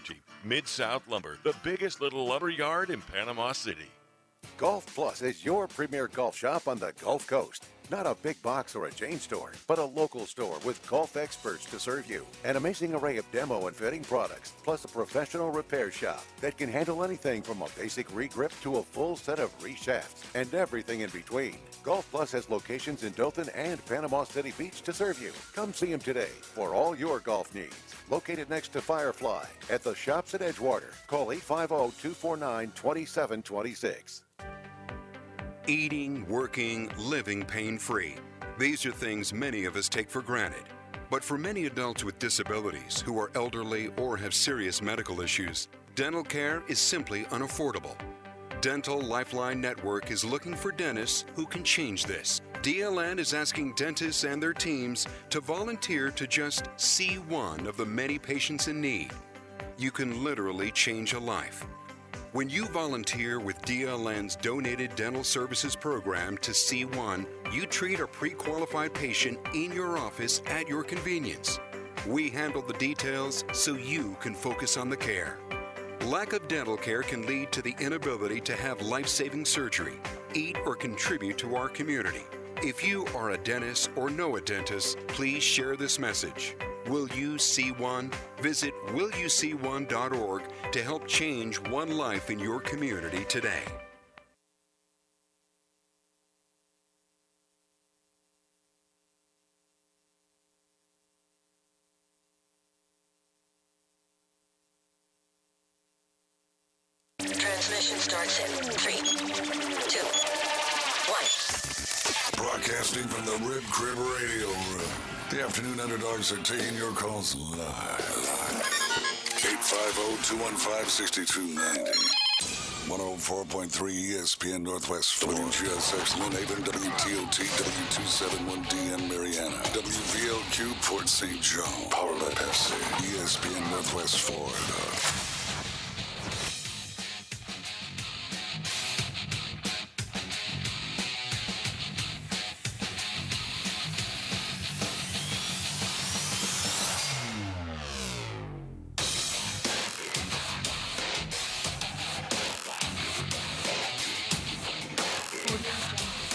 Jeep. Mid-South Lumber, the biggest little lumber yard in Panama City. Golf Plus is your premier golf shop on the Gulf Coast. Not a big box or a chain store, but a local store with golf experts to serve you. An amazing array of demo and fitting products, plus a professional repair shop that can handle anything from a basic re-grip to a full set of re-shafts and everything in between. Golf Plus has locations in Dothan and Panama City Beach to serve you. Come see them today for all your golf needs. Located next to Firefly at the shops at Edgewater. Call 850-249-2726. Eating, working, living pain-free. These are things many of us take for granted. But for many adults with disabilities who are elderly or have serious medical issues, dental care is simply unaffordable. Dental Lifeline Network is looking for dentists who can change this. DLN is asking dentists and their teams to volunteer to just see one of the many patients in need. You can literally change a life. When you volunteer with DLN's Donated Dental Services Program to C1, you treat a pre-qualified patient in your office at your convenience. We handle the details so you can focus on the care. Lack of dental care can lead to the inability to have life-saving surgery, eat, or contribute to our community. If you are a dentist or know a dentist, please share this message. Will You See One? Visit willyouseeone.org to help change one life in your community today. Transmission starts in 3, 2, 1. Broadcasting from the Rib Crib Radio Room. The Afternoon Underdogs are taking your calls live. 850-215-6290. 104.3 ESPN Northwest Florida. GSX Lynn Haven, WTOT, W271DN Mariana. WVLQ Port St. John. Powered by Pepsi. ESPN Northwest Florida.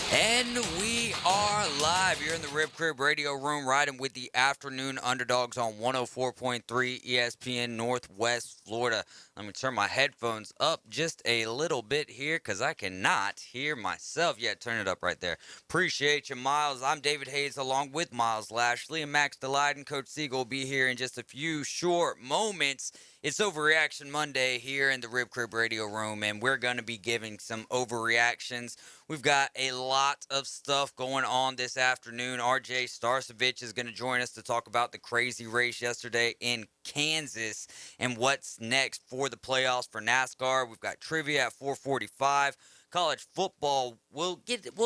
And we are live here in the Rib Crib Radio Room, riding with the Afternoon Underdogs on 104.3 ESPN Northwest Florida. Let me turn my headphones up just a little bit here because I cannot hear myself yet. Turn it up right there. Appreciate you, Miles. I'm David Hayes along with Miles Lashley and Max Delight, and Coach Siegel will be here in just a few short moments. It's Overreaction Monday here in the Rib Crib Radio Room, and we're going to be giving some overreactions. We've got a lot of stuff going on this afternoon. RJ Starcevich is going to join us to talk about the crazy race yesterday in Kansas and what's next for the playoffs for NASCAR. We've got trivia at 4:45. College football, we'll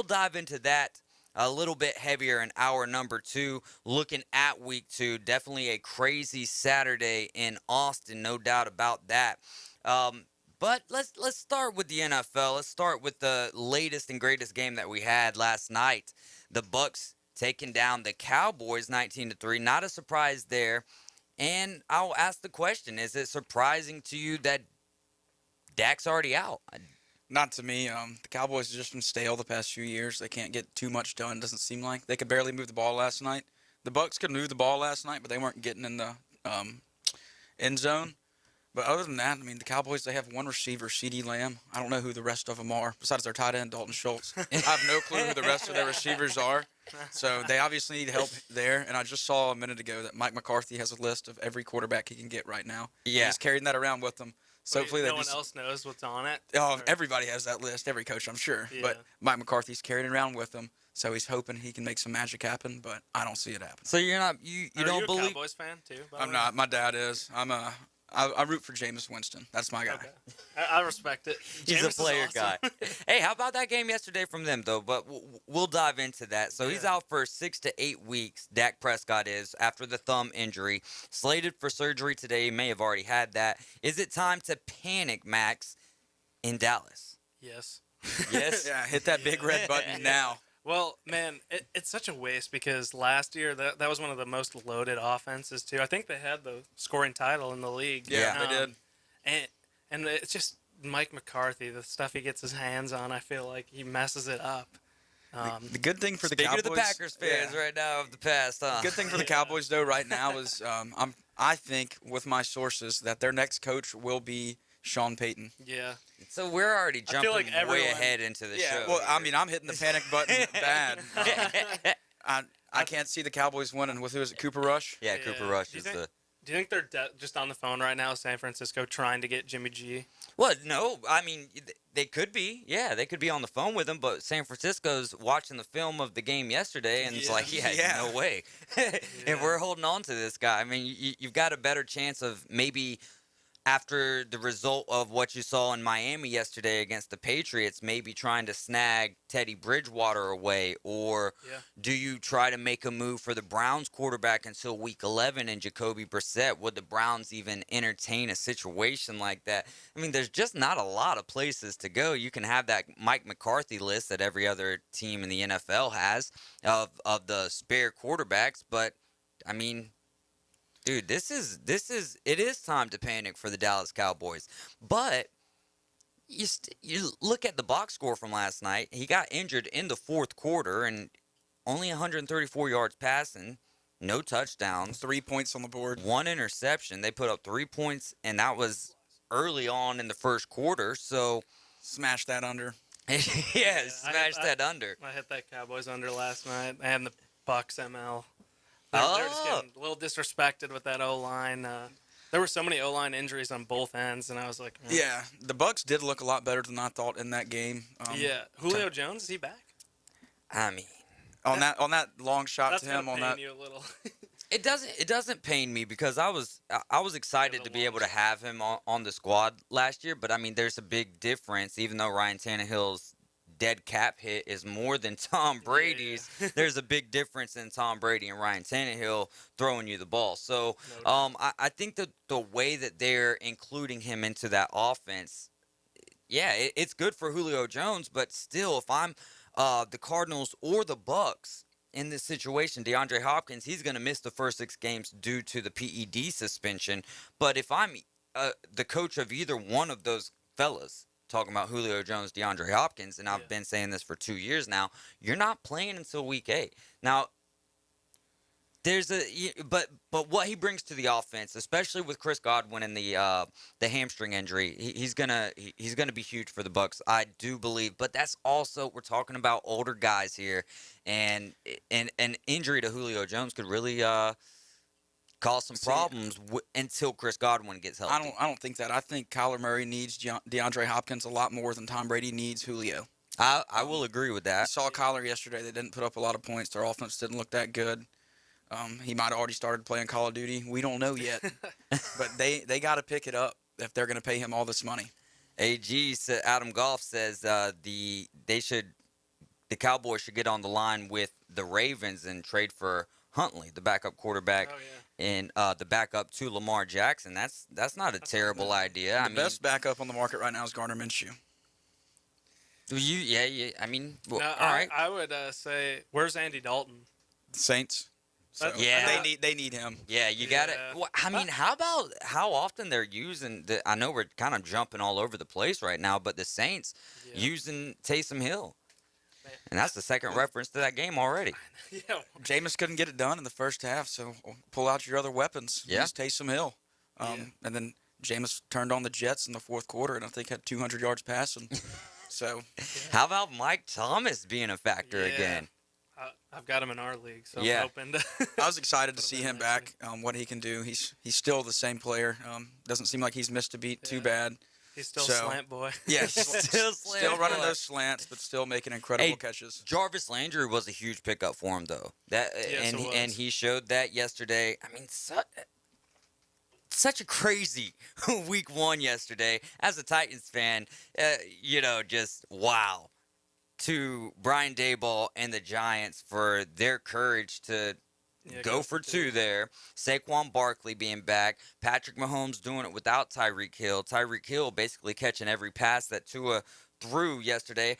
dive into that a little bit heavier in hour number 2, looking at week 2. Definitely a crazy Saturday in Austin, no doubt about that. But let's start with the NFL. Let's start with the latest and greatest game that we had last night. The Bucs taking down the Cowboys 19-3. Not a surprise there. And I'll ask the question, is it surprising to you that Dak's already out? Not to me. The Cowboys have just been stale the past few years. They can't get too much done, doesn't seem like. They could barely move the ball last night. The Bucs could move the ball last night, but they weren't getting in the end zone. But other than that, I mean, the Cowboys, they have one receiver, CeeDee Lamb. I don't know who the rest of them are, besides their tight end, Dalton Schultz. I have no clue who the rest of their receivers are. So they obviously need help there. And I just saw a minute ago that Mike McCarthy has a list of every quarterback he can get right now. Yeah. He's carrying that around with him. So hopefully no one else knows what's on it? Everybody has that list, every coach, I'm sure. Yeah. But Mike McCarthy's carrying it around with him. So he's hoping he can make some magic happen, but I don't see it happen. So you're not you don't believe? Are you a Cowboys fan too? I'm not. My dad is. I root for Jameis Winston. That's my guy. Okay. I respect it. He's a player guy. Hey, how about that game yesterday from them, though? But we'll dive into that. So he's out for 6 to 8 weeks, Dak Prescott is, after the thumb injury. Slated for surgery today. He may have already had that. Is it time to panic, Max, in Dallas? Yes. Yes? Yeah, hit that big red button now. Well, man, it's such a waste because last year that was one of the most loaded offenses too. I think they had the scoring title in the league. Yeah, they did. And it's just Mike McCarthy, the stuff he gets his hands on. I feel like he messes it up. The good thing for the Speaking Cowboys, of the Packers fans right now of the past, huh? Good thing for the Cowboys though right now is I think with my sources that their next coach will be Sean Payton. Yeah. So we're already I feel jumping like way everyone- ahead into the show. Well, I here. mean, I'm hitting the panic button bad. I can't see the Cowboys winning with who is it? Cooper Rush. yeah, Cooper Rush Do you is think- the. Do you think they're just on the phone right now, San Francisco, trying to get Jimmy G? Well, no, I mean they could be. Yeah, they could be on the phone with him, but San Francisco's watching the film of the game yesterday, and it's like, no way. And we're holding on to this guy. I mean, you've got a better chance of maybe after the result of what you saw in Miami yesterday against the Patriots, maybe trying to snag Teddy Bridgewater away, or do you try to make a move for the Browns quarterback until Week 11 and Jacoby Brissett? Would the Browns even entertain a situation like that? I mean, there's just not a lot of places to go. You can have that Mike McCarthy list that every other team in the NFL has of the spare quarterbacks, but I mean, dude, it is time to panic for the Dallas Cowboys. But you look at the box score from last night. He got injured in the fourth quarter and only 134 yards passing, no touchdowns, 3 points on the board, 1 interception. They put up 3 points, and that was early on in the first quarter. So smash that under. Smash that under. I hit that Cowboys under last night and the Bucks ML. They're just getting a little disrespected with that O-line. There were so many O-line injuries on both ends, and I was like, man. Yeah, the Bucks did look a lot better than I thought in that game. Julio Jones, is he back? I mean, on that long shot That's to him on gonna that. pain you a little. It doesn't pain me because I was excited to be able to have him on the squad last year, but I mean there's a big difference. Even though Ryan Tannehill's dead cap hit is more than Tom Brady's, there's a big difference in Tom Brady and Ryan Tannehill throwing you the ball. So I think that the way that they're including him into that offense, it's good for Julio Jones, but still, if I'm the Cardinals or the Bucks in this situation, DeAndre Hopkins, he's going to miss the first 6 games due to the PED suspension. But if I'm the coach of either one of those fellas, talking about Julio Jones, DeAndre Hopkins, and I've been saying this for 2 years now, you're not playing until Week 8. Now, but what he brings to the offense, especially with Chris Godwin and the hamstring injury, he's gonna be huge for the Bucks, I do believe. But that's also, we're talking about older guys here, and an injury to Julio Jones could really cause some problems until Chris Godwin gets healthy. I don't think that. I think Kyler Murray needs DeAndre Hopkins a lot more than Tom Brady needs Julio. I will agree with that. I saw Kyler yesterday. They didn't put up a lot of points. Their offense didn't look that good. He might have already started playing Call of Duty. We don't know yet. But they got to pick it up if they're going to pay him all this money. Adam Goff says the Cowboys should get on the line with the Ravens and trade for Huntley, the backup quarterback, and the backup to Lamar Jackson. That's not a terrible idea. The best backup on the market right now is Gardner Minshew. I mean, all No, right. I would say, where's Andy Dalton? Saints. So they need him. Yeah, you got it. Well, I mean, how often they're using I know we're kind of jumping all over the place right now, but the Saints using Taysom Hill. And that's the second reference to that game already. Jameis couldn't get it done in the first half, so pull out your other weapons. Yeah. Use Taysom Hill. And then Jameis turned on the Jets in the fourth quarter and I think had 200 yards passing. So, how about Mike Thomas being a factor again? I've got him in our league, so I'm hoping to. I was excited to see him back, what he can do. He's still the same player. Doesn't seem like he's missed a beat too bad. He's still slant boy. Yeah, still running those slants, but still making incredible catches. Jarvis Landry was a huge pickup for him, though. And he showed that yesterday. I mean, such a crazy week 1 yesterday. As a Titans fan, just wow. To Brian Daboll and the Giants for their courage to go for 2 there. Saquon Barkley being back. Patrick Mahomes doing it without Tyreek Hill. Tyreek Hill basically catching every pass that Tua threw yesterday.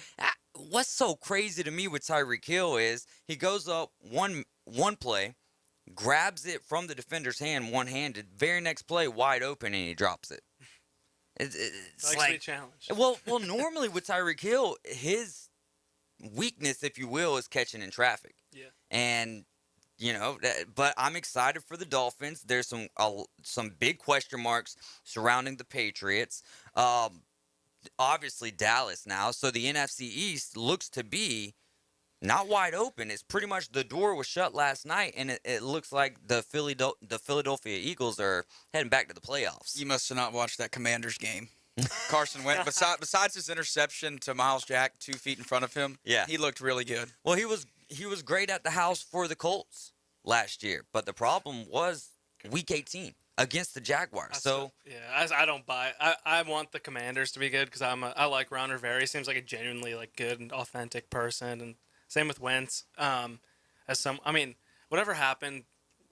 what's so crazy to me with Tyreek Hill is he goes up one play, grabs it from the defender's hand one-handed. Very next play, wide open, and he drops it. It's Likes to be challenged. Well, normally with Tyreek Hill, his weakness, if you will, is catching in traffic. Yeah. And but I'm excited for the Dolphins. There's some big question marks surrounding the Patriots. Obviously Dallas now. So the NFC East looks to be not wide open. It's pretty much the door was shut last night, and it looks like the Philadelphia Eagles are heading back to the playoffs. You must have not watched that Commanders game. Carson Wentz, besides his interception to Miles Jack 2 feet in front of him, Yeah. he looked really good. Well, he was great at the house for the Colts last year, but the problem was Week 18 against the Jaguars. I don't buy. I want the Commanders to be good because I like Ron Rivera. He seems like a genuinely good and authentic person, and same with Wentz. Whatever happened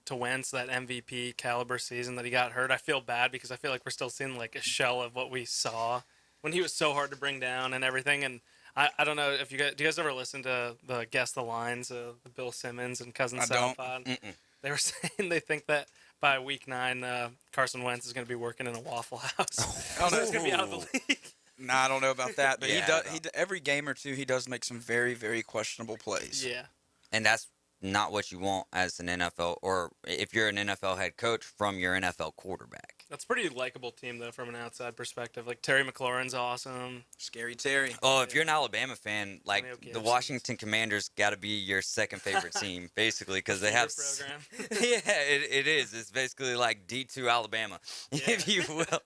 to Wentz that MVP caliber season that he got hurt, I feel bad because I feel like we're still seeing a shell of what we saw when he was so hard to bring down and everything. And I don't know if do you guys ever listen to the Guess the Lines, the Bill Simmons and Cousin Sal pod? They were saying they think that by week 9, Carson Wentz is going to be working in a Waffle House. He's going to be out of the league. Nah, I don't know about that, but Yeah, he every game or two he does make some very, very questionable plays. Yeah. And that's not what you want as an NFL, or if you're an NFL head coach, from your NFL quarterback. That's a pretty likable team, though, from an outside perspective. Terry McLaurin's awesome. Scary Terry. Oh, if you're an Alabama fan, Antonio the Gibson's. Washington Commanders got to be your second favorite team, basically, because they have. Program. Yeah, it is. It's basically like D2 Alabama, if you will.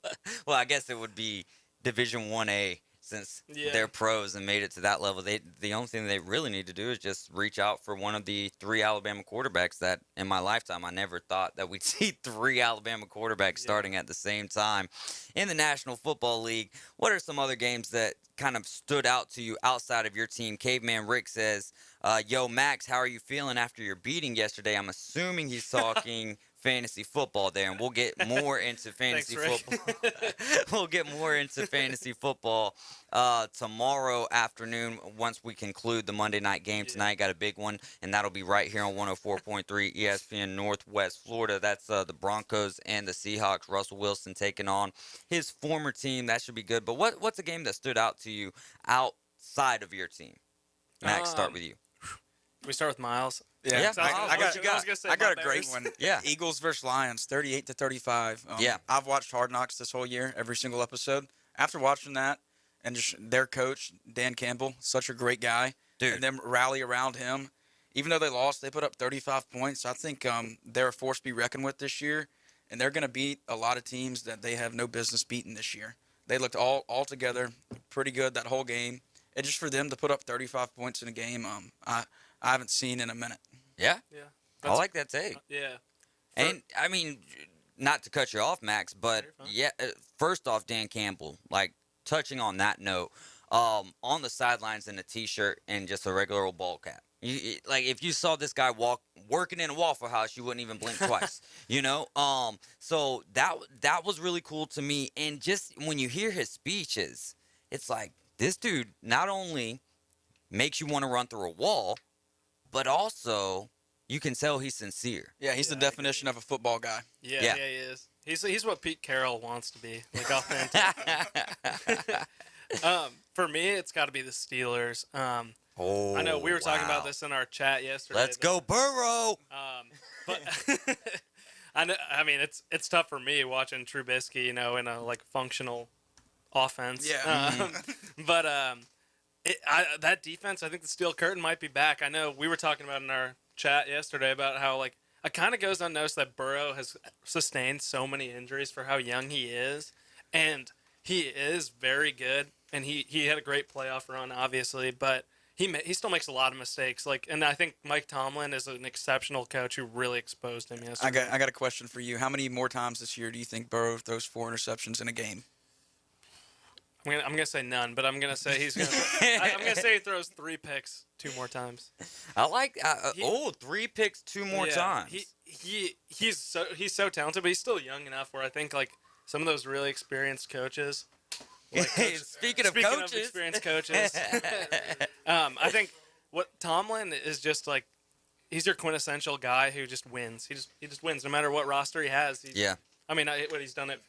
Well, I guess it would be Division 1A. Since they're pros and made it to that level, the only thing they really need to do is just reach out for one of the 3 Alabama quarterbacks that, in my lifetime, I never thought that we'd see 3 Alabama quarterbacks starting at the same time in the National Football League. What are some other games that kind of stood out to you outside of your team? Caveman Rick says, yo, Max, how are you feeling after your beating yesterday? I'm assuming he's talking fantasy football there, and we'll get more into fantasy football. We'll get more into fantasy football tomorrow afternoon once we conclude the Monday night game tonight. Got a big one, and that'll be right here on 104.3 ESPN Northwest Florida. That's the Broncos and the Seahawks. Russell Wilson taking on his former team. That should be good. But what's a game that stood out to you outside of your team? Max, start with you. We start with Miles. Yeah, I got a great one. Yeah. Eagles versus Lions, 38-35. I've watched Hard Knocks this whole year, every single episode. After watching that, and just their coach, Dan Campbell, such a great guy. Dude. And them rally around him. Even though they lost, they put up 35 points. I think they're a force to be reckoned with this year, and they're going to beat a lot of teams that they have no business beating this year. They looked all together pretty good that whole game. And just for them to put up 35 points in a game, I haven't seen in a minute. Yeah? Yeah. I like that take. Yeah. And, I mean, not to cut you off, Max, but, first off, Dan Campbell, touching on that note, on the sidelines in a T-shirt and just a regular old ball cap. If you saw this guy working in a Waffle House, you wouldn't even blink twice, So that was really cool to me. And just when you hear his speeches, it's like, this dude not only makes you want to run through a wall, but also you can tell he's sincere. Yeah, he's the definition of a football guy. Yeah, he is. He's what Pete Carroll wants to be, authentic. For me, it's got to be the Steelers. I know we were talking about this in our chat yesterday. Let's go, Burrow. But I know. I mean, it's tough for me watching Trubisky, in a functional offense. Yeah. But that defense, I think the steel curtain might be back. I know we were talking about in our chat yesterday about how it kind of goes unnoticed that Burrow has sustained so many injuries for how young he is, and he is very good. And he had a great playoff run, obviously, but he still makes a lot of mistakes. And I think Mike Tomlin is an exceptional coach who really exposed him yesterday. I got a question for you. How many more times this year do you think Burrow throws 4 interceptions in a game? I'm gonna say none, but I'm gonna say I'm gonna say he throws 3 picks 2 more times. I like 3 picks 2 more times. He's so talented, but he's still young enough where I think some of those really experienced coaches Like, Speaking of speaking coaches. of experienced coaches, I think what Tomlin is just like, he's your quintessential guy who just wins. He just wins no matter what roster he has. Yeah. I mean, he's done it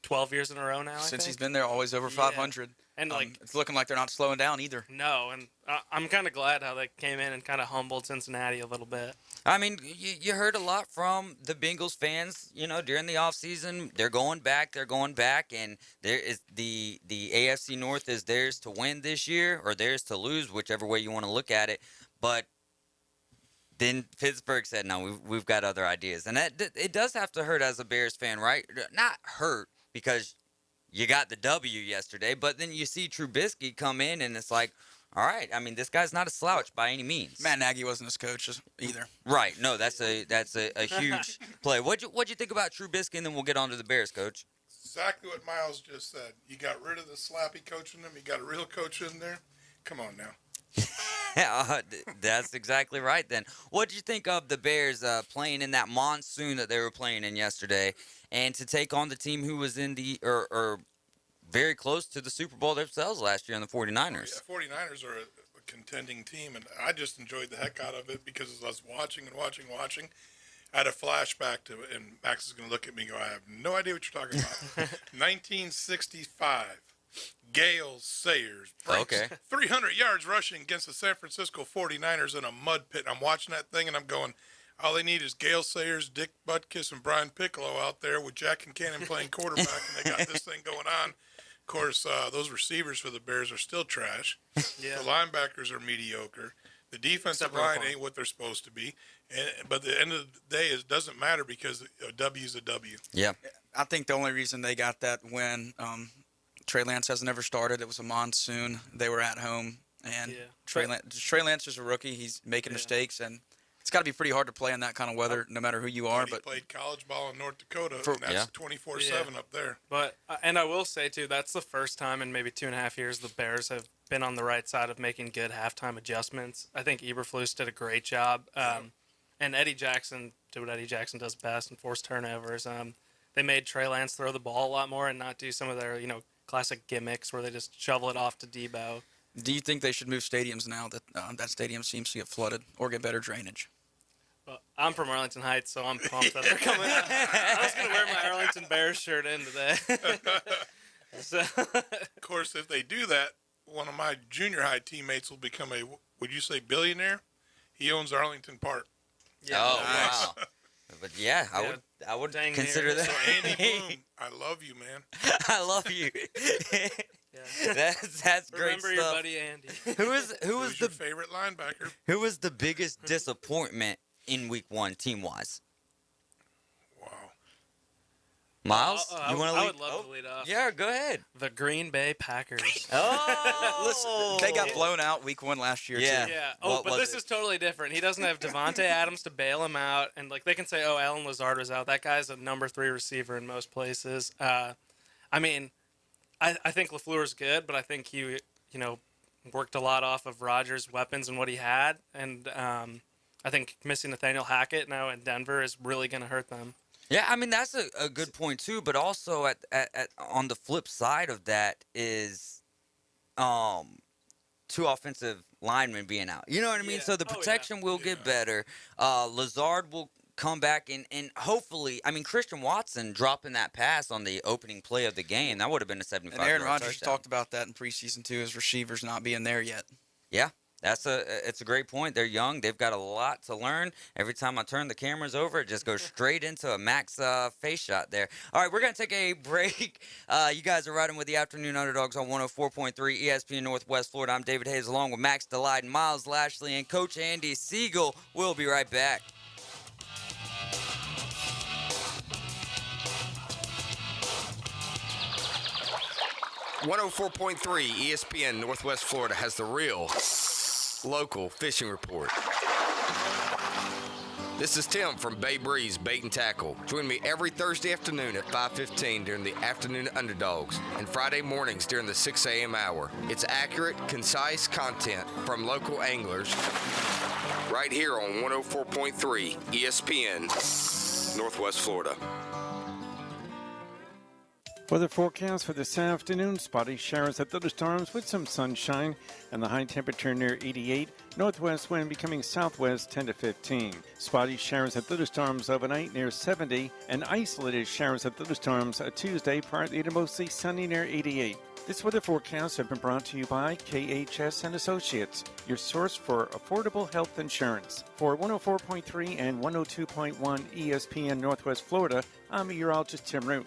12 years in a row now. Since he's been there, always over 500. And like, it's looking like they're not slowing down either. No, and I'm kind of glad how they came in and kind of humbled Cincinnati a little bit. I mean, you heard a lot from the Bengals fans, during the offseason. They're going back, and there is the AFC North is theirs to win this year or theirs to lose, whichever way you want to look at it. But then Pittsburgh said, no, we've got other ideas. And it does have to hurt as a Bears fan, right? Not hurt because you got the W yesterday, but then you see Trubisky come in, and it's like, all right. I mean, this guy's not a slouch by any means. Matt Nagy wasn't his coach either. Right. No, that's a huge play. What'd you think about Trubisky, and then we'll get on to the Bears, Coach? Exactly what Miles just said. You got rid of the slappy coach in them. You got a real coach in there. Come on now. That's exactly right then. What did you think of the Bears playing in that monsoon that they were playing in yesterday, and to take on the team who was in the or very close to the Super Bowl themselves last year in the 49ers? Oh, yeah, 49ers are a contending team, and I just enjoyed the heck out of it because as I was watching, I had a flashback to it, and Max is going to look at me and go, I have no idea what you're talking about. 1965. Gale Sayers breaks 300 yards rushing against the San Francisco 49ers in a mud pit. And I'm watching that thing, and I'm going, all they need is Gale Sayers, Dick Butkus, and Brian Piccolo out there with Jack and Cannon playing quarterback, and they got this thing going on. Of course, those receivers for the Bears are still trash. Yeah. The linebackers are mediocre. The defensive line ain't what they're supposed to be. But at the end of the day, it doesn't matter because a W is a W. Yeah. I think the only reason they got that win, Trey Lance has never started. It was a monsoon. They were at home. And Trey Lance is a rookie. He's making mistakes. And it's got to be pretty hard to play in that kind of weather, no matter who you are. But he played college ball in North Dakota, and that's 24/7 up there. But and I will say too, that's the first time in maybe 2.5 years the Bears have been on the right side of making good halftime adjustments. I think Eberflus did a great job, and Eddie Jackson did what Eddie Jackson does best and force turnovers. They made Trey Lance throw the ball a lot more and not do some of their classic gimmicks where they just shovel it off to Debo. Do you think they should move stadiums now that that stadium seems to get flooded or get better drainage? Well, I'm from Arlington Heights, so I'm pumped that they're coming out. I was going to wear my Arlington Bears shirt in today. So. Of course, if they do that, one of my junior high teammates will become would you say billionaire? He owns Arlington Park. Yeah. Oh, nice. Wow. But yeah, I would consider that. So Andy Bloom, I love you, man. I love you. That's great Remember stuff. Your buddy Andy. Who was your favorite linebacker? Who was the biggest disappointment in Week 1 team-wise? Wow. Miles, you want to lead? I would love to lead off. Yeah, go ahead. The Green Bay Packers. Listen, they got blown out Week 1 last year, too. Yeah. Oh, but this is totally different. He doesn't have Devontae Adams to bail him out. And, they can say, oh, Alan Lazard was out. That guy's a number 3 receiver in most places. I mean, I think LaFleur's good, but I think he, worked a lot off of Rodgers' weapons and what he had. And I think missing Nathaniel Hackett now in Denver is really going to hurt them. Yeah, I mean, that's a good point, too. But also, on the flip side of that is 2 offensive linemen being out. You know what I mean? Yeah. So the protection will get better. Lazard will come back, and hopefully, I mean, Christian Watson dropping that pass on the opening play of the game, that would have been a 75-yard touchdown. And Aaron Rodgers talked about that in preseason, too, his receivers not being there yet. Yeah. It's a great point. They're young. They've got a lot to learn. Every time I turn the cameras over, it just goes straight into a Max face shot there. All right, we're going to take a break. You guys are riding with the Afternoon Underdogs on 104.3 ESPN Northwest Florida. I'm David Hayes along with Max Delight and Miles Lashley and Coach Andy Siegel. We'll be right back. .104.3 ESPN Northwest Florida has the real local fishing report. This is Tim from Bay Breeze Bait and Tackle. Join me every Thursday afternoon at 5:15 during the Afternoon Underdogs and Friday mornings during the 6 a.m. hour. It's accurate, concise content from local anglers right here on 104.3 ESPN Northwest Florida. Weather forecast for this afternoon, spotty showers at thunderstorms with some sunshine and the high temperature near 88. Northwest wind becoming southwest 10 to 15. Spotty showers at thunderstorms overnight near 70 and isolated showers at thunderstorms Tuesday partly to mostly sunny near 88. This weather forecast has been brought to you by KHS and Associates, your source for affordable health insurance. For 104.3 and 102.1 ESPN Northwest Florida, I'm meteorologist Tim Root.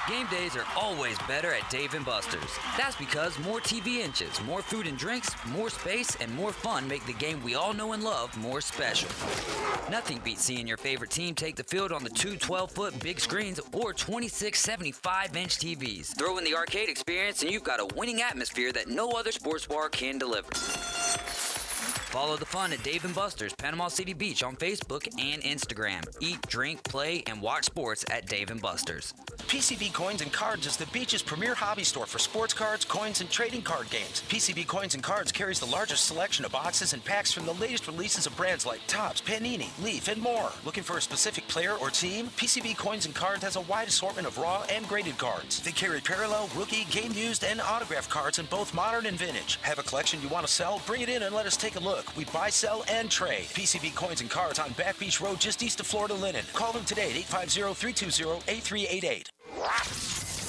Game days are always better at Dave & Buster's. That's because more TV inches, more food and drinks, more space, and more fun make the game we all know and love more special. Nothing beats seeing your favorite team take the field on the two 12-foot big screens or 26 75-inch TVs. Throw in the arcade experience and you've got a winning atmosphere that no other sports bar can deliver. Follow the fun at Dave & Buster's, Panama City Beach on Facebook and Instagram. Eat, drink, play, and watch sports at Dave & Buster's. PCB Coins and Cards is the beach's premier hobby store for sports cards, coins, and trading card games. PCB Coins and Cards carries the largest selection of boxes and packs from the latest releases of brands like Topps, Panini, Leaf, and more. Looking for a specific player or team? PCB Coins and Cards has a wide assortment of raw and graded cards. They carry parallel, rookie, game used, and autographed cards in both modern and vintage. Have a collection you want to sell? Bring it in and let us take a look. We buy, sell, and trade. PCB Coins and Cards on Back Beach Road just east of Florida Linen. Call them today at 850-320-8388.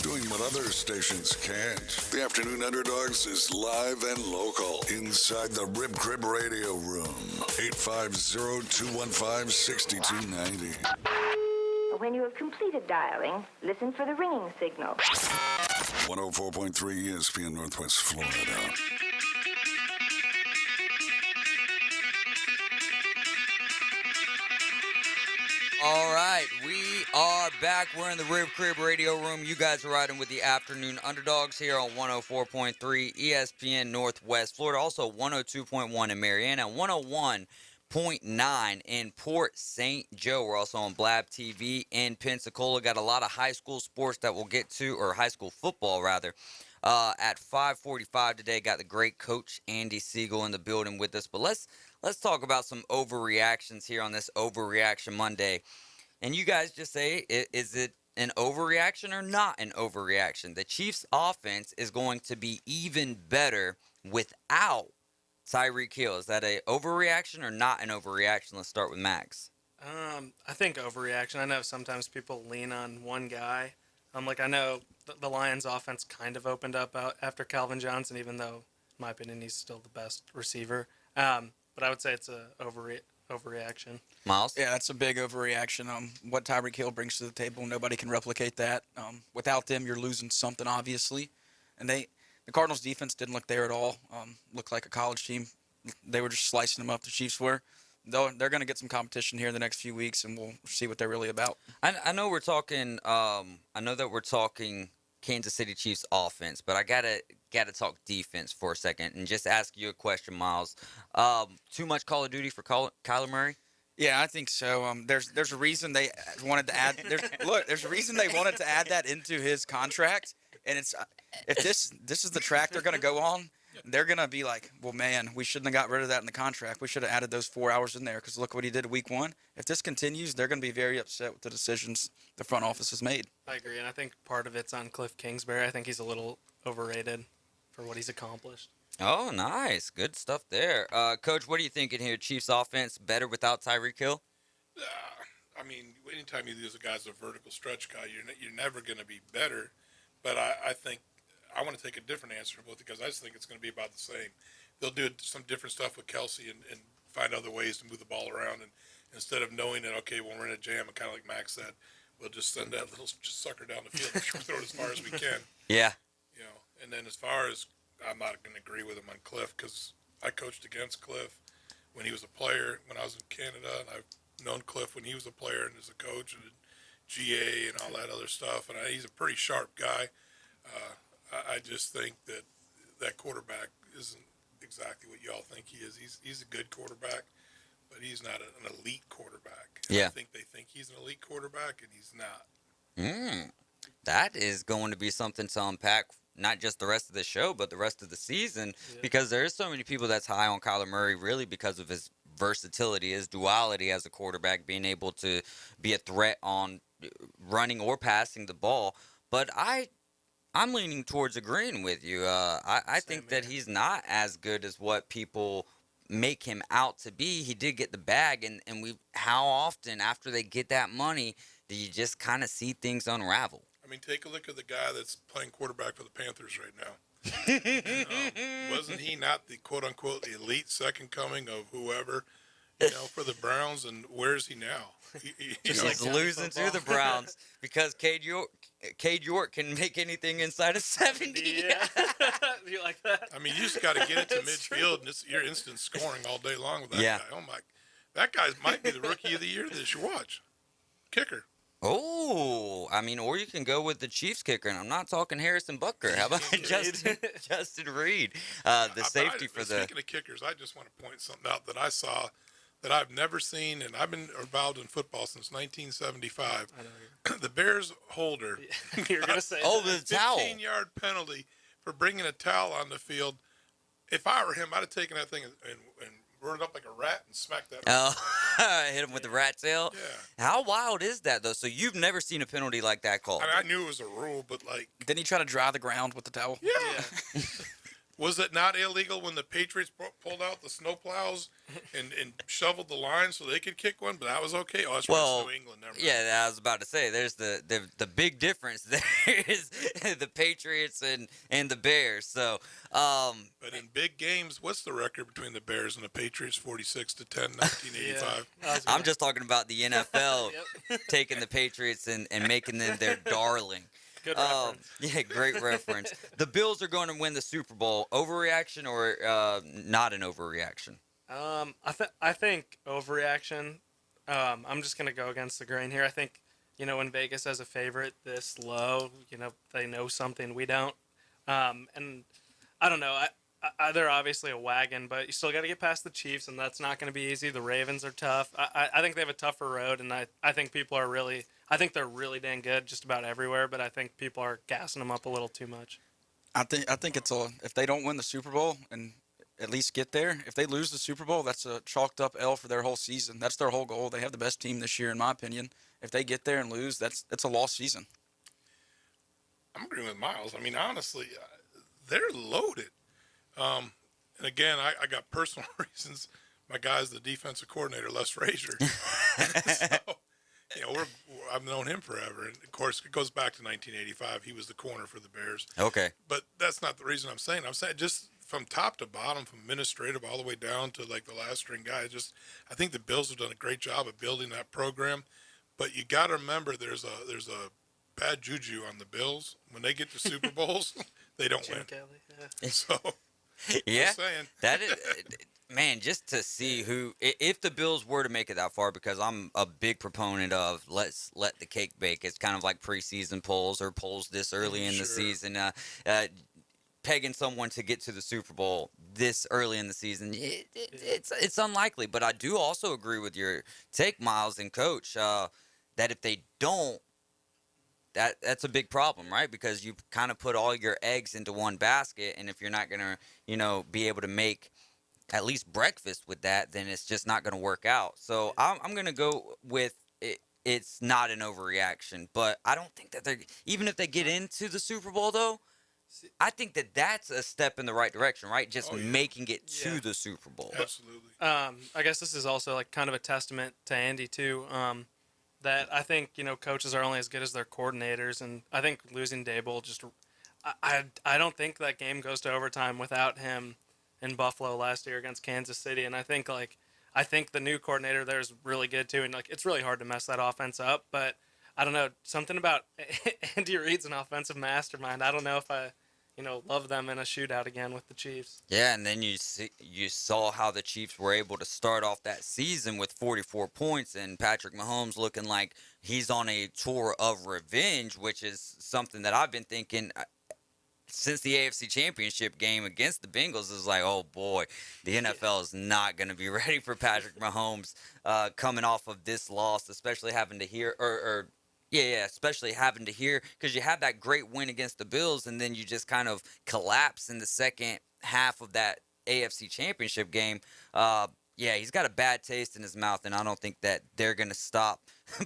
Doing what other stations can't. The Afternoon Underdogs is live and local inside the Rib Crib Radio Room. 850-215-6290. When you have completed dialing, listen for the ringing signal. 104.3 ESPN Northwest Florida. All right, we are back. We're in the Rib Crib Radio Room. You guys are riding with the Afternoon Underdogs here on 104.3 ESPN Northwest Florida. Also 102.1 in Marianna, 101.9 in Port St. Joe. We're also on Blab TV in Pensacola. Got a lot of high school sports that we'll get to, or high school football rather. At 5:45 today, got the great coach Andy Siegel in the building with us. But let's talk about some overreactions here on this Overreaction Monday. And you guys just say, is it an overreaction or not an overreaction? The Chiefs' offense is going to be even better without Tyreek Hill. Is that an overreaction or not an overreaction? Let's start with Max. I think overreaction. I know sometimes people lean on one guy. I know the Lions' offense kind of opened up after Calvin Johnson, even though, in my opinion, he's still the best receiver. But I would say it's a overreaction. Miles? Yeah, that's a big overreaction. What Tyreek Hill brings to the table, nobody can replicate that. Without them, you're losing something, obviously. And the Cardinals' defense didn't look there at all. Looked like a college team. They were just slicing them up, the Chiefs were. They're going to get some competition here in the next few weeks, and we'll see what they're really about. I know we're talking. I know that we're talking Kansas City Chiefs offense, but I gotta talk defense for a second and just ask you a question, Miles. Too much Call of Duty for Kyler Murray? Yeah, I think so. There's a reason they wanted to add. There's a reason they wanted to add that into his contract, and it's if this is the track they're going to go on. They're going to be like, well, man, we shouldn't have got rid of that in the contract. We should have added those 4 hours in there because look what he did week one. If this continues, they're going to be very upset with the decisions the front office has made. I agree, and I think part of it's on Cliff Kingsbury. I think he's a little overrated for what he's accomplished. Oh, nice. Good stuff there. Coach, what are you thinking here? Chiefs offense better without Tyreek Hill? Anytime you use a guy's a vertical stretch guy, you're never going to be better. But I think I want to take a different answer both because I just think it's going to be about the same. They'll do some different stuff with Kelsey and find other ways to move the ball around. And instead of knowing that, okay, when we're in a jam, kind of like Max said, we'll just send that little sucker down the field and throw it as far as we can. Yeah. And then as far as I'm not going to agree with him on Cliff because I coached against Cliff when he was a player when I was in Canada, and I've known Cliff when he was a player and as a coach and GA and all that other stuff. And he's a pretty sharp guy. I just think that quarterback isn't exactly what y'all think he is. He's a good quarterback, but he's not an elite quarterback. And I think they think he's an elite quarterback, and he's not. That is going to be something to unpack, not just the rest of the show, but the rest of the season, because there is so many people that's high on Kyler Murray really because of his versatility, his duality as a quarterback, being able to be a threat on running or passing the ball. But I'm leaning towards agreeing with you. I think that he's not as good as what people make him out to be. He did get the bag, and how often after they get that money do you just kind of see things unravel? I mean, take a look at the guy that's playing quarterback for the Panthers right now. Wasn't he not the quote-unquote the elite second coming of whoever, for the Browns? And where is he now? He's losing to the Browns because Cade York can make anything inside of 70. Yeah. You like that? I mean, you just got to get it to midfield, and you're instant scoring all day long with that guy. Oh, my. That guy might be the rookie of the year this year. Watch. Kicker. Oh, I mean, or you can go with the Chiefs kicker, and I'm not talking Harrison Butker. How about Justin Reed, the safety for the... Speaking of kickers, I just want to point something out that I saw that I've never seen, and I've been involved in football since 1975. The Bears holder. You're going to say the towel. 15-yard penalty for bringing a towel on the field. If I were him, I'd have taken that thing and run it up like a rat and smack that. Hit him with the rat tail? Yeah. How wild is that, though? So you've never seen a penalty like that called? I mean, I knew it was a rule, but like... Didn't he try to dry the ground with the towel? Yeah. Was it not illegal when the Patriots pulled out the snowplows and shoveled the line so they could kick one? But that was okay. Oh, that's New England. Never mind. Yeah, I was about to say, there's the big difference. There is the Patriots and the Bears. So, but in big games, what's the record between the Bears and the Patriots? 46-10, 1985. Yeah, I'm just talking about the NFL taking the Patriots and making them their darling. Good reference. Yeah, great reference. The Bills are going to win the Super Bowl. Overreaction or not an overreaction? I think overreaction. I'm just going to go against the grain here. I think, when Vegas has a favorite this low, they know something we don't. And I don't know. They're obviously a wagon, but you still got to get past the Chiefs, and that's not going to be easy. The Ravens are tough. I think they have a tougher road, and I think people are really – I think they're really dang good just about everywhere, but I think people are gassing them up a little too much. I think it's if they don't win the Super Bowl and at least get there, if they lose the Super Bowl, that's a chalked up L for their whole season. That's their whole goal. They have the best team this year, in my opinion. If they get there and lose, that's a lost season. I'm agreeing with Miles. I mean, honestly, they're loaded. And again, I got personal reasons. My guy's the defensive coordinator, Les Frazier. So, I've known him forever. And, of course, it goes back to 1985. He was the corner for the Bears. Okay. But that's not the reason I'm saying. I'm saying just from top to bottom, from administrative all the way down to, like, the last string guy, I think the Bills have done a great job of building that program. But you got to remember there's a bad juju on the Bills. When they get to Super Bowls, they don't win. Kelly, yeah. So, yeah, just saying. That is, man, just to see if the Bills were to make it that far, because I'm a big proponent of let's let the cake bake. It's kind of like preseason polls or polls this early in the season. Pegging someone to get to the Super Bowl this early in the season, it's unlikely. But I do also agree with your take, Miles and Coach, that if they don't, that's a big problem, right? Because you kind of put all your eggs into one basket, and if you're not going to, be able to make at least breakfast with that, then it's just not going to work out. So I'm going to go with it. It's not an overreaction, but I don't think that even if they get into the Super Bowl, though, I think that's a step in the right direction, right? Just making it to the Super Bowl. Absolutely. I guess this is also like kind of a testament to Andy, too. That I think, coaches are only as good as their coordinators, and I think losing Dable I don't think that game goes to overtime without him in Buffalo last year against Kansas City, and I think the new coordinator there is really good too, and it's really hard to mess that offense up, but I don't know, something about Andy Reid's an offensive mastermind. I don't know if I love them in a shootout again with the Chiefs. Yeah, and then you saw how the Chiefs were able to start off that season with 44 points, and Patrick Mahomes looking like he's on a tour of revenge, which is something that I've been thinking since the AFC Championship game against the Bengals. Is like, oh boy, the NFL is not going to be ready for Patrick Mahomes coming off of this loss, especially having to hear especially having to hear, because you had that great win against the Bills, and then you just kind of collapse in the second half of that AFC Championship game. He's got a bad taste in his mouth, and I don't think that they're going to stop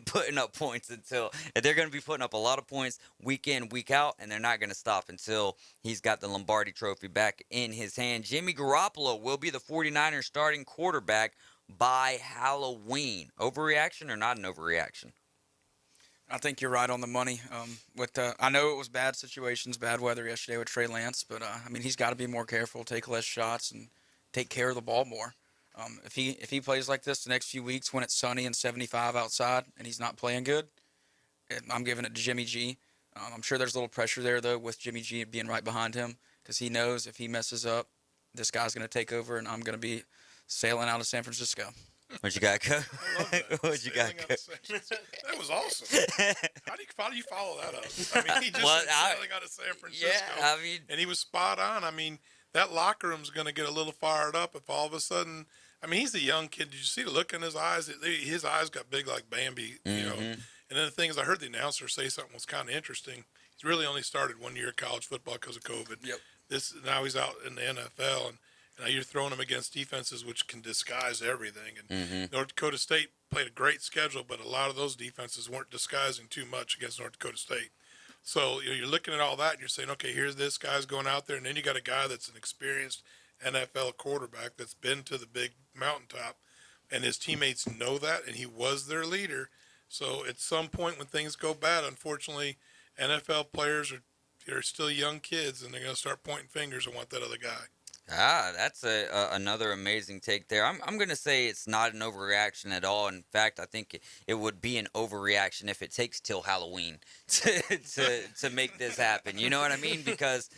putting up points until they're going to be putting up a lot of points week in, week out, and they're not going to stop until he's got the Lombardi Trophy back in his hand. Jimmy Garoppolo will be the 49ers starting quarterback by Halloween. Overreaction or not an overreaction? I think you're right on the money. I know it was bad situations, bad weather yesterday with Trey Lance, but he's got to be more careful, take less shots, and take care of the ball more. If he plays like this the next few weeks when it's sunny and 75 outside and he's not playing good, I'm giving it to Jimmy G. I'm sure there's a little pressure there though with Jimmy G being right behind him because he knows if he messes up, this guy's going to take over and I'm going to be sailing out of San Francisco. What you got, Coach? What you got, Coach? That was awesome. How do you follow that up? He just said sailing out of San Francisco. Yeah, and he was spot on. That locker room's going to get a little fired up if all of a sudden. He's a young kid. Did you see the look in his eyes? His eyes got big like Bambi, you know. And then the thing is, I heard the announcer say something was kind of interesting. He's really only started 1 year of college football because of COVID. Yep. Now he's out in the NFL, and now you're throwing him against defenses which can disguise everything. And North Dakota State played a great schedule, but a lot of those defenses weren't disguising too much against North Dakota State. So you're looking at all that, and you're saying, okay, here's this guy's going out there, and then you got a guy that's an experienced NFL quarterback that's been to the big mountaintop, and his teammates know that, and he was their leader. So at some point when things go bad, unfortunately, NFL players are still young kids, and they're going to start pointing fingers and want that other guy. That's another amazing take there. I'm going to say it's not an overreaction at all. In fact, I think it would be an overreaction if it takes till Halloween to make this happen. You know what I mean? Because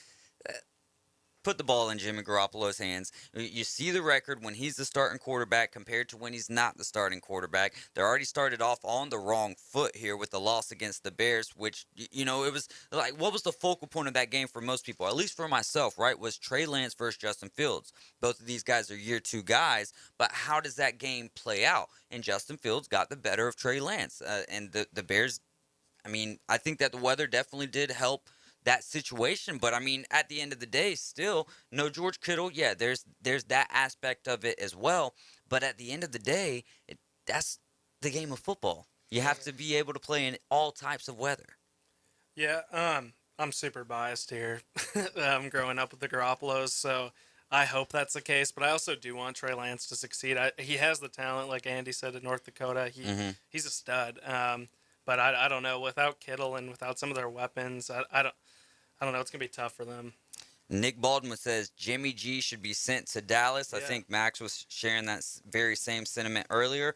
put the ball in Jimmy Garoppolo's hands. You see the record when he's the starting quarterback compared to when he's not the starting quarterback. They already started off on the wrong foot here with the loss against the Bears, which, it was like, what was the focal point of that game for most people, at least for myself, right, was Trey Lance versus Justin Fields. Both of these guys are year two guys, but how does that game play out? And Justin Fields got the better of Trey Lance. And the Bears, I think that the weather definitely did help that situation, but at the end of the day, still no George Kittle. Yeah, there's that aspect of it as well. But at the end of the day, that's the game of football. You have to be able to play in all types of weather. Yeah, I'm super biased here. I'm growing up with the Garoppolos, so I hope that's the case. But I also do want Trey Lance to succeed. He has the talent, like Andy said, in North Dakota. He's a stud. But I don't know. Without Kittle and without some of their weapons, I don't know. It's going to be tough for them. Nick Baldwin says Jimmy G should be sent to Dallas. Yeah. I think Max was sharing that very same sentiment earlier.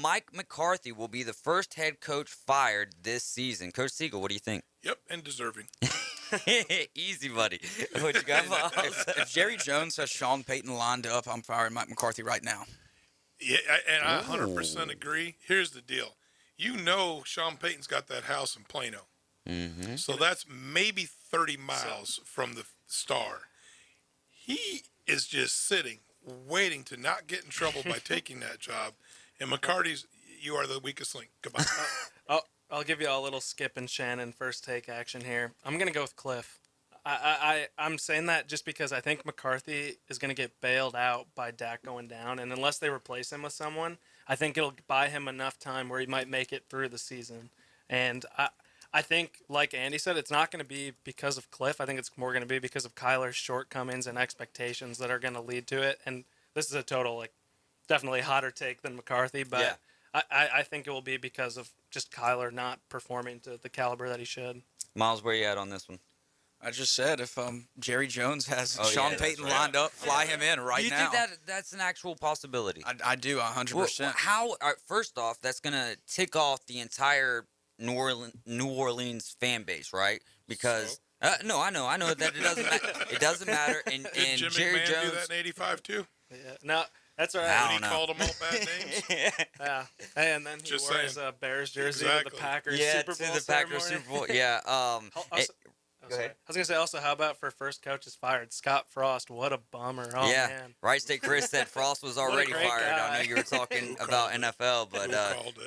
Mike McCarthy will be the first head coach fired this season. Coach Siegel, what do you think? Yep, and deserving. Easy, buddy. What you got? If Jerry Jones has Sean Payton lined up, I'm firing Mike McCarthy right now. Yeah, and I 100% agree. Here's the deal. Sean Payton's got that house in Plano. So that's maybe 30 miles from the star. He is just sitting, waiting to not get in trouble by taking that job. And McCarty's, you are the weakest link. Goodbye. I'll give you a little Skip and Shannon first take action here. I'm going to go with Cliff. I'm saying that just because I think McCarthy is going to get bailed out by Dak going down. And unless they replace him with someone, I think it'll buy him enough time where he might make it through the season. And I think, like Andy said, it's not going to be because of Cliff. I think it's more going to be because of Kyler's shortcomings and expectations that are going to lead to it. And this is a total, definitely hotter take than McCarthy. But yeah. I think it will be because of just Kyler not performing to the caliber that he should. Miles, where you at on this one? I just said if Jerry Jones has Sean Payton lined up, fly him in right now. Do you think that's an actual possibility? I do, 100%. Well, first off, that's going to tick off the entire New Orleans fan base, right? Because no, I know that it doesn't matter. And Jim Jerry McMahon Jones do that in '85 too. Yeah, no, that's all right. I don't know. He called them all bad names. Yeah, and then he Just wore his Bears jersey exactly. to the Packers Super Bowl. to the Packers Super Bowl. Yeah. Go ahead. I was going to say also, how about for first coaches fired? Scott Frost, what a bummer. Oh, yeah. Man. Wright State Chris said Frost was already fired. Guy. I know you were talking about NFL, but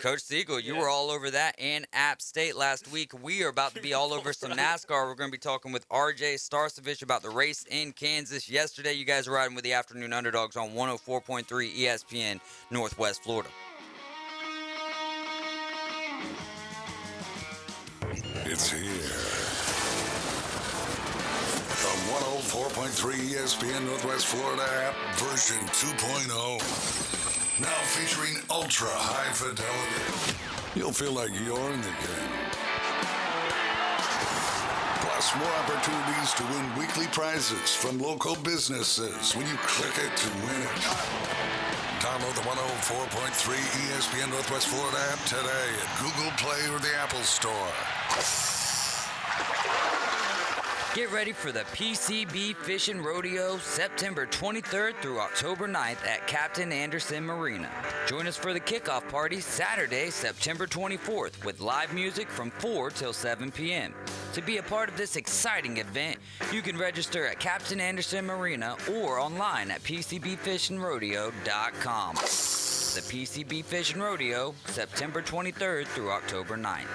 Coach Siegel, you were all over that and App State last week. We are about to be all over some NASCAR. We're going to be talking with RJ Starcevich about the race in Kansas. Yesterday, you guys were riding with the Afternoon Underdogs on 104.3 ESPN Northwest Florida. It's here. The 104.3 ESPN Northwest Florida app version 2.0. Now featuring ultra high fidelity. You'll feel like you're in the game. Plus, more opportunities to win weekly prizes from local businesses when you click it to win it. Download the 104.3 ESPN Northwest Florida app today at Google Play or the Apple Store. Get ready for the PCB Fishing Rodeo September 23rd through October 9th at Captain Anderson Marina. Join us for the kickoff party Saturday, September 24th with live music from 4 till 7 p.m. To be a part of this exciting event, you can register at Captain Anderson Marina or online at PCBFishingRodeo.com. The PCB Fishing Rodeo, September 23rd through October 9th.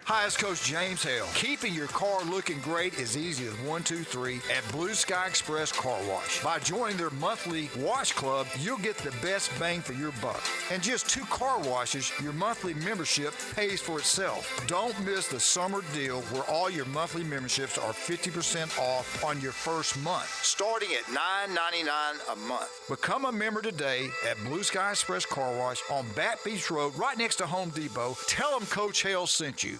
Hi, it's Coach James Hale. Keeping your car looking great is easy as 1, 2, 3 at Blue Sky Express Car Wash. By joining their monthly wash club, you'll get the best bang for your buck. And just 2 car washes, your monthly membership pays for itself. Don't miss the summer deal where all your monthly memberships are 50% off on your first month, starting at $9.99 a month. Become a member today at Blue Sky Express Car Wash on Back Beach Road, right next to Home Depot. Tell them Coach Hale sent you.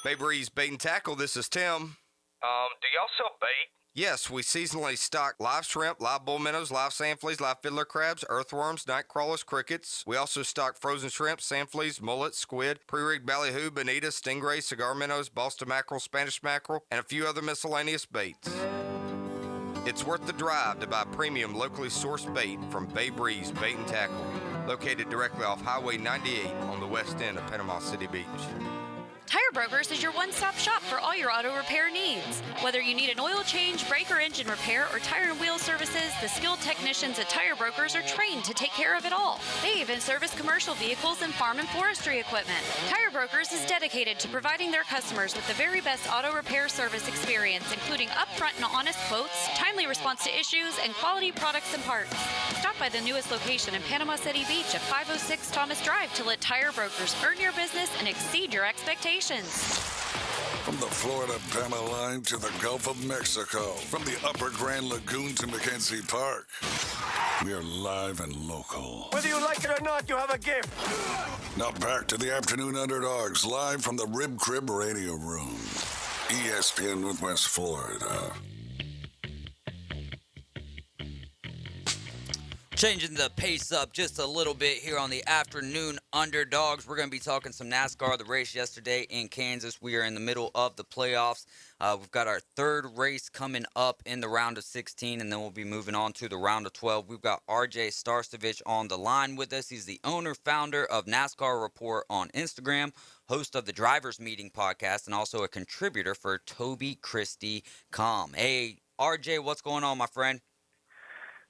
Bay Breeze Bait and Tackle, this is Tim. Do y'all sell bait? Yes, we seasonally stock live shrimp, live bull minnows, live sand fleas, live fiddler crabs, earthworms, night crawlers, crickets. We also stock frozen shrimp, sand fleas, mullets, squid, pre-rigged ballyhoo, bonita, stingray, cigar minnows, Boston mackerel, Spanish mackerel, and a few other miscellaneous baits. It's worth the drive to buy premium locally sourced bait from Bay Breeze Bait and Tackle, located directly off Highway 98 on the west end of Panama City Beach. Tire Brokers is your one-stop shop for all your auto repair needs. Whether you need an oil change, brake or engine repair, or tire and wheel services, the skilled technicians at Tire Brokers are trained to take care of it all. They even service commercial vehicles and farm and forestry equipment. Tire Brokers is dedicated to providing their customers with the very best auto repair service experience, including upfront and honest quotes, timely response to issues, and quality products and parts. Stop by the newest location in Panama City Beach at 506 Thomas Drive to let Tire Brokers earn your business and exceed your expectations. From the Florida-Bama line to the Gulf of Mexico, from the Upper Grand Lagoon to Mackenzie Park, we are live and local. Whether you like it or not, you have a gift. Now back to the Afternoon Underdogs, live from the Rib Crib Radio Room, ESPN Northwest Florida. Changing the pace up just a little bit here on the Afternoon Underdogs. We're going to be talking some NASCAR, the race yesterday in Kansas. We are in the middle of the playoffs. We've got our third race coming up in the round of 16, and then we'll be moving on to the round of 12. We've got RJ Starstovich on the line with us. He's the owner, founder of NASCAR Report on Instagram, host of the Drivers Meeting podcast, and also a contributor for TobyChristie.com. Hey, RJ, what's going on, my friend?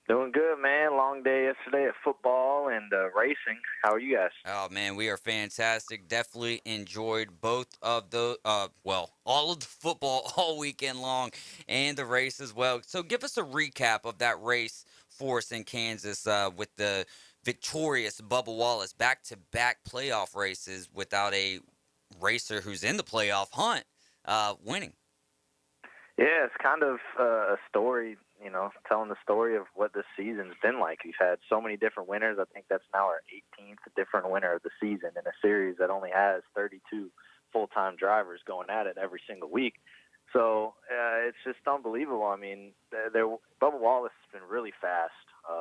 Doing good, man. Long day yesterday at football and racing. How are you guys? Oh, man, we are fantastic. Definitely enjoyed both of the, all of the football all weekend long and the race as well. So give us a recap of that race for us in Kansas with the victorious Bubba Wallace, back-to-back playoff races without a racer who's in the playoff hunt winning. Yeah, it's kind of a story, telling the story of what this season's been like. We've had so many different winners. I think that's now our 18th different winner of the season in a series that only has 32 full-time drivers going at it every single week. So it's just unbelievable. I mean, Bubba Wallace has been really fast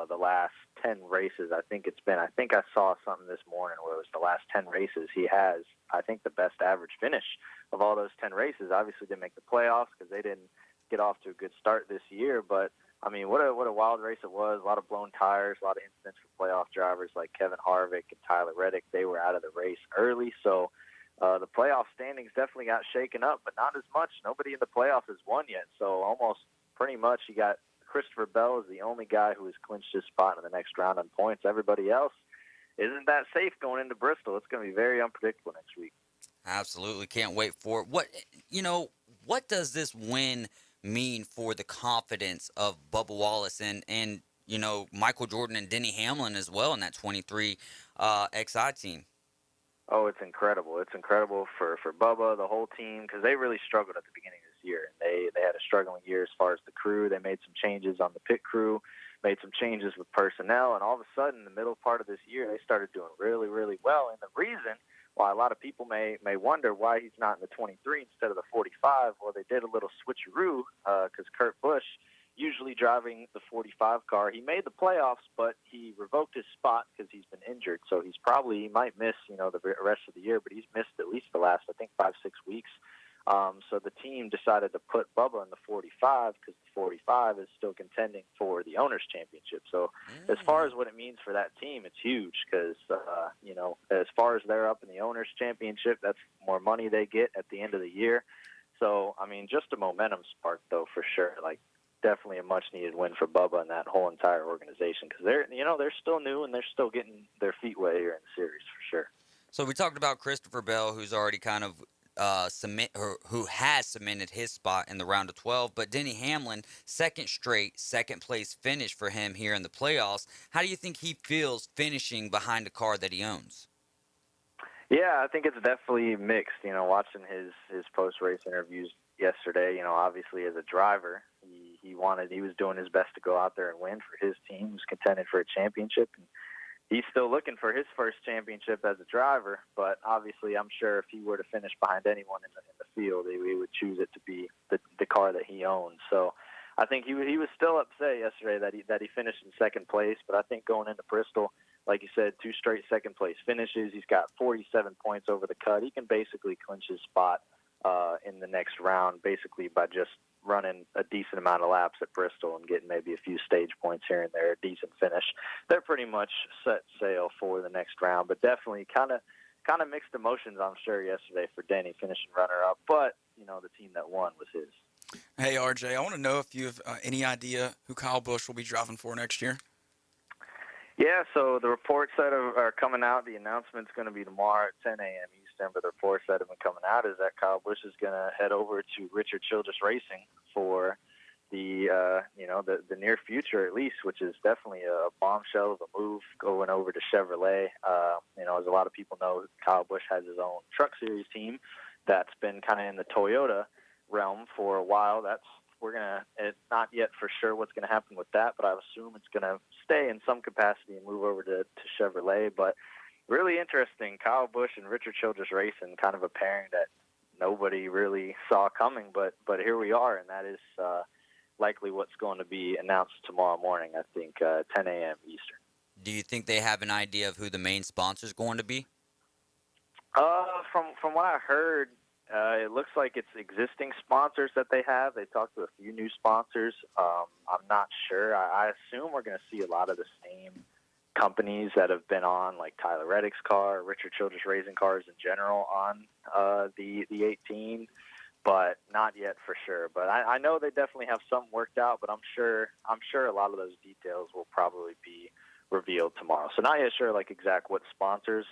the last 10 races. I think I saw something this morning where it was the last 10 races. He has, I think, the best average finish of all those 10 races. Obviously didn't make the playoffs because they didn't get off to a good start this year. But, I mean, what a wild race it was. A lot of blown tires, a lot of incidents for playoff drivers like Kevin Harvick and Tyler Reddick. They were out of the race early. So the playoff standings definitely got shaken up, but not as much. Nobody in the playoffs has won yet. So almost pretty much you got Christopher Bell is the only guy who has clinched his spot in the next round on points. Everybody else isn't that safe going into Bristol. It's going to be very unpredictable next week. Absolutely. Can't wait for it. What does this win mean for the confidence of Bubba Wallace and Michael Jordan and Denny Hamlin as well in that 23 XI team? Oh, it's incredible. It's incredible for Bubba, the whole team, because they really struggled at the beginning of this year. And they had a struggling year as far as the crew. They made some changes on the pit crew, made some changes with personnel, and all of a sudden, in the middle part of this year, they started doing really, really well. And the reason why a lot of people may wonder why he's not in the 23 instead of the 45, well, they did a little switcheroo because Kurt Busch, usually driving the 45 car, he made the playoffs, but he revoked his spot because he's been injured. So he might miss, the rest of the year, but he's missed at least the last, I think, 5-6 weeks. So the team decided to put Bubba in the 45 because the 45 is still contending for the Owners' Championship. So as far as what it means for that team, it's huge because, as far as they're up in the Owners' Championship, that's more money they get at the end of the year. So, I mean, just a momentum spark, though, for sure. Like, definitely a much-needed win for Bubba and that whole entire organization because they're still new and they're still getting their feet wet here in the series for sure. So we talked about Christopher Bell, who's already kind of who has cemented his spot in the round of 12, but Denny Hamlin, second place finish for him here in the playoffs. How do you think he feels finishing behind a car that he owns? Yeah, I think it's definitely mixed. Watching his post-race interviews yesterday, obviously as a driver, he was doing his best to go out there and win for his team. He was contending for a championship, and he's still looking for his first championship as a driver. But obviously, I'm sure if he were to finish behind anyone in the field, he would choose it to be the car that he owns. So I think he was still upset yesterday that he finished in second place. But I think going into Bristol, like you said, 2 straight second place finishes. He's got 47 points over the cut. He can basically clinch his spot in the next round, basically by just running a decent amount of laps at Bristol and getting maybe a few stage points here and there, a decent finish. They're pretty much set sail for the next round, but definitely kind of mixed emotions, I'm sure, yesterday for Denny finishing runner-up. But, the team that won was his. Hey, RJ, I want to know if you have any idea who Kyle Busch will be driving for next year. Yeah, so the reports that are coming out, the announcement's going to be tomorrow at 10 a.m. Eastern, but the reports that have been coming out is that Kyle Busch is going to head over to Richard Childress Racing for the near future at least, which is definitely a bombshell of a move going over to Chevrolet. As a lot of people know, Kyle Busch has his own truck series team that's been kind of in the Toyota realm for a while. It's not yet for sure what's going to happen with that, but I assume it's going to stay in some capacity and move over to Chevrolet. But really interesting, Kyle Busch and Richard Childress Racing, kind of a pairing that nobody really saw coming, but here we are, and that is likely what's going to be announced tomorrow morning, I think, 10 a.m. Eastern. Do you think they have an idea of who the main sponsor is going to be? From what I heard, it looks like it's existing sponsors that they have. They talked to a few new sponsors. I'm not sure. I assume we're going to see a lot of the same companies that have been on, like Tyler Reddick's car, Richard Childress Racing cars in general, on the 18, but not yet for sure. But I know they definitely have some worked out, but I'm sure a lot of those details will probably be revealed tomorrow. So not yet sure, like, exact what sponsors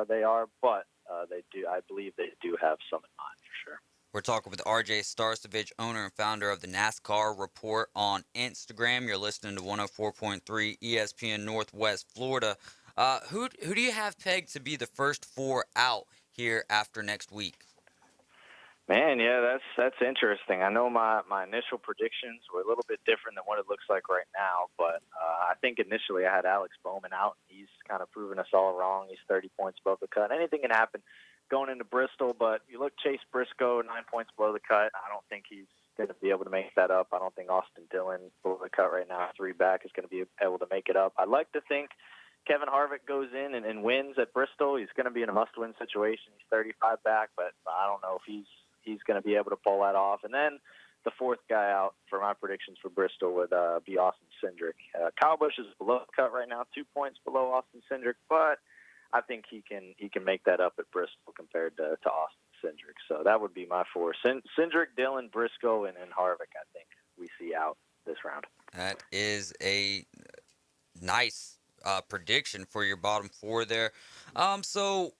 they are, but I believe they do have some in mind for sure. We're talking with RJ Starcevich, owner and founder of the NASCAR Report on Instagram. You're listening to 104.3 ESPN Northwest Florida. Who do you have pegged to be the first 4 out here after next week? Man, yeah, that's interesting. I know my initial predictions were a little bit different than what it looks like right now, but I think initially I had Alex Bowman out. He's kind of proven us all wrong. He's 30 points above the cut. Anything can happen going into Bristol, but you look Chase Briscoe, 9 points below the cut. I don't think he's going to be able to make that up. I don't think Austin Dillon, below the cut right now, 3 back, is going to be able to make it up. I'd like to think Kevin Harvick goes in and wins at Bristol. He's going to be in a must-win situation. He's 35 back, but I don't know if he's going to be able to pull that off. And then the 4th guy out for my predictions for Bristol would be Austin Cindric. Kyle Busch is below the cut right now, 2 points below Austin Cindric, but I think he can make that up at Bristol compared to Austin Cindric. So that would be my 4. Cindric, Dillon, Briscoe, and Harvick, I think we see out this round. That is a nice prediction for your bottom 4 there. So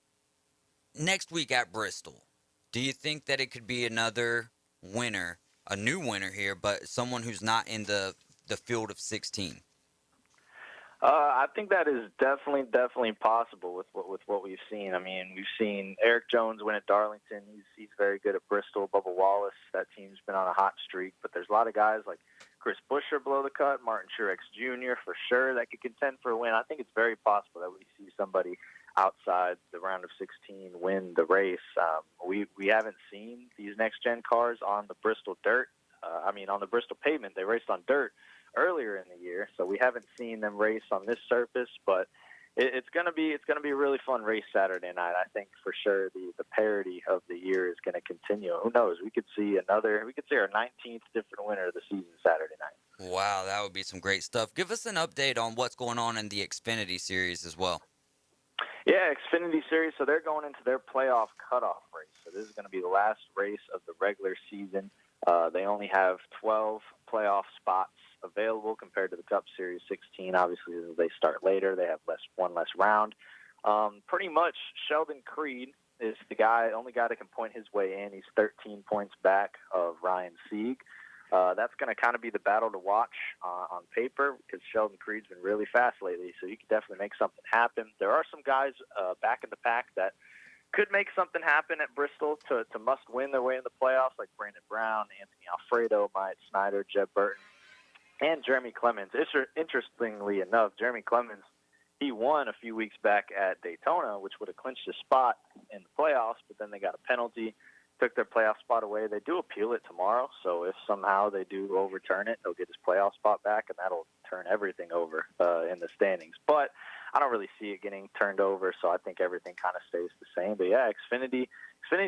next week at Bristol, do you think that it could be another winner, a new winner here, but someone who's not in the field of 16? I think that is definitely possible with what we've seen. I mean, we've seen Eric Jones win at Darlington. He's very good at Bristol. Bubba Wallace, that team's been on a hot streak. But there's a lot of guys like Chris Buescher below the cut, Martin Truex Jr. for sure that could contend for a win. I think it's very possible that we see somebody outside the round of 16 win the race. We haven't seen these next gen cars on the Bristol dirt. On the Bristol pavement. They raced on dirt earlier in the year, so we haven't seen them race on this surface. But it's gonna be a really fun race Saturday night. I think for sure the parity of the year is going to continue. Who knows? We could see our 19th different winner of the season Saturday night. Wow, that would be some great stuff. Give us an update on what's going on in the Xfinity Series as well. Yeah, Xfinity Series. So they're going into their playoff cutoff race. So this is going to be the last race of the regular season. They only have 12 playoff spots available compared to the Cup Series 16. Obviously, as they start later, they have one less round. Pretty much, Sheldon Creed is the only guy that can point his way in. He's 13 points back of Ryan Sieg. That's going to kind of be the battle to watch on paper because Sheldon Creed's been really fast lately, so he could definitely make something happen. There are some guys back in the pack that could make something happen at Bristol to must win their way in the playoffs, like Brandon Brown, Anthony Alfredo, Myatt Snyder, Jeb Burton, and Jeremy Clemens. Interestingly enough, Jeremy Clemens, he won a few weeks back at Daytona, which would have clinched his spot in the playoffs, but then they got a penalty, took their playoff spot away. They do appeal it tomorrow, so if somehow they do overturn it, they'll get his playoff spot back, and that'll turn everything over in the standings. But I don't really see it getting turned over, so I think everything kind of stays the same. But yeah, Xfinity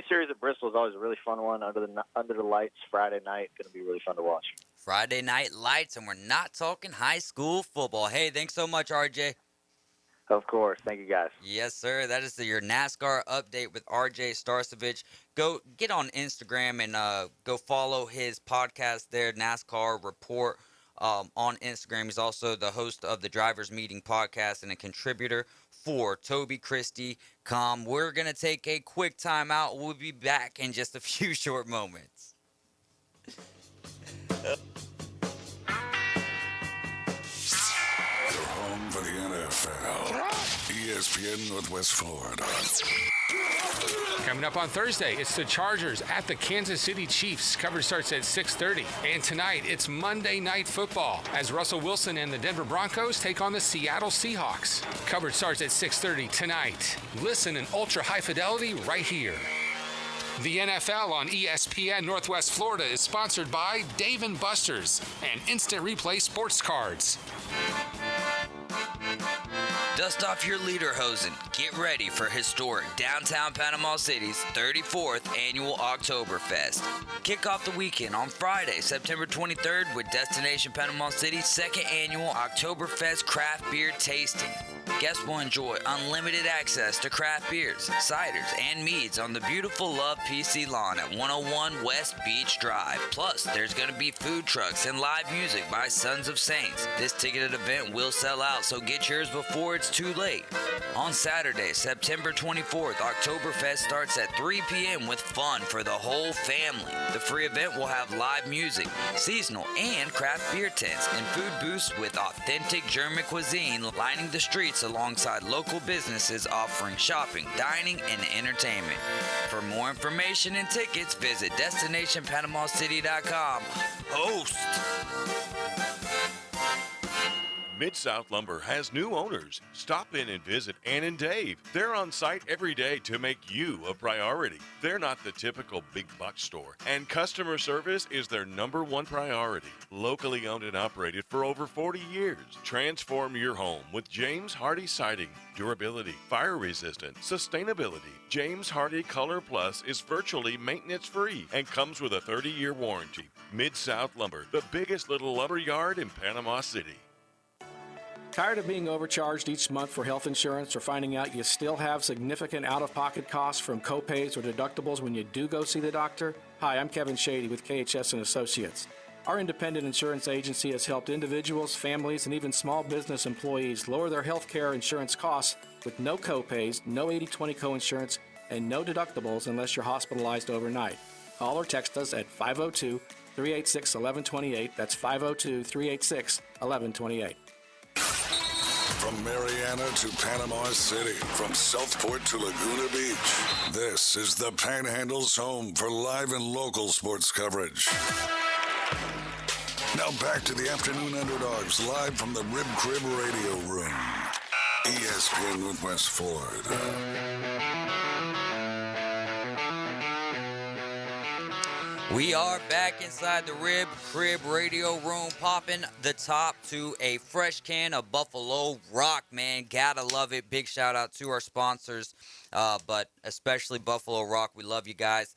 Series at Bristol is always a really fun one. Under the lights, Friday night, going to be really fun to watch. Friday night lights, and we're not talking high school football. Hey, thanks so much, RJ. Of course. Thank you, guys. Yes, sir. That is your NASCAR update with RJ Starcevich. Go get on Instagram and go follow his podcast there, NASCAR Report. On Instagram. He's also the host of the Drivers Meeting podcast and a contributor for Toby Christie. We're going to take a quick time out. We'll be back in just a few short moments. Home for the NFL. ESPN Northwest Florida. Coming up on Thursday, it's the Chargers at the Kansas City Chiefs. Coverage starts at 6:30. And tonight, it's Monday Night Football as Russell Wilson and the Denver Broncos take on the Seattle Seahawks. Coverage starts at 6:30 tonight. Listen in ultra-high fidelity right here. The NFL on ESPN Northwest Florida is sponsored by Dave & Buster's and Instant Replay Sports Cards. Dust off your lederhosen. Get ready for historic downtown Panama City's 34th annual Oktoberfest. Kick off the weekend on Friday, September 23rd with Destination Panama City's second annual Oktoberfest craft beer tasting. Guests will enjoy unlimited access to craft beers, ciders, and meads on the beautiful Love PC lawn at 101 West Beach Drive. Plus, there's going to be food trucks and live music by Sons of Saints. This ticketed event will sell out, so get yours before it's too late. On Saturday, September 24th, Oktoberfest starts at 3 p.m. with fun for the whole family. The free event will have live music, seasonal and craft beer tents, and food booths with authentic German cuisine lining the streets alongside local businesses offering shopping, dining, and entertainment. For more information and tickets, visit DestinationPanamaCity.com. Host! Mid-South Lumber has new owners. Stop in and visit Ann and Dave. They're on site every day to make you a priority. They're not the typical big box store, and customer service is their #1 priority. Locally owned and operated for over 40 years. Transform your home with James Hardy Siding. Durability, fire resistant, sustainability. James Hardy Color Plus is virtually maintenance-free and comes with a 30-year warranty. Mid-South Lumber, the biggest little lumber yard in Panama City. Tired of being overcharged each month for health insurance or finding out you still have significant out-of-pocket costs from copays or deductibles when you do go see the doctor? Hi, I'm Kevin Shady with KHS & Associates. Our independent insurance agency has helped individuals, families, and even small business employees lower their health care insurance costs with no copays, no 80/20 coinsurance, and no deductibles unless you're hospitalized overnight. Call or text us at 502-386-1128. That's 502-386-1128. From Mariana to Panama City, from Southport to Laguna Beach, this is the Panhandle's home for live and local sports coverage. Now back to the Afternoon Underdogs, live from the Rib Crib Radio Room. ESPN Northwest Florida. We are back inside the Rib Crib Radio Room, popping the top to a fresh can of Buffalo Rock, man. Gotta love it. Big shout out to our sponsors, but especially Buffalo Rock. We love you guys.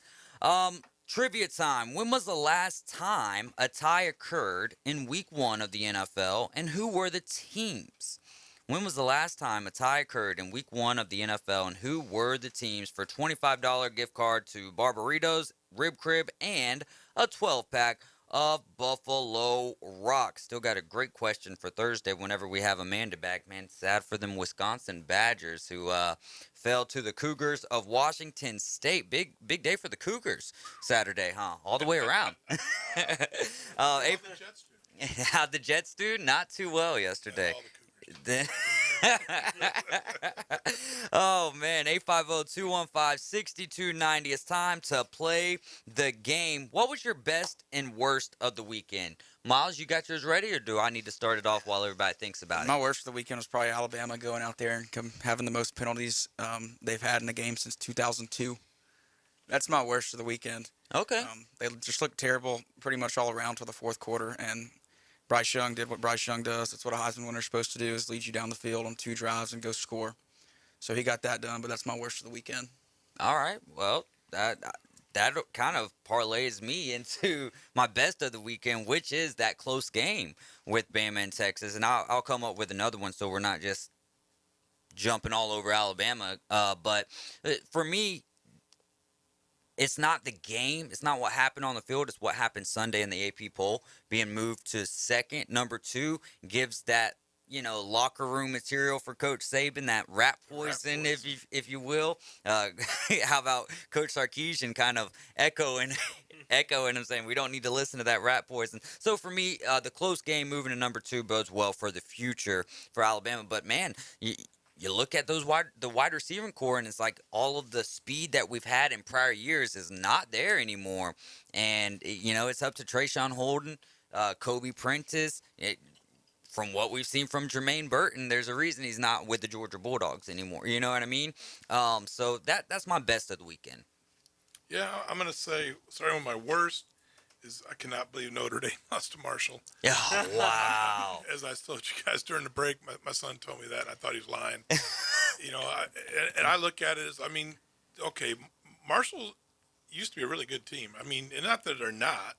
Trivia time. When was the last time a tie occurred in Week 1 of the NFL, and who were the teams? When was the last time a tie occurred in Week 1 of the NFL, and who were the teams? For $25 gift card to Barbaritos, Rib Crib, and a 12-pack of Buffalo Rock. Still got a great question for Thursday whenever we have Amanda back, man. Sad for them Wisconsin Badgers who fell to the Cougars of Washington State. Big day for the Cougars Saturday, huh? All the way around. How'd the Jets do? Not too well yesterday. Oh man, 850-215-6290. It's time to play the game. What was your best and worst of the weekend? Miles, you got yours ready, or do I need to start it off while everybody thinks about it? My worst of the weekend was probably Alabama going out there and having the most penalties they've had in a game since 2002. That's my worst of the weekend. Okay. They just looked terrible pretty much all around till the fourth quarter, and Bryce Young did what Bryce Young does. That's what a Heisman winner is supposed to do, is lead you down the field on 2 drives and go score. So he got that done, but that's my worst of the weekend. All right. Well, that kind of parlays me into my best of the weekend, which is that close game with Bama and Texas. And I'll come up with another one so we're not just jumping all over Alabama. But for me, it's not the game. It's not what happened on the field. It's what happened Sunday in the AP poll. Being moved to second. Number 2 gives that, locker room material for Coach Saban, that rat poison, if you will. How about Coach Sarkisian kind of echoing him saying we don't need to listen to that rat poison. So for me, the close game moving to number 2 bodes well for the future for Alabama. But man, you look at the wide receiving core, and it's like all of the speed that we've had in prior years is not there anymore. And, it's up to Trayshawn Holden, Kobe Prentice. From what we've seen from Jermaine Burton, there's a reason he's not with the Georgia Bulldogs anymore. You know what I mean? So that's my best of the weekend. Yeah, I'm going to say, starting with my worst, is I cannot believe Notre Dame lost to Marshall. Oh, wow. As I told you guys during the break, my son told me that, and I thought he was lying. And I look at it as, okay, Marshall used to be a really good team. And not that they're not,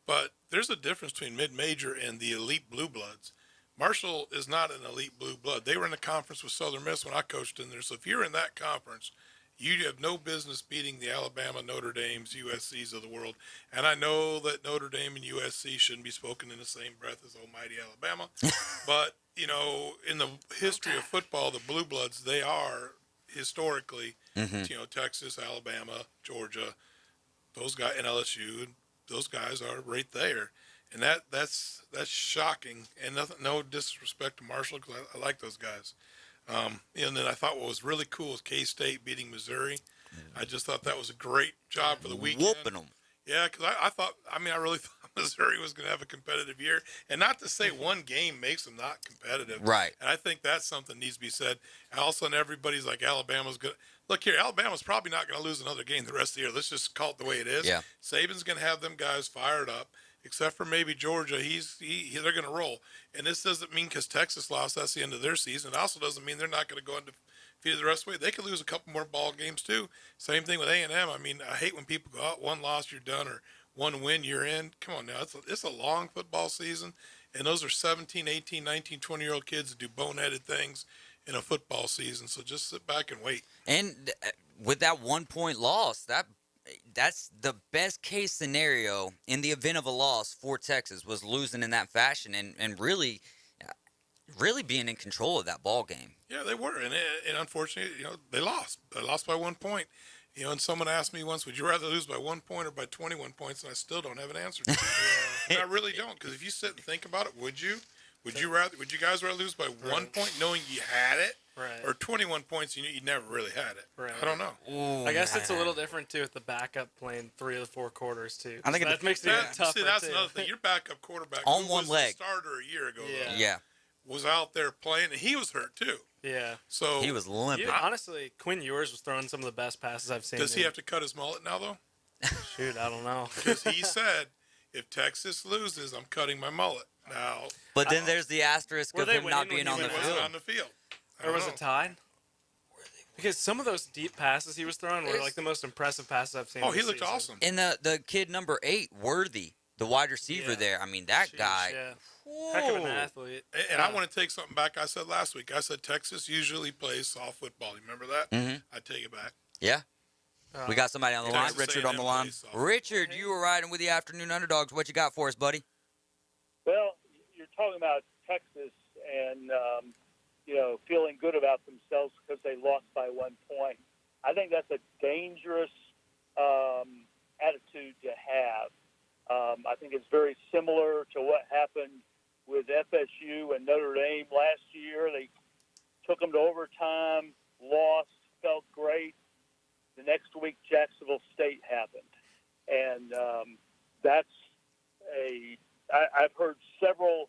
but there's a difference between mid-major and the elite blue bloods. Marshall is not an elite blue blood. They were in a conference with Southern Miss when I coached in there. So if you're in that conference, you have no business beating the Alabama, Notre Dames, USCs of the world. And I know that Notre Dame and USC shouldn't be spoken in the same breath as almighty Alabama. But, in the history of football, the blue bloods, they are historically, Texas, Alabama, Georgia, those guys, and LSU, those guys are right there. And that's shocking. And no disrespect to Marshall, because I like those guys. And then I thought what was really cool was K-State beating Missouri. I just thought that was a great job for the weekend. Whooping them. Yeah, because I really thought Missouri was going to have a competitive year. And not to say one game makes them not competitive. Right. And I think that's something that needs to be said. And all of a sudden everybody's like, Alabama's good. Look here, Alabama's probably not going to lose another game the rest of the year. Let's just call it the way it is. Yeah. Saban's going to have them guys fired up. Except for maybe Georgia, they're going to roll. And this doesn't mean because Texas lost, that's the end of their season. It also doesn't mean they're not going to go undefeated the rest of the way. They could lose a couple more ball games too. Same thing with A&M. I hate when people go out, one loss, you're done, or one win, you're in. Come on now. It's a long football season, and those are 17, 18, 19, 20-year-old kids that do boneheaded things in a football season. So just sit back and wait. And with that 1-point loss, that's the best case scenario in the event of a loss for Texas, was losing in that fashion and really being in control of that ball game. Yeah, they were, and unfortunately, they lost. They lost by 1 point. And someone asked me once, would you rather lose by 1 point or by 21 points? And I still don't have an answer to it. And I really don't, because if you sit and think about it, would you Would you guys rather lose by 1 point knowing you had it, Right. or 21 points you knew you never really had it? Right. I don't know. I guess it's a little different too with the backup playing 3 of the 4 quarters too. I think that makes it even tougher. See, that's too. another thing. Your backup quarterback, On who one was leg. the starter a year ago, though, Yeah. was out there playing, and he was hurt too. Yeah. So He was limping. Honestly, Quinn Ewers was throwing some of the best passes I've seen. Does he have to cut his mullet now, though? Shoot, I don't know. Because he said, if Texas loses, I'm cutting my mullet. Now, But then there's the asterisk Were of they him not winning being when on he the was field. on the field. Or was it tied? Because some of those deep passes he was throwing were like the most impressive passes I've seen. Oh, this he looked season. awesome. And the kid number 8, Worthy, the wide receiver there. I mean, that guy. Yeah. Heck of an athlete. And I want to take something back I said last week. I said Texas usually plays soft football. You remember that? Mhm. I take it back. Yeah. We got somebody on the line. Texas Richard on the A&M line. plays soft. Richard, you were riding with the Afternoon Underdogs. What you got for us, buddy? Well, you're talking about Texas and, feeling good about themselves because they lost by 1 point. I think that's a dangerous attitude to have. I think it's very similar to what happened with FSU and Notre Dame last year. They took them to overtime, lost, felt great. The next week, Jacksonville State happened. And I've heard several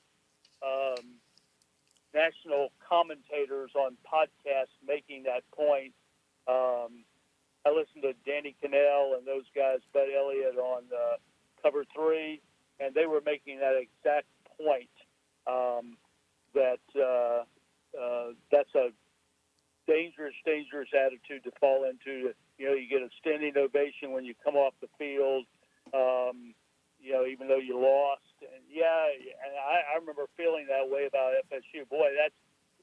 national commentators on podcasts making that point. I listened to Danny Cannell and those guys, Bud Elliott on Cover 3, and they were making that exact point, that's a dangerous attitude to fall into. You get a standing ovation when you come off the field, even though you lost. And I remember feeling that way about FSU. Boy,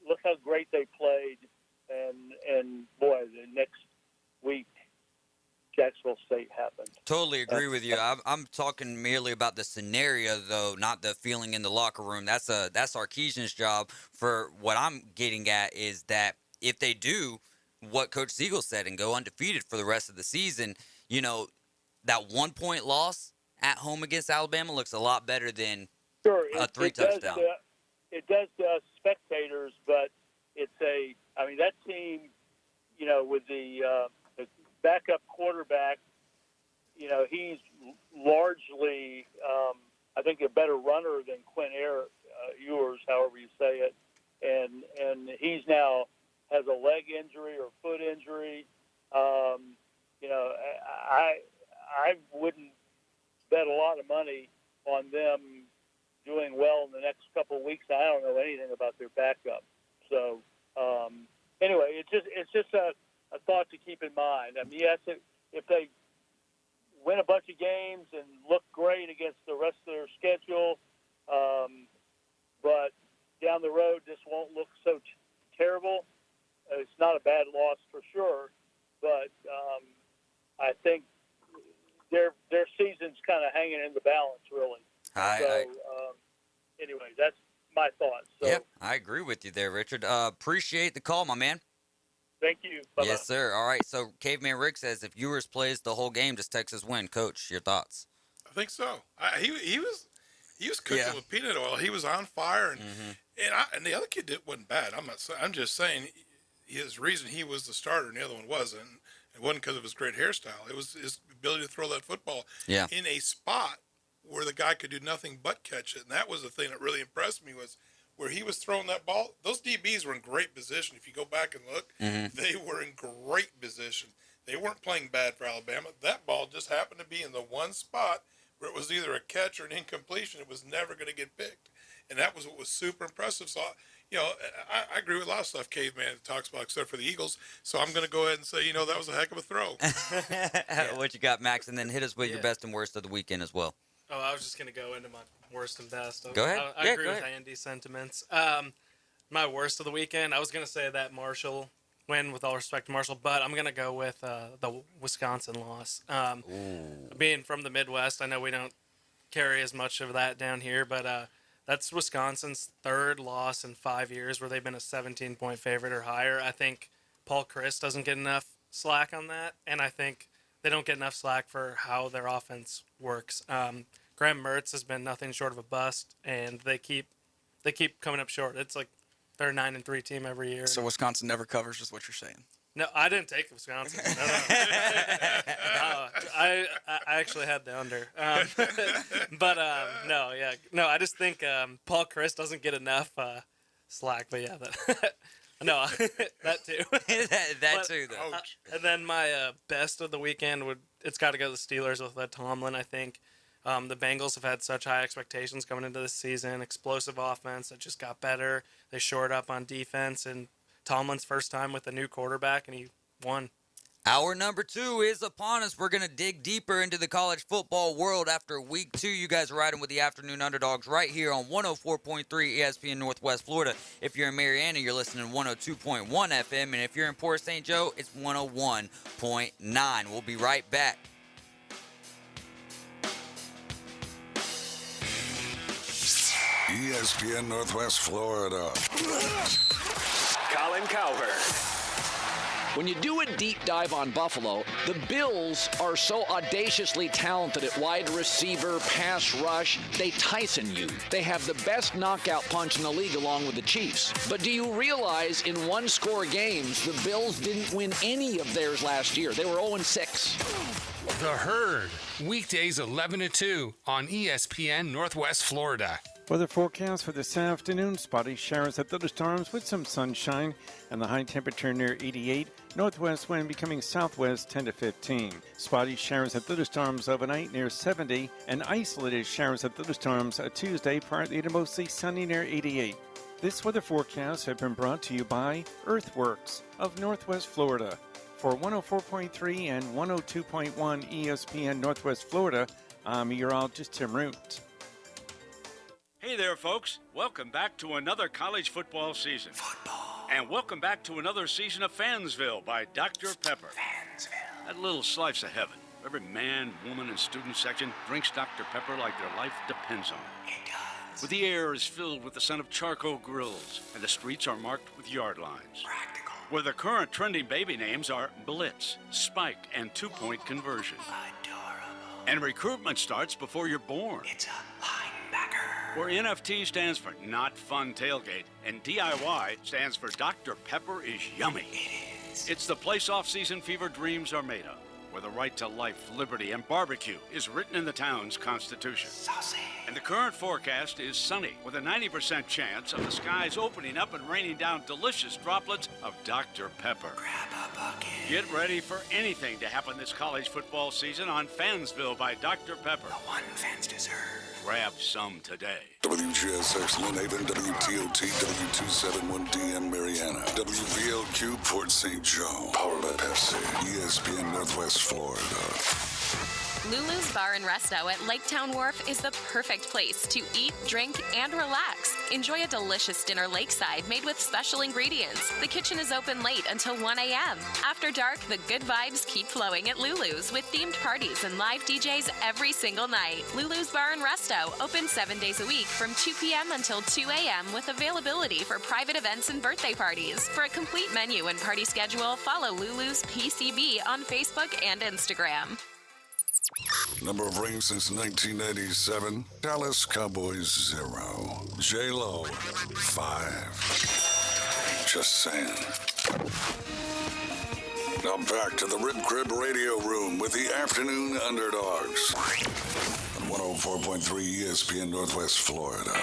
look how great they played, and boy, the next week Jacksonville State happened. Totally agree with you. I'm talking merely about the scenario, though, not the feeling in the locker room. That's Sarkisian's job. For what I'm getting at is that if they do what Coach Siegel said and go undefeated for the rest of the season, that 1 point loss at home against Alabama looks a lot better than a 3 touchdown. It does to us spectators, but that team, with the backup quarterback, he's largely, I think, a better runner than Quinn Ewers, however you say it, and he's now has a leg injury or foot injury. I wouldn't bet a lot of money on them doing well in the next couple of weeks. I don't know anything about their backup. So anyway, it's just a thought to keep in mind. I mean, yes, if they win a bunch of games and look great against the rest of their schedule, but down the road this won't look so terrible. It's not a bad loss for sure, but I think their season's kind of hanging in the balance, really. Anyway, that's my thoughts. So, Yep, I agree with you there, Richard. Appreciate the call, my man. Thank you. Bye-bye. Yes, sir. All right, so Caveman Rick says, if Ewers plays the whole game, does Texas win? Coach, your thoughts? I think so. He was cooking with peanut oil. He was on fire, and the other kid wasn't bad. I'm just saying his reason he was the starter and the other one wasn't. It wasn't because of his great hairstyle. It was his ability to throw that football in a spot where the guy could do nothing but catch it. And that was the thing that really impressed me, was where he was throwing that ball. Those DBs were in great position. If you go back and look, they were in great position. They weren't playing bad for Alabama. That ball just happened to be in the one spot where it was either a catch or an incompletion. It was never going to get picked. And that was what was super impressive. So, I agree with a lot of stuff Caveman talks about, except for the Eagles. So I'm going to go ahead and say, that was a heck of a throw. What you got, Max? And then hit us with your best and worst of the weekend as well. Oh, I was just going to go into my worst and best. Go ahead. I agree with Andy's sentiments. My worst of the weekend, I was going to say that Marshall win, with all respect to Marshall, but I'm going to go with the Wisconsin loss. Being from the Midwest, I know we don't carry as much of that down here, but that's Wisconsin's third loss in 5 years where they've been a 17-point favorite or higher. I think Paul Chryst doesn't get enough slack on that, and I think they don't get enough slack for how their offense works. Graham Mertz has been nothing short of a bust, and they keep they keep coming up short. It's like they're a 9-3 team every year. So Wisconsin never covers, is what you're saying. No, I didn't take Wisconsin. No. I actually had the under. No, I just think Paul Chris doesn't get enough slack. But yeah, no, that too. that too, though. And then my best of the weekend it's got to go to the Steelers with Tomlin. I think the Bengals have had such high expectations coming into this season. Explosive offense that just got better. They shored up on defense, and Tomlin's first time with a new quarterback, and he won. Hour number 2 is upon us. We're going to dig deeper into the college football world after week 2. You guys are riding with the Afternoon Underdogs right here on 104.3 ESPN Northwest Florida. If you're in Marietta, you're listening to 102.1 FM. And if you're in Port St. Joe, it's 101.9. We'll be right back. ESPN Northwest Florida. Colin Cowherd. When you do a deep dive on Buffalo, the Bills are so audaciously talented at wide receiver, pass rush, they Tyson you. They have the best knockout punch in the league along with the Chiefs. But do you realize in one-score games, the Bills didn't win any of theirs last year? They were 0-6. The Herd, weekdays 11 to 2 on ESPN Northwest Florida. Weather forecast for this afternoon, spotty showers at thunderstorms with some sunshine and the high temperature near 88. Northwest wind becoming southwest 10 to 15. Spotty showers at thunderstorms overnight near 70 and isolated showers at thunderstorms Tuesday partly to mostly sunny near 88. This weather forecast has been brought to you by Earthworks of Northwest Florida. For 104.3 and 102.1 ESPN Northwest Florida, I'm meteorologist Tim Root. Hey there, folks. Welcome back to another college football season. And welcome back to another season of Fansville by Dr. Pepper. That little slice of heaven. Every man, woman, and student section drinks Dr. Pepper like their life depends on it. It does. Where the air is filled with the scent of charcoal grills, and the streets are marked with yard lines. Practical. Where the current trending baby names are Blitz, Spike, and two-point conversion. Adorable. And recruitment starts before you're born. It's a linebacker. Where NFT stands for Not Fun Tailgate, and DIY stands for Dr. Pepper is Yummy. It is. It's the place off-season fever dreams are made of, where the right to life, liberty, and barbecue is written in the town's constitution. Saucy. And the current forecast is sunny, with a 90% chance of the skies opening up and raining down delicious droplets of Dr. Pepper. Grab a bucket. Get ready for anything to happen this college football season on Fansville by Dr. Pepper. The one fans deserve. Grab some today. WGSX Lynn Haven, WTOT, W271DM Mariana, WVLQ Port St. Joe, powered by Pepsi, ESPN Northwest Florida. Lulu's Bar and Resto at Laketown Wharf is the perfect place to eat, drink, and relax. Enjoy a delicious dinner lakeside made with special ingredients. The kitchen is open late until 1 a.m. After dark, the good vibes keep flowing at Lulu's with themed parties and live DJs every single night. Lulu's Bar and Resto, open 7 days a week from 2 p.m. until 2 a.m. with availability for private events and birthday parties. For a complete menu and party schedule, follow Lulu's PCB on Facebook and Instagram. Number of rings since 1987. Dallas Cowboys 0. J-Lo 5. Just saying. Now back to the Rib Crib Radio Room with the Afternoon Underdogs on 104.3 ESPN Northwest Florida.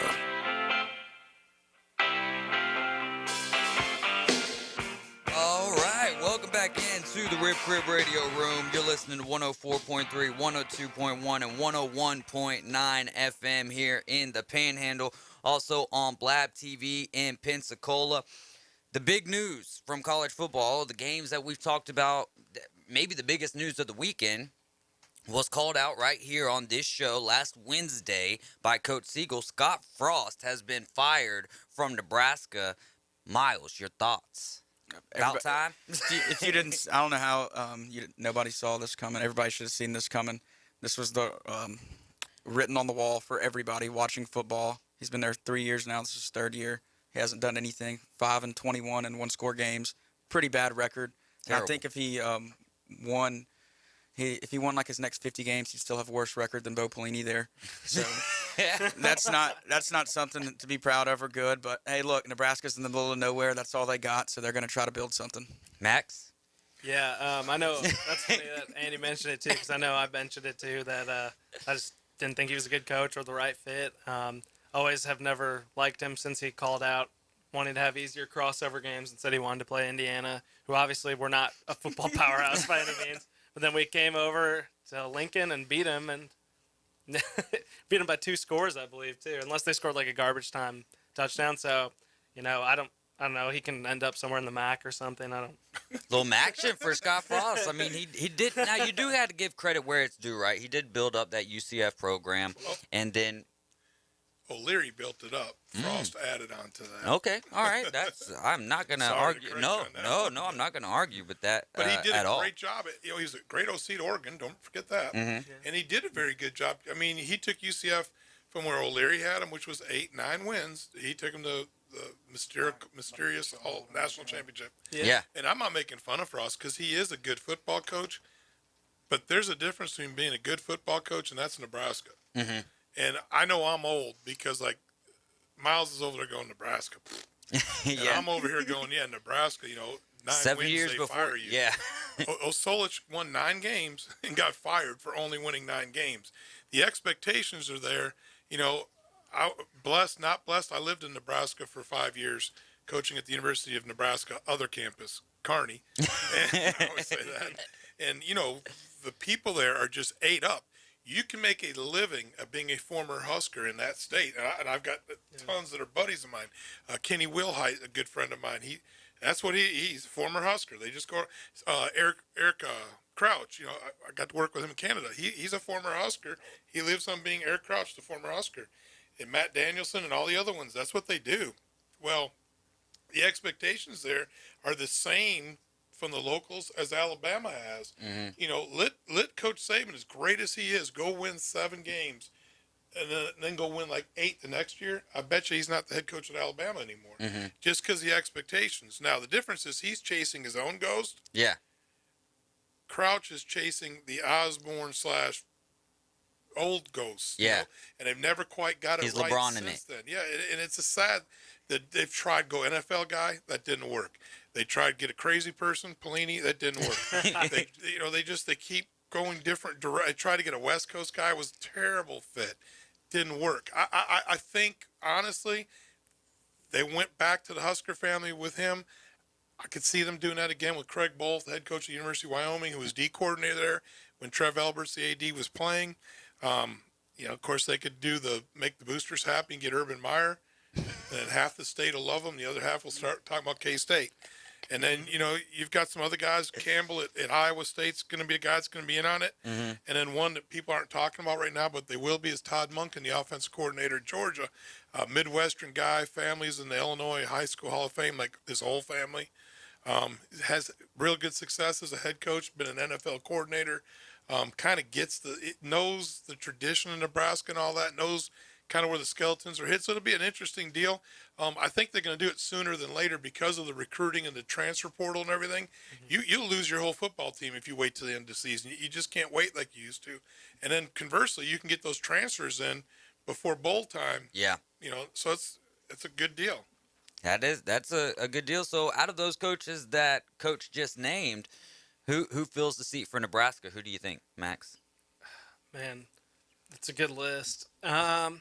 Welcome back into the Rib Crib Radio Room. You're listening to 104.3, 102.1, and 101.9 FM here in the Panhandle. Also on Blab TV in Pensacola. The big news from college football, the games that we've talked about, maybe the biggest news of the weekend, was called out right here on this show last Wednesday by Coach Siegel. Scott Frost has been fired from Nebraska. Miles, your thoughts? About time. If you didn't, I don't know how nobody saw this coming. Everybody should have seen this coming. This was the written on the wall for everybody watching football. He's been there 3 years now. This is his third year. He hasn't done anything. 5-21 in one-score games. Pretty bad record. And I think if he won like his next 50 games, he'd still have a worse record than Bo Pelini there. So That's not something to be proud of or good. But hey, look, Nebraska's in the middle of nowhere. That's all they got, so they're going to try to build something. Max? Yeah, I know. That's funny that Andy mentioned it too, because I know I mentioned it too. That I just didn't think he was a good coach or the right fit. Always have never liked him since he called out wanting to have easier crossover games and said he wanted to play Indiana, who obviously were not a football powerhouse by any means. But then we came over to Lincoln and beat him, and beat him by 2 scores, I believe, too, unless they scored like a garbage time touchdown. So, I don't know. He can end up somewhere in the MAC or something. I don't. Little action for Scott Frost. I mean, he did. Now you do have to give credit where it's due, right? He did build up that UCF program, and then O'Leary built it up. Frost added on to that. Okay, all right. I'm not gonna argue. No, I'm not gonna argue with that. But he did a all. great job. He was a great OC to Oregon. Don't forget that. Mhm. And he did a very good job. I mean, he took UCF from where O'Leary had him, which was 8-9 wins. He took him to the mysterious national championship. Yeah. And I'm not making fun of Frost because he is a good football coach. But there's a difference between being a good football coach, and that's Nebraska. Mm-hmm. And I know I'm old because, like, Miles is over there going, Nebraska. And I'm over here going, Nebraska, 9 7 wins, years they before, fire you. yeah. Solich won 9 games and got fired for only winning 9 games. The expectations are there. Blessed, not blessed. I lived in Nebraska for 5 years, coaching at the University of Nebraska, other campus, Kearney. And I always say that. And, the people there are just ate up. You can make a living of being a former Husker in that state. And I've got tons that are buddies of mine. Kenny Wilhite, a good friend of mine, that's what he's a former Husker. They just go, Eric Crouch, I got to work with him in Canada. He's a former Husker. He lives on being Eric Crouch, the former Husker. And Matt Danielson and all the other ones, that's what they do. Well, the expectations there are the same from the locals as Alabama has. Mm-hmm. Let Coach Saban, as great as he is, go win 7 games and then go win like 8 the next year. I bet you he's not the head coach at Alabama anymore. Mm-hmm. Just because the expectations. Now, the difference is he's chasing his own ghost. Yeah. Crouch is chasing the Osborne / old ghosts. Yeah. And they've never quite got it He's right LeBron in since then. Yeah, and it's a sad that they've tried go NFL guy. That didn't work. They tried to get a crazy person, Pelini. That didn't work. They keep going different. They tried to get a West Coast guy. It was a terrible fit. Didn't work. I think, honestly, they went back to the Husker family with him. I could see them doing that again with Craig Bolt, the head coach of the University of Wyoming, who was D coordinator there when Trev Alberts, the AD, was playing. Of course, they could make the boosters happy and get Urban Meyer. And half the state will love them. The other half will start talking about K-State. And then, you've got some other guys. Campbell at Iowa State's going to be a guy that's going to be in on it. Mm-hmm. And then one that people aren't talking about right now, but they will be, is Todd Monken, the offensive coordinator at Georgia. Midwestern guy, families in the Illinois High School Hall of Fame, like his whole family. Has real good success as a head coach, been an NFL coordinator. Kind of knows the tradition of Nebraska and all that, knows kind of where the skeletons are hit. So it'll be an interesting deal. I think they're going to do it sooner than later because of the recruiting and the transfer portal and everything. Mm-hmm. You'll lose your whole football team if you wait till the end of the season. You just can't wait like you used to. And then conversely, you can get those transfers in before bowl time. Yeah. So it's a good deal. That's a good deal. So out of those coaches that Coach just named, who fills the seat for Nebraska? Who do you think, Max? Man, that's a good list. I'm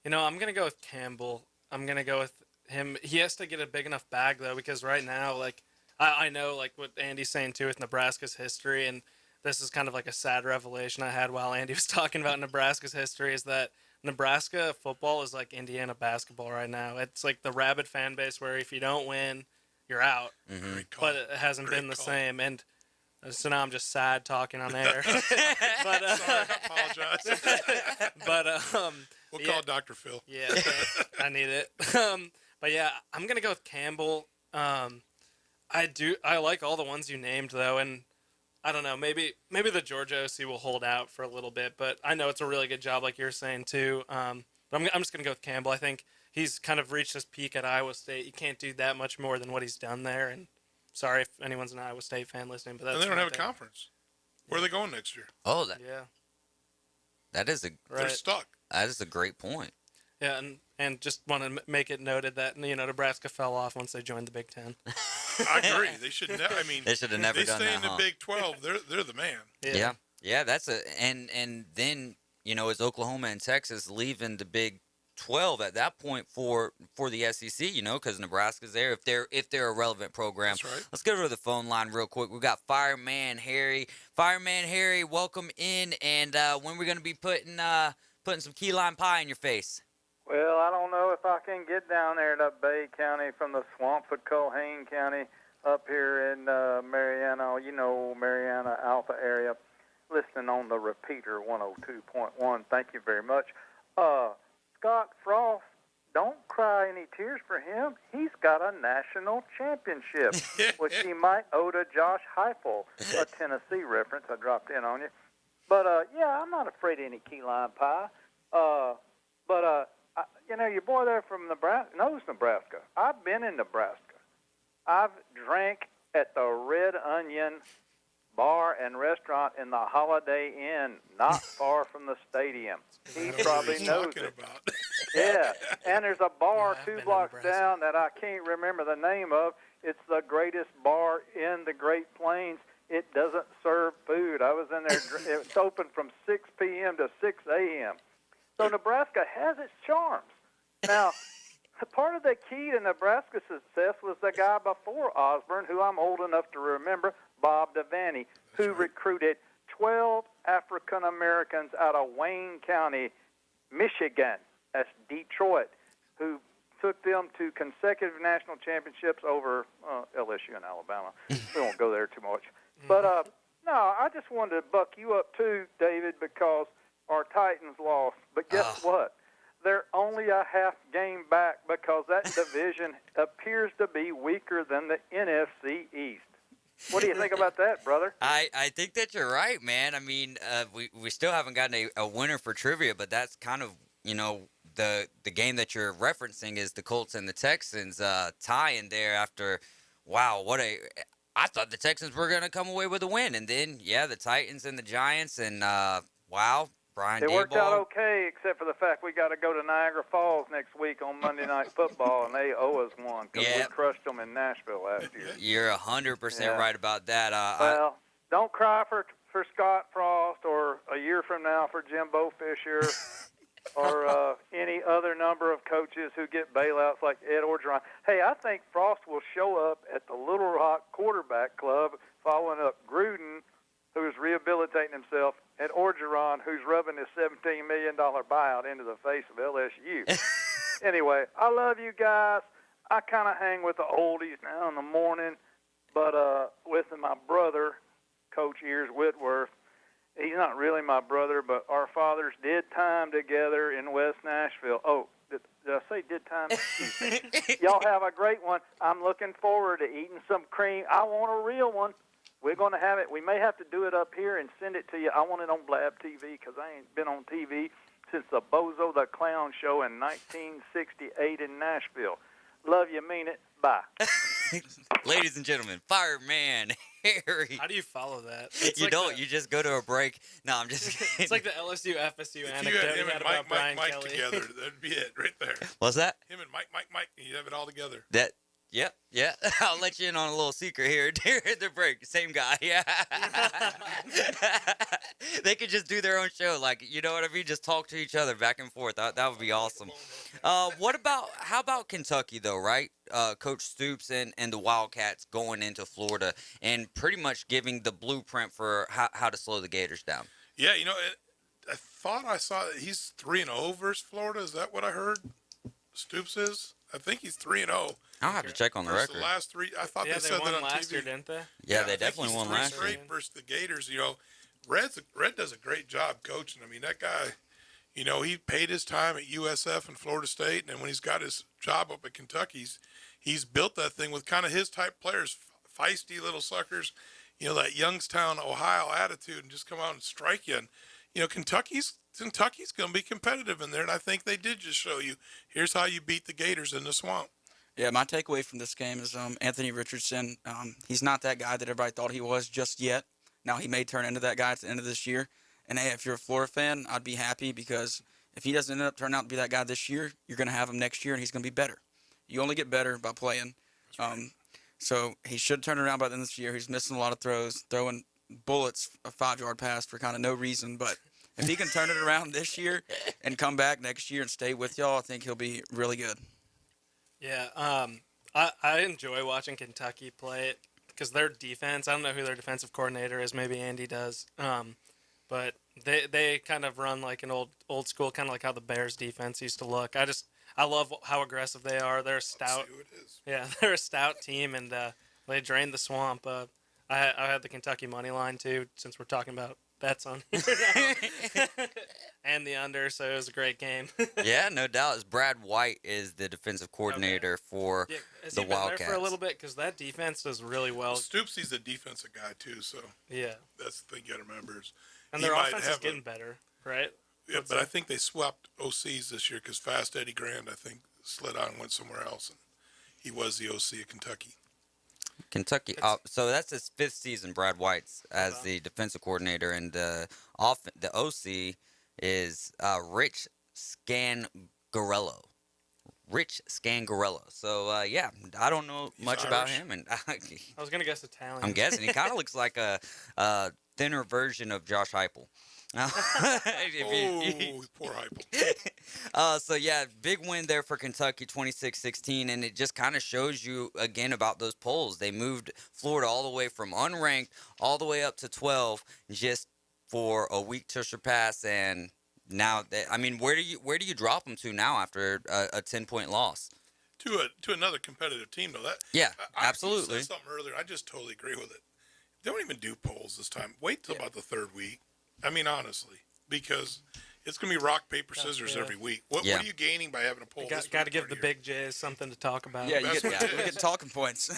going to go with Campbell. I'm going to go with him. He has to get a big enough bag, though, because right now, like, I know, like, what Andy's saying, too, with Nebraska's history, and this is kind of like a sad revelation I had while Andy was talking about Nebraska's history, is that Nebraska football is like Indiana basketball right now. It's like the rabid fan base where if you don't win, you're out. Mm-hmm. But it hasn't been the same. And so now I'm just sad talking on air. Sorry, I apologize. But we'll call Dr. Phil. Yeah, I need it. But yeah, I'm gonna go with Campbell. I like all the ones you named though, and I don't know, maybe the Georgia OC will hold out for a little bit, but I know it's a really good job, like you're saying too. But I'm just gonna go with Campbell. I think he's kind of reached his peak at Iowa State. You can't do that much more than what he's done there. And sorry if anyone's an Iowa State fan listening, but that's and they don't have a conference. Where are they going next year? Oh, yeah. That is They're stuck. That is a great point. Yeah, and just want to make it noted that Nebraska fell off once they joined the Big Ten. I agree. They should never. I mean, they should have never done that. They stay in the Big 12. They're the man. Yeah. That's and then is Oklahoma and Texas leaving the Big 12 at that point for the SEC? Because Nebraska's there if they're a relevant program. That's right. Let's go to the phone line real quick. We got Fireman Harry. Fireman Harry, welcome in. And when we're going to be putting some key lime pie in your face. Well, I don't know if I can get down there to Bay County from the swamp of Culhane County up here in Mariana, Mariana Alpha area, listening on the repeater 102.1. Thank you very much. Scott Frost, don't cry any tears for him. He's got a national championship, which he might owe to Josh Heupel, a Tennessee reference. I dropped in on you. But, yeah, I'm not afraid of any key lime pie. Your boy there from Nebraska knows Nebraska. I've been in Nebraska. I've drank at the Red Onion Bar and Restaurant in the Holiday Inn, not far from the stadium. He probably knows it. Yeah, and there's a bar 2 blocks down that I can't remember the name of. It's the greatest bar in the Great Plains. It doesn't serve food. I was in there. It's open from 6 p.m. to 6 a.m. So Nebraska has its charms. Now, part of the key to Nebraska's success was the guy before Osborne, who I'm old enough to remember, Bob Devaney, who recruited 12 African Americans out of Wayne County, Michigan, that's Detroit, who took them to consecutive national championships over LSU and Alabama. We won't go there too much. But, no, I just wanted to buck you up, too, David, because our Titans lost. But guess what? They're only a half game back because that division appears to be weaker than the NFC East. What do you think about that, brother? I think that you're right, man. I mean, we still haven't gotten a winner for trivia, but that's kind of, the game that you're referencing is the Colts and the Texans tie in there after, wow, I thought the Texans were going to come away with a win. And then, the Titans and the Giants and, wow, Brian It worked Daboll. out okay, except for the fact we got to go to Niagara Falls next week on Monday Night Football, and they owe us one because we crushed them in Nashville last year. You're 100% right about that. Well, don't cry for Scott Frost or a year from now for Jimbo Fisher or any other number of coaches who get bailouts like Ed Orgeron. Hey, I think Frost will show up at the Little Rock Quarterback Club following up Gruden, who's rehabilitating himself, and Orgeron, who's rubbing his $17 million buyout into the face of LSU. Anyway, I love you guys. I kind of hang with the oldies now in the morning, but with my brother, Coach Ears Whitworth. He's not really my brother, but our fathers did time together in West Nashville. Oh, did I say did time? Excuse me. Y'all have a great one. I'm looking forward to eating some cream. I want a real one. We're going to have it. We may have to do it up here and send it to you. I want it on Blab TV because I ain't been on TV since the Bozo the Clown show in 1968 in Nashville. Love you, mean it. Bye. Ladies and gentlemen, Fireman Harry. How do you follow that? You don't. You just go to a break. No, I'm just kidding. It's like the LSU FSU If anecdote you had him and about Brian Mike Kelly. together, that'd be it right there. What's that? Him and Mike. You have it all together. Yep. I'll let you in on a little secret here during the break. Same guy. Yeah. They could just do their own show. Like, you know what I mean? Just talk to each other back and forth. That would be awesome. How about Kentucky, though, right? Coach Stoops and the Wildcats going into Florida and pretty much giving the blueprint for how to slow the Gators down. Yeah, I thought I saw that he's 3-0 versus Florida. Is that what I heard? Stoops is? I think he's 3-0. I'll have to check on the record. The last three, I thought they said that on last TV. year, didn't they? Yeah, they definitely won last year. Straight versus the Gators. Red does a great job coaching. I mean, that guy, he paid his time at USF and Florida State, and when he's got his job up at Kentucky, he's built that thing with kind of his type players, feisty little suckers, that Youngstown, Ohio attitude, and just come out and strike you. And Kentucky's going to be competitive in there, and I think they did just show you, here's how you beat the Gators in the swamp. Yeah, my takeaway from this game is Anthony Richardson. He's not that guy that everybody thought he was just yet. Now, he may turn into that guy at the end of this year. And, hey, if you're a Florida fan, I'd be happy because if he doesn't end up turning out to be that guy this year, you're going to have him next year, and he's going to be better. You only get better by playing. So he should turn around by the end of this year. He's missing a lot of throws, throwing bullets, a 5-yard pass for kind of no reason. But if he can turn it around this year and come back next year and stay with y'all, I think he'll be really good. Yeah, I enjoy watching Kentucky play it because their defense, I don't know who their defensive coordinator is, maybe Andy does, but they kind of run like an old school, kind of like how the Bears defense used to look. I love how aggressive they are. They're a stout. Yeah, they're a stout team, and they drained the swamp. I had the Kentucky money line too, since we're talking about bets on here now. And the under, so it was a great game. Yeah, no doubt. As Brad White is the defensive coordinator for Has the he been Wildcats. there for a little bit? Because that defense does really well. Stoopsy's a defensive guy too, so yeah, that's the thing you got to remember. And their offense is getting better, right? Yeah, but I think they swapped OCs this year because Fast Eddie Grand, I think, slid out and went somewhere else, and he was the OC of Kentucky. So that's his 5th season, Brad White's, as the defensive coordinator, and the OC is Rich Scangarello. So, yeah, I don't know much about him. And I was going to guess Italian. I'm guessing. He kind of looks like a thinner version of Josh Heupel. Poor Heupel. So, yeah, big win there for Kentucky, 26-16, and it just kind of shows you, again, about those polls. They moved Florida all the way from unranked all the way up to 12 just for a week to surpass, and now, where do you drop them to now after a 10-point loss? To another competitive team, though. Absolutely. I said something earlier. I just totally agree with it. Don't even do polls this time. Wait till about the 3rd week. Honestly, because it's going to be rock, paper, scissors every week. What are you gaining by having a poll? Got to give the big J's something to talk about. Yeah, you get talking points.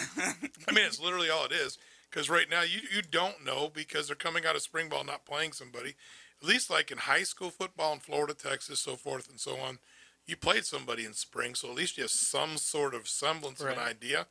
It's literally all it is. Because right now you don't know because they're coming out of spring ball not playing somebody. At least like in high school football in Florida, Texas, so forth and so on, you played somebody in spring, so at least you have some sort of semblance of an idea.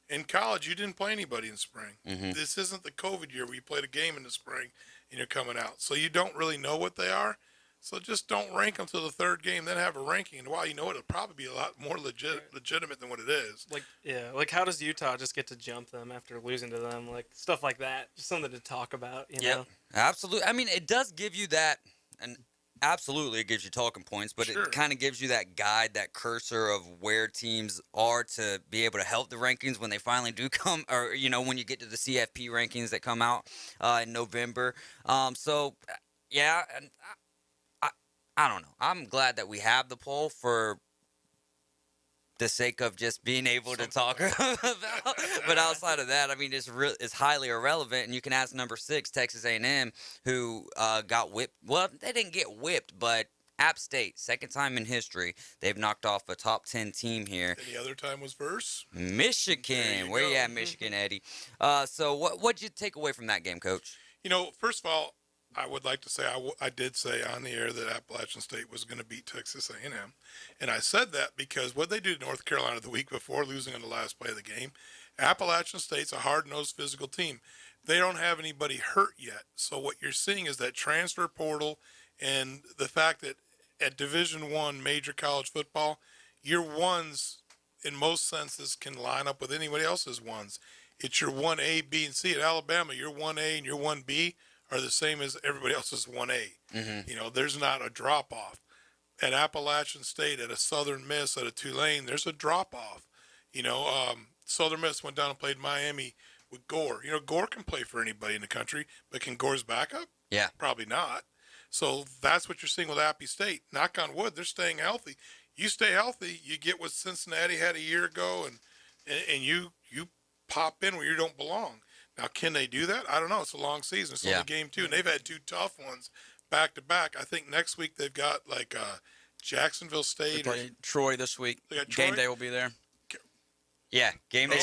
In college, you didn't play anybody in spring. Mm-hmm. This isn't the COVID year where you played a game in the spring and you're coming out. So you don't really know what they are. So just don't rank them till the 3rd game, then have a ranking. And while you know it'll probably be a lot more legitimate than what it is. Like how does Utah just get to jump them after losing to them? Like stuff like that. Just something to talk about, you know? Absolutely. It does give you that, and absolutely it gives you talking points, but it kind of gives you that guide, that cursor of where teams are to be able to help the rankings when they finally do come, or, when you get to the CFP rankings that come out in November. Yeah, and I don't know. I'm glad that we have the poll for the sake of just being able to talk about. But outside of that, it's highly irrelevant. And you can ask number 6, Texas A&M, who got whipped. Well, they didn't get whipped, but App State, 2nd time in history, they've knocked off a top 10 team here. And the other time was versus Michigan. Where you at, Michigan, Eddie? So what'd you take away from that game, Coach? First of all, I would like to say I did say on the air that Appalachian State was going to beat Texas A&M. And I said that because what they did to North Carolina the week before, losing on the last play of the game, Appalachian State's a hard-nosed physical team. They don't have anybody hurt yet. So what you're seeing is that transfer portal and the fact that at Division I major college football, your ones, in most senses, can line up with anybody else's ones. It's your 1A, B, and C. At Alabama, your 1A and your 1B are the same as everybody else's 1A. Mm-hmm. There's not a drop-off. At Appalachian State, at a Southern Miss, at a Tulane, there's a drop-off. Southern Miss went down and played Miami with Gore. Gore can play for anybody in the country, but can Gore's backup? Yeah. Probably not. So that's what you're seeing with Appy State. Knock on wood, they're staying healthy. You stay healthy, you get what Cincinnati had a year ago, and you pop in where you don't belong. Now, can they do that? I don't know. It's a long season. It's only game 2, and they've had 2 tough ones back-to-back. I think next week they've got, Jacksonville State. They play Troy this week. Game day will be there. Yeah, game day.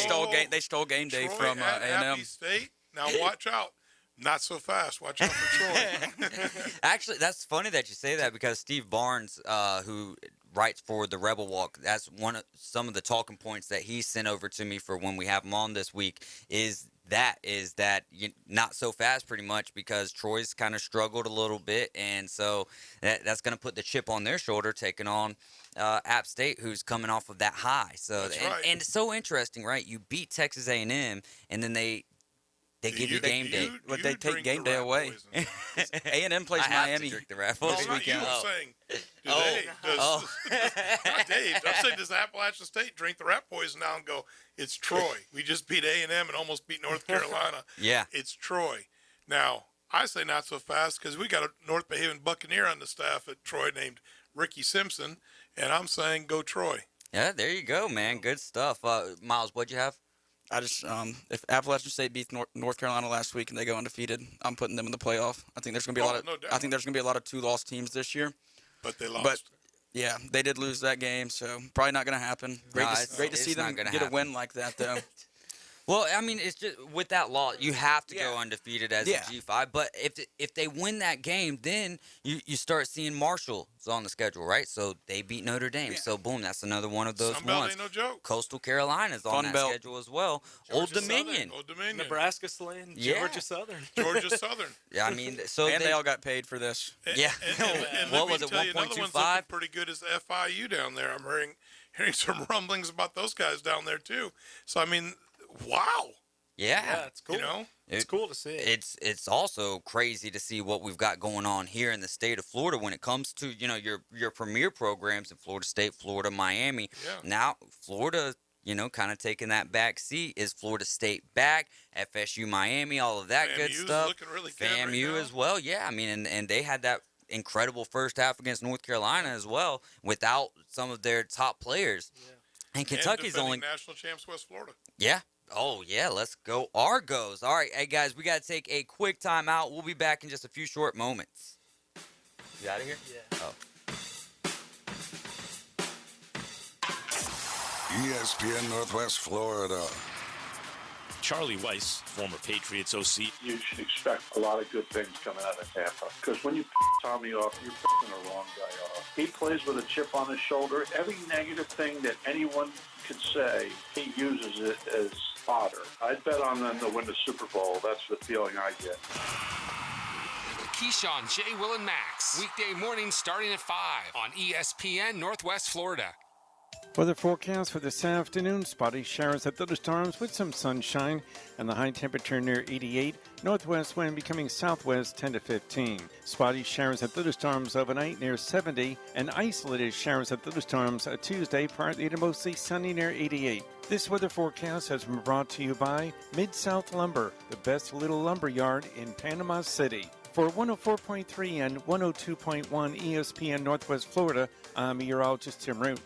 They stole game day Troy from at A&M. Appy State. Now, watch out. Not so fast. Watch out for Troy. Actually, that's funny that you say that because Steve Barnes, who writes for the Rebel Walk, that's some of the talking points that he sent over to me for when we have him on this week, is that is that not so fast pretty much because Troy's kind of struggled a little bit, and so that's going to put the chip on their shoulder taking on App State, who's coming off of that high. So and it's so interesting, right? You beat Texas A&M, and then they give you game day. But they take game day away. A&M plays Miami drink the rat Well, poison. not you. I'm saying, not Dave. I'm saying, does Appalachian State drink the rat poison now and go, it's Troy. We just beat A&M and almost beat North Carolina. Yeah. It's Troy. Now, I say not so fast because we got a North Haven Buccaneer on the staff at Troy named Ricky Simpson, and I'm saying go Troy. Yeah, there you go, man. Good stuff. Miles, what'd you have? I just if Appalachian State beats North Carolina last week and they go undefeated, I'm putting them in the playoff. I think there's going to be I think there's going to be a lot of 2-loss teams this year. But they lost. But yeah, they did lose that game, so probably not going to happen. Great to see them get a win like that, though. Well, I mean, it's just with that law, you have to go undefeated as a G5. But if they win that game, then you start seeing Marshall's on the schedule, right? So they beat Notre Dame. Yeah. So boom, that's another one of those ones. Ain't no joke. Coastal Carolina's on that schedule as well. Old Dominion. Nebraska Slaying. Georgia Southern. Georgia Southern. Yeah, I mean, so they all got paid for this. Yeah. And what was it? 1.25. Pretty good as FIU down there. I'm hearing some rumblings about those guys down there too. So I mean. Wow. Yeah, it's cool. You know, it's cool to see. It's also crazy to see what we've got going on here in the state of Florida when it comes to your premier programs in Florida State, Florida, Miami. Yeah. Now Florida, kind of taking that back seat. Is Florida State back? FSU, Miami, all of that good stuff. Looking really good FAMU right as well. Yeah, I mean, and they had that incredible first half against North Carolina as well without some of their top players. Yeah. And Kentucky's only national champs, West Florida. Yeah. Oh, yeah, let's go Argos. All right, hey, guys, we got to take a quick time out. We'll be back in just a few short moments. You out of here? Yeah. Oh. ESPN Northwest Florida. Charlie Weiss, former Patriots OC. You should expect a lot of good things coming out of Tampa. Because when you Tommy off, you're the wrong guy off. He plays with a chip on his shoulder. Every negative thing that anyone could say, he uses it as fodder. I'd bet on them to win the Super Bowl. That's the feeling I get. Keyshawn, J. Will, and Max. Weekday mornings starting at 5 on ESPN Northwest Florida. Weather forecast for this afternoon, spotty showers at thunderstorms with some sunshine and the high temperature near 88. Northwest wind becoming southwest 10 to 15. Spotty showers at thunderstorms overnight near 70 and isolated showers at thunderstorms Tuesday partly to mostly sunny near 88. This weather forecast has been brought to you by Mid-South Lumber, the best little lumber yard in Panama City. For 104.3 and 102.1 ESPN Northwest Florida, I'm meteorologist Tim Root.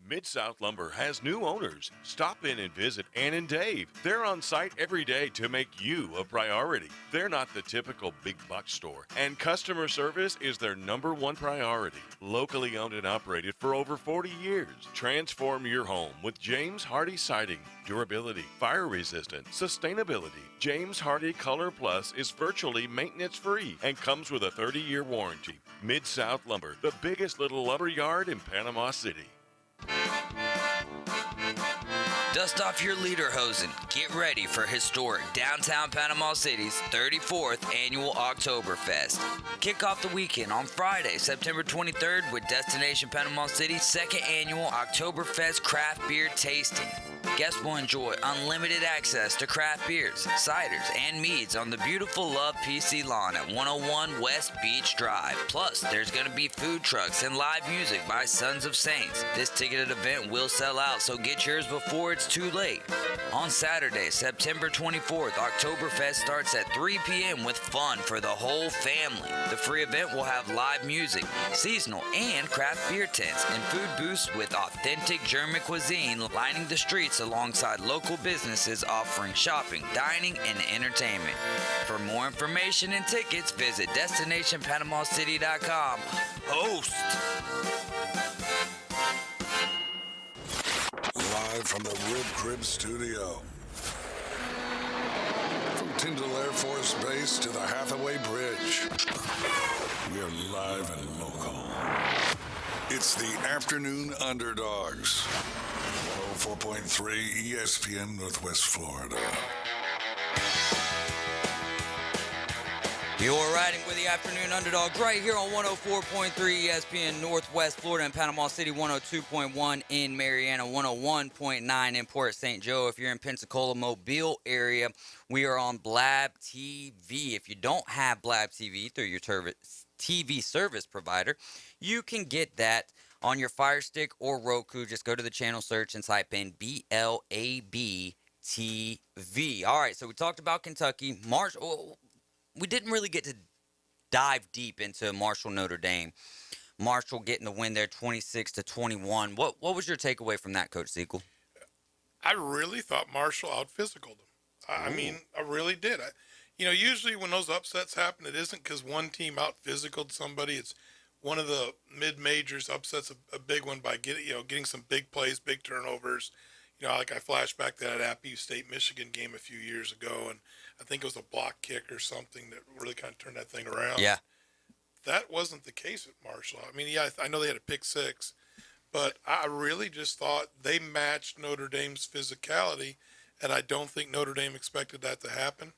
Mid-South Lumber has new owners. Stop in and visit Ann and Dave. They're on site every day to make you a priority. They're not the typical big box store, and customer service is their #1 priority. Locally owned and operated for over 40 years. Transform your home with James Hardy Siding. Durability, fire resistant, sustainability. James Hardy Color Plus is virtually maintenance free and comes with a 30-year warranty. Mid-South Lumber, the biggest little lumber yard in Panama City. Dust off your lederhosen. Get ready for historic downtown Panama City's 34th annual Oktoberfest. Kick off the weekend on Friday, September 23rd with Destination Panama City's 2nd annual Oktoberfest craft beer tasting. Guests will enjoy unlimited access to craft beers, ciders, and meads on the beautiful Love PC lawn at 101 West Beach Drive. Plus, there's going to be food trucks and live music by Sons of Saints. This ticketed event will sell out, so get yours before it's too late. On Saturday, September 24th, Oktoberfest starts at 3 p.m. with fun for the whole family. The free event will have live music, seasonal and craft beer tents, and food booths with authentic German cuisine lining the streets alongside local businesses offering shopping, dining, and entertainment. For more information and tickets, visit DestinationPanamaCity.com. Host. Live from the Rib Crib Studio. From Tyndall Air Force Base to the Hathaway Bridge. We are live and local. It's the Afternoon Underdogs. 104.3 ESPN Northwest Florida. You're riding with the Afternoon Underdogs right here on 104.3 ESPN Northwest Florida and Panama City, 102.1 in Marietta, 101.9 in Port St. Joe. If you're in Pensacola, Mobile area, we are on Blab TV. If you don't have Blab TV through your TV service provider, you can get that on your Fire Stick or Roku. Just go to the channel search and type in BLAB TV. All right, so we talked about Kentucky. We didn't really get to dive deep into Marshall Notre Dame. Marshall getting the win there 26-21. What was your takeaway from that, Coach Sequel? I really thought Marshall out-physicaled them. I mean, I really did. Usually when those upsets happen, it isn't because one team out-physicaled somebody. It's one of the mid-majors upsets a big one by getting some big plays, big turnovers. Like I flash back to that Appy State-Michigan game a few years ago, and I think it was a block kick or something that really kind of turned that thing around. Yeah. That wasn't the case at Marshall. I mean, yeah, I know they had a pick six, but I really just thought they matched Notre Dame's physicality, and I don't think Notre Dame expected that to happen.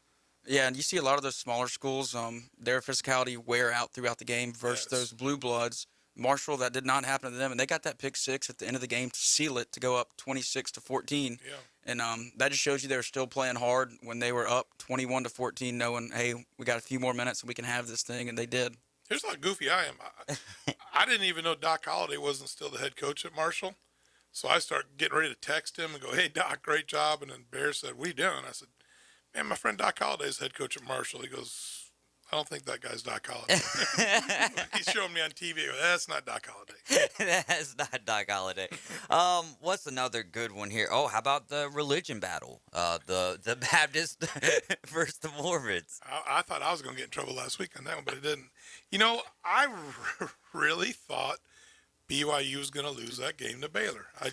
Yeah, and you see a lot of those smaller schools, their physicality wear out throughout the game versus those blue bloods. Marshall, that did not happen to them, and they got that pick six at the end of the game to seal it, to go up 26-14. Yeah. And that just shows you they were still playing hard when they were up 21-14, knowing, hey, we got a few more minutes and we can have this thing, and they did. Here's how goofy I am. I didn't even know Doc Holliday wasn't still the head coach at Marshall. So I start getting ready to text him and go, hey, Doc, great job. And then Bear said, what are you doing? I said, man, my friend Doc Holliday is head coach at Marshall. He goes, I don't think that guy's Doc Holliday. He's showing me on TV. That's not Doc Holliday. That's not Doc Holliday. What's another good one here? Oh, how about the religion battle? The Baptist versus the Mormons. I thought I was going to get in trouble last week on that one, but it didn't. I really thought BYU was going to lose that game to Baylor. I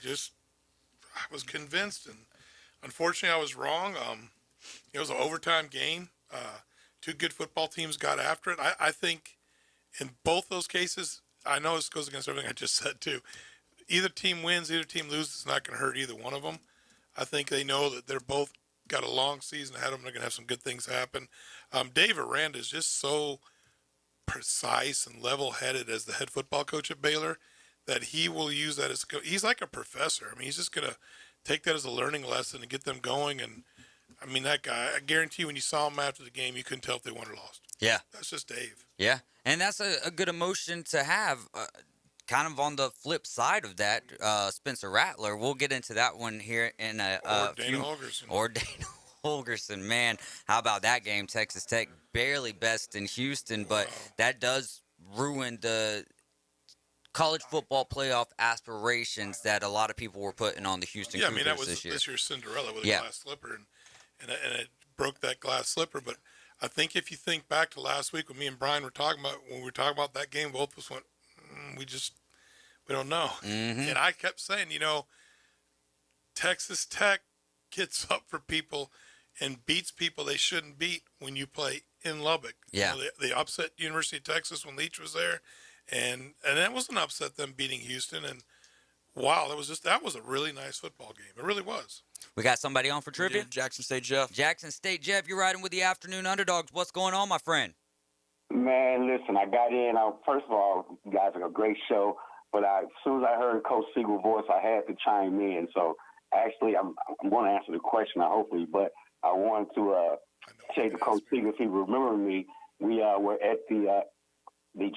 was convinced, and unfortunately I was wrong. It was an overtime game. Two good football teams got after it. I think in both those cases, I know this goes against everything I just said too. Either team wins, either team loses. It's not going to hurt either one of them. I think they know that they're both got a long season ahead of them. They're going to have some good things happen. Dave Aranda is just so precise and level-headed as the head football coach at Baylor that he will use that as he's like a professor. I mean, he's just going to take that as a learning lesson and get them going. And I mean, that guy, I guarantee you when you saw him after the game, you couldn't tell if they won or lost. Yeah. That's just Dave. Yeah, and that's a good emotion to have. Kind of on the flip side of that, Spencer Rattler. We'll get into that one here in a Dana Holgorsen. Or Dana Holgorsen. Man, how about that game? Texas Tech barely best in Houston, but that does ruin the college football playoff aspirations that a lot of people were putting on the Houston Cougars that was this year. This year's Cinderella with a glass slipper, and it broke that glass slipper. But I think if you think back to last week when me and Brian were talking about, when we were talking about that game, both of us went, we don't know. Mm-hmm. And I kept saying, Texas Tech gets up for people and beats people they shouldn't beat when you play in Lubbock. Yeah. They upset University of Texas when Leach was there, and that was an upset, them beating Houston. And wow, that was a really nice football game. It really was. We got somebody on for trivia? Jackson State Jeff. Jackson State Jeff, you're riding with the Afternoon Underdogs. What's going on, my friend? Man, listen, I got in. First of all, you guys are a great show. But as soon as I heard Coach Siegel's voice, I had to chime in. So actually, I'm going to answer the question, hopefully. But I wanted to say to Coach Siegel, if he remember me, we were at the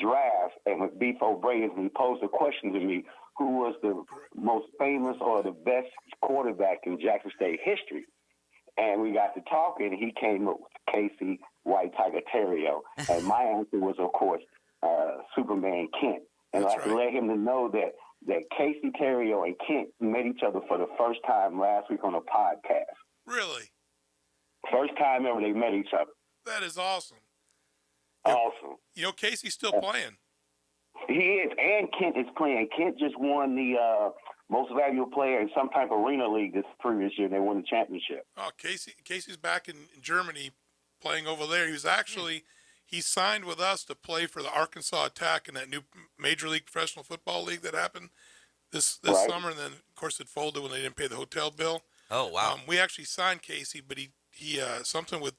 draft, and with Beef O'Brien, he posed a question to me: who was the most famous or the best quarterback in Jackson State history? And we got to talking, and he came up with Casey White Tiger Terrio. And my answer was, of course, Superman Kent. And I let him to know that Casey Terrio and Kent met each other for the first time last week on a podcast. Really? First time ever they met each other. That is awesome. Awesome. Casey's still playing. He is, and Kent is playing. Kent just won the most valuable player in some type of arena league this previous year. They won the championship. Oh, Casey's back in Germany playing over there. He was actually he signed with us to play for the Arkansas Attack in that new Major League Professional Football League that happened this summer, and then of course it folded when they didn't pay the hotel bill. Oh wow! We actually signed Casey, but he something with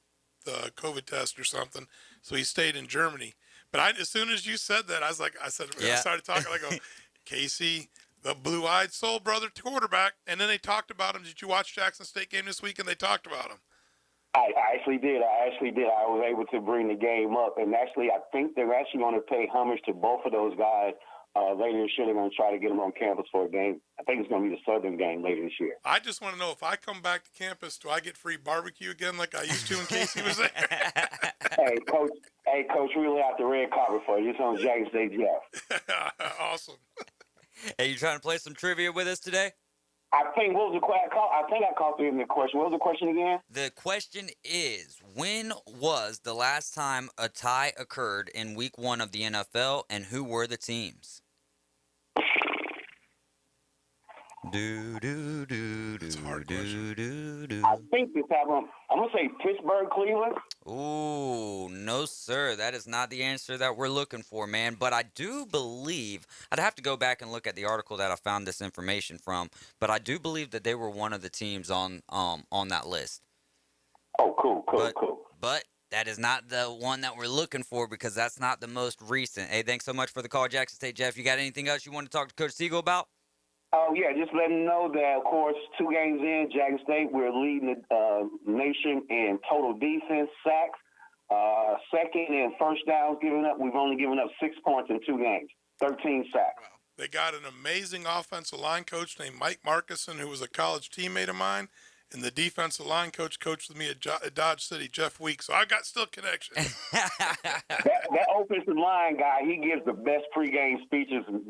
COVID test or something, so he stayed in Germany. But as soon as you said that, I started talking. I go, Casey, the blue-eyed soul brother quarterback, and then they talked about him. Did you watch Jackson State game this week? And they talked about him. I actually did. I was able to bring the game up, and actually, I think they're actually going to pay homage to both of those guys later this year. They're going to try to get them on campus for a game. I think it's going to be the Southern game later this year. I just want to know, if I come back to campus, do I get free barbecue again like I used to in case he was there? Hey, Coach, we lay out the red carpet for you. It's on Jackson State Jeff. Awesome. Hey, you trying to play some trivia with us today? I think what was the question? I think I caught the question. What was the question again? The question is, when was the last time a tie occurred in Week 1 of the NFL, and who were the teams? I think this happened. I'm going to say Pittsburgh, Cleveland. Ooh, no, sir. That is not the answer that we're looking for, man. But I do believe, I'd have to go back and look at the article that I found this information from, but I do believe that they were one of the teams on that list. Oh, cool. But that is not the one that we're looking for, because that's not the most recent. Hey, thanks so much for the call, Jackson State Jeff. You got anything else you want to talk to Coach Siegel about? Oh, yeah, just let them know that, of course, 2 games in, Jackson State, we're leading the nation in total defense, sacks. Second in first downs given up. We've only given up 6 points in 2 games, 13 sacks. Wow. They got an amazing offensive line coach named Mike Markison, who was a college teammate of mine. And the defensive line coach coached with me at Dodge City, Jeff Weeks. So I got still connections. that offensive line guy, he gives the best pregame speeches, since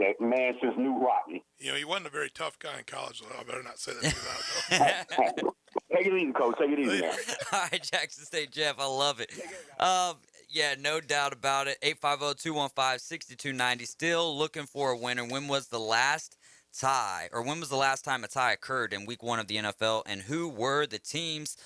New Rodney. You know, he wasn't a very tough guy in college, though. I better not say that too loud, though. Take it easy, Coach. Take it easy, man. All right, Jackson State Jeff, I love it. Yeah, no doubt about it. 850-215-6290. Still looking for a winner. When was the last time a tie occurred in Week 1 of the NFL, and who were the teams?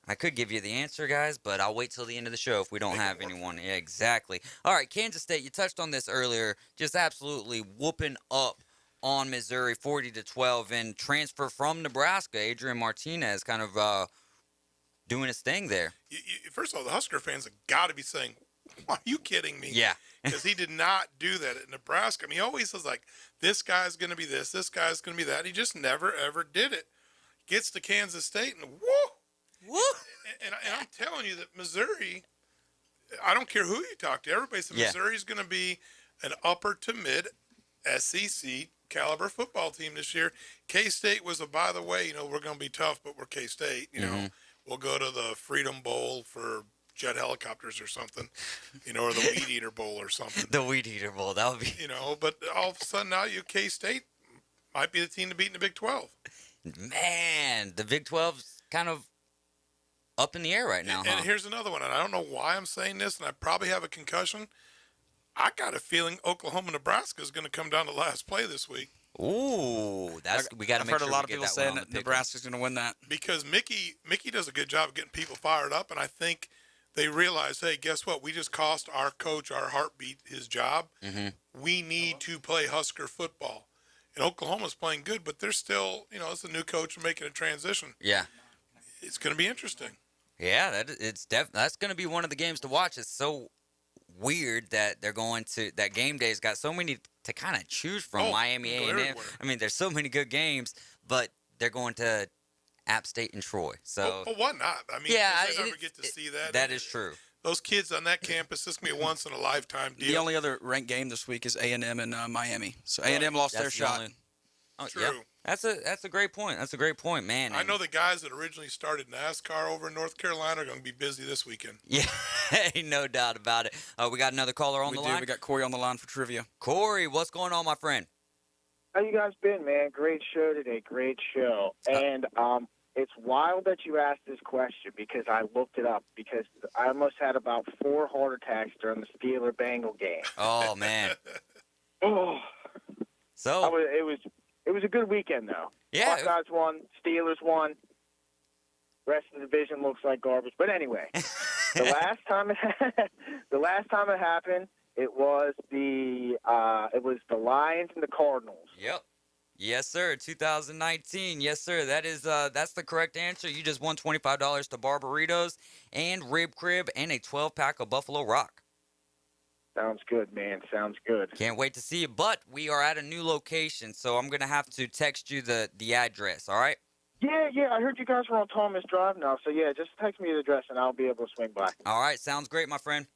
I could give you the answer, guys, but I'll wait till the end of the show if we don't have anyone. Yeah, exactly. All right, Kansas State, you touched on this earlier, just absolutely whooping up on Missouri 40-12, and transfer from Nebraska, Adrian Martinez, kind of doing his thing there. First of all, the Husker fans have got to be saying, are you kidding me? Yeah. Because he did not do that at Nebraska. I mean, he always says, like, this guy's going to be this guy's going to be that. He just never, ever did it. Gets to Kansas State, and woo! And I'm telling you that Missouri, I don't care who you talk to, everybody says Missouri's going to be an upper to mid SEC caliber football team this year. K-State was by the way, we're going to be tough, but we're K-State. You know, we'll go to the Freedom Bowl for jet helicopters or something, or the Weed Eater Bowl or something. The Weed Eater Bowl, that would be... but all of a sudden now K-State might be the team to beat in the Big 12. Man, the Big 12's kind of up in the air right now, And here's another one, and I don't know why I'm saying this, and I probably have a concussion. I got a feeling Oklahoma-Nebraska is going to come down to last play this week. Ooh, we got to make sure. I've heard a lot of people saying that Nebraska's going to win that. Because Mickey does a good job of getting people fired up, and I think they realize, hey, guess what? We just cost our coach, our heartbeat, his job. We need to play Husker football. And Oklahoma's playing good, but they're still, it's a new coach making a transition. Yeah. It's going to be interesting. Yeah, that's going to be one of the games to watch. It's so weird that that game day's got so many to kind of choose from. Miami A&M. I mean, there's so many good games, but they're going to App State and Troy. So, but why not? I mean, you never get to see that. That is true. Those kids on that campus, this is going to be a once-in-a-lifetime deal. The only other ranked game this week is A&M and Miami. So A&M lost their shot. True. Yeah. That's a great point. That's a great point, man. I know the guys that originally started NASCAR over in North Carolina are going to be busy this weekend. Yeah, no doubt about it. We got another caller on the line. We got Corey on the line for trivia. Corey, what's going on, my friend? How you guys been, man? Great show today. Great show. And it's wild that you asked this question because I looked it up because I almost had about 4 heart attacks during the Steeler-Bengal game. Oh, man. So it was a good weekend, though. Yeah. Buckeyes won. Steelers won. Rest of the division looks like garbage. But anyway, the last time it happened, it was the Lions and the Cardinals. Yep. Yes, sir. 2019. Yes, sir. That's the correct answer. You just won $25 to Barbaritos and Rib Crib and a 12-pack of Buffalo Rock. Sounds good, man. Sounds good. Can't wait to see you. But we are at a new location, so I'm gonna have to text you the address. All right? Yeah. I heard you guys were on Thomas Drive now, so yeah, just text me the address and I'll be able to swing by. All right. Sounds great, my friend.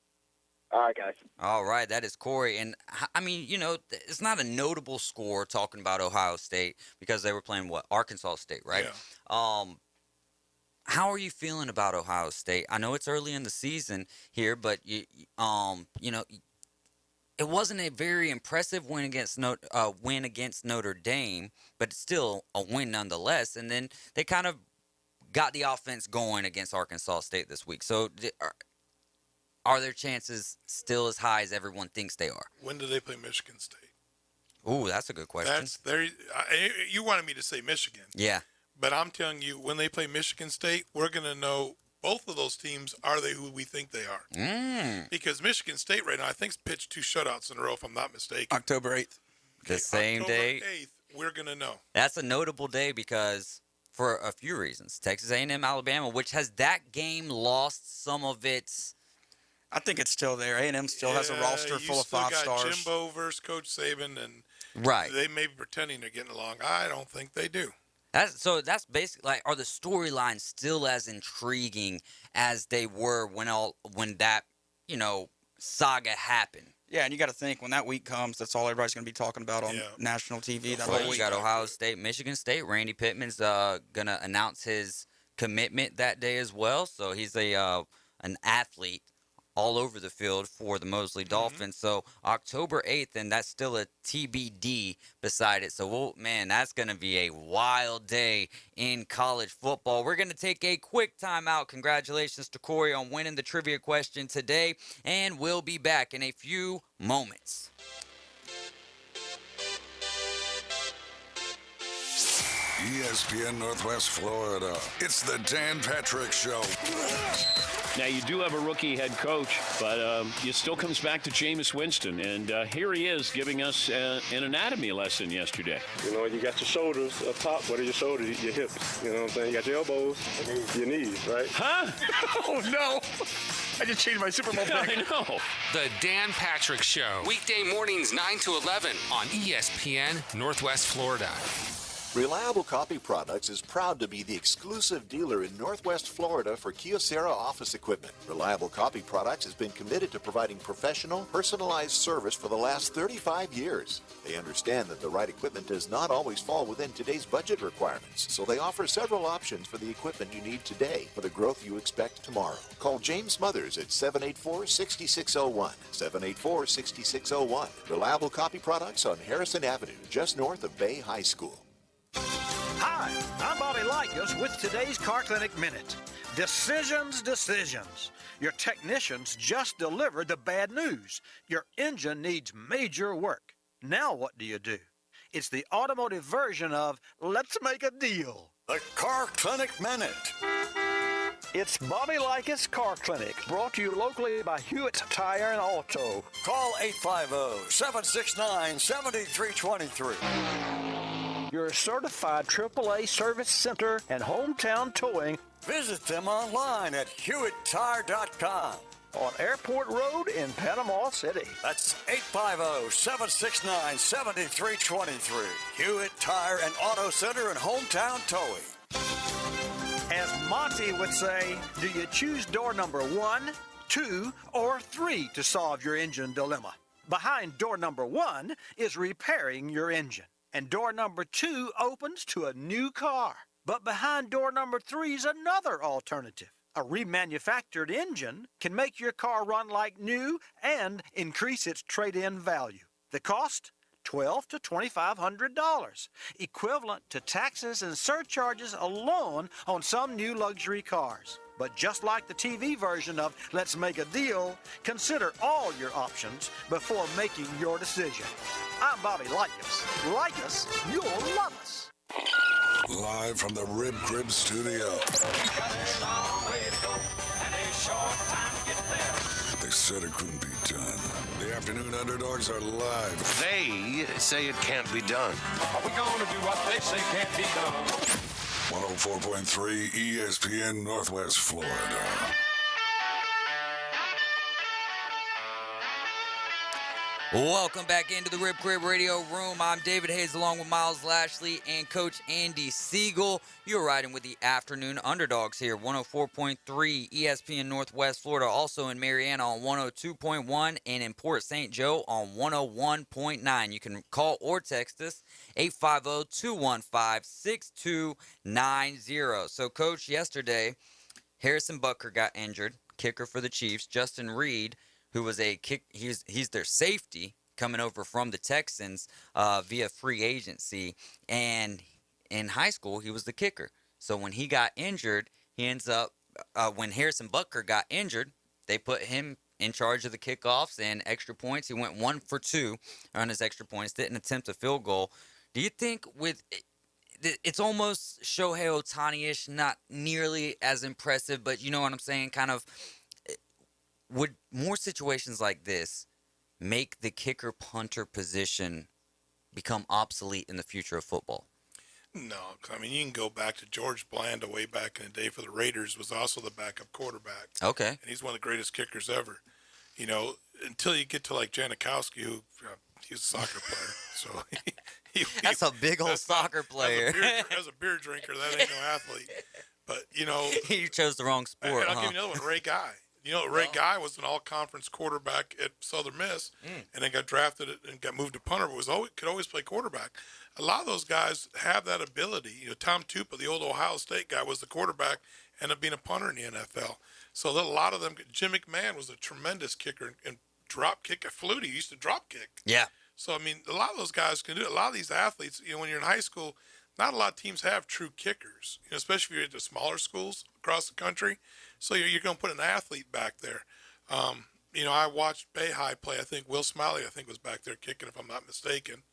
All right, guys. All right, that is Corey. And, I mean, it's not a notable score talking about Ohio State because they were playing, Arkansas State, right? Yeah. How are you feeling about Ohio State? I know it's early in the season here, but, it wasn't a very impressive win against Notre Dame, but it's still a win nonetheless. And then they kind of got the offense going against Arkansas State this week. So are their chances still as high as everyone thinks they are? When do they play Michigan State? Ooh, that's a good question. You wanted me to say Michigan. Yeah. But I'm telling you, when they play Michigan State, we're going to know both of those teams, are they who we think they are? Because Michigan State right now, I think, pitched 2 shutouts in a row, if I'm not mistaken. October 8th. The same day. October 8th, we're going to know. That's a notable day because for a few reasons. Texas A&M, Alabama, which has that game lost some of its... I think it's still there. A&M still has a roster full of 5 stars. You still got Jimbo versus Coach Saban, and right. They may be pretending they're getting along. I don't think they do. That's basically like, are the storylines still as intriguing as they were when that saga happened? Yeah, and you got to think when that week comes, that's all everybody's going to be talking about on national TV. That whole week. You got Ohio State, Michigan State. Randy Pittman's going to announce his commitment that day as well. So he's an athlete all over the field for the Mosley Dolphins. So October 8th, and that's still a TBD beside it. So, that's going to be a wild day in college football. We're going to take a quick timeout. Congratulations to Corey on winning the trivia question today, and we'll be back in a few moments. ESPN Northwest Florida. It's the Dan Patrick Show. Now, you do have a rookie head coach, but it still comes back to Jameis Winston. And here he is giving us an anatomy lesson yesterday. You got your shoulders up top. What are your shoulders? Your hips. You know what I'm saying? You got your elbows, your knees, right? Huh? Oh, no. I just changed my Super Bowl pick. I know. The Dan Patrick Show. Weekday mornings 9 to 11 on ESPN Northwest Florida. Reliable Copy Products is proud to be the exclusive dealer in Northwest Florida for Kyocera office equipment. Reliable Copy Products has been committed to providing professional, personalized service for the last 35 years. They understand that the right equipment does not always fall within today's budget requirements, so they offer several options for the equipment you need today for the growth you expect tomorrow. Call James Smothers at 784-6601, 784-6601. Reliable Copy Products on Harrison Avenue, just north of Bay High School. Hi, I'm Bobby Likas with today's Car Clinic Minute. Decisions. Your technicians just delivered the bad news. Your engine needs major work. Now what do? It's the automotive version of Let's Make a Deal. The Car Clinic Minute. It's Bobby Likas Car Clinic, brought to you locally by Hewitt Tire and Auto. Call 850-769-7323. Your certified AAA service center and hometown towing. Visit them online at HewittTire.com. On Airport Road in Panama City. That's 850-769-7323. Hewitt Tire and Auto Center and hometown towing. As Monty would say, do you choose door number 1, 2, or 3 to solve your engine dilemma? Behind door number 1 is repairing your engine. And door number 2 opens to a new car. But behind door number 3 is another alternative. A remanufactured engine can make your car run like new and increase its trade-in value. The cost? $1,200 to $2,500, equivalent to taxes and surcharges alone on some new luxury cars. But just like the TV version of Let's Make a Deal, consider all your options before making your decision. I'm Bobby Likas. Like us, you'll love us. Live from the Rib Crib Studio. They said it couldn't be done. The Afternoon Underdogs are live. They say it can't be done. Are we going to do what they say can't be done? 104.3 ESPN Northwest Florida. Welcome back into the Rib Crib Radio Room. I'm David Hayes along with Miles Lashley and Coach Andy Siegel. You're riding with the Afternoon Underdogs here, 104.3 ESPN Northwest Florida, also in Marianna on 102.1 and in Port St. Joe on 101.9. You can call or text us, 850-215-6290. So, Coach, yesterday, Harrison Butker got injured, kicker for the Chiefs. Justin Reed, who was he's their safety coming over from the Texans via free agency. And in high school, he was the kicker. So when he got injured, he ends up, when Harrison Butker got injured, they put him in charge of the kickoffs and extra points. He went 1 for 2 on his extra points, didn't attempt a field goal. Do you think it's almost Shohei Ohtani-ish, not nearly as impressive, but you know what I'm saying, kind of, would more situations like this make the kicker-punter position become obsolete in the future of football? No, I mean, you can go back to George Blanda way back in the day for the Raiders, was also the backup quarterback. Okay. And he's one of the greatest kickers ever. You know, until you get to like Janikowski, who he's a soccer player. So that's a big old soccer player. As a beer drinker, that ain't no athlete. But, you know. You chose the wrong sport, and I'll give you another one, Ray Guy. You know, Ray Guy was an all-conference quarterback at Southern Miss, and then got drafted and got moved to punter, but could always play quarterback. A lot of those guys have that ability. You know, Tom Tupa, the old Ohio State guy, was the quarterback, ended up being a punter in the NFL. So a lot of them. Jim McMahon was a tremendous kicker and drop kick. Flutie used to drop kick. Yeah. So I mean, a lot of those guys can do it. A lot of these athletes, you know, when you're in high school, not a lot of teams have true kickers. You know, especially if you're at the smaller schools across the country. So you're going to put an athlete back there. You know, I watched Bay High play. I think Will Smiley, was back there kicking, if I'm not mistaken.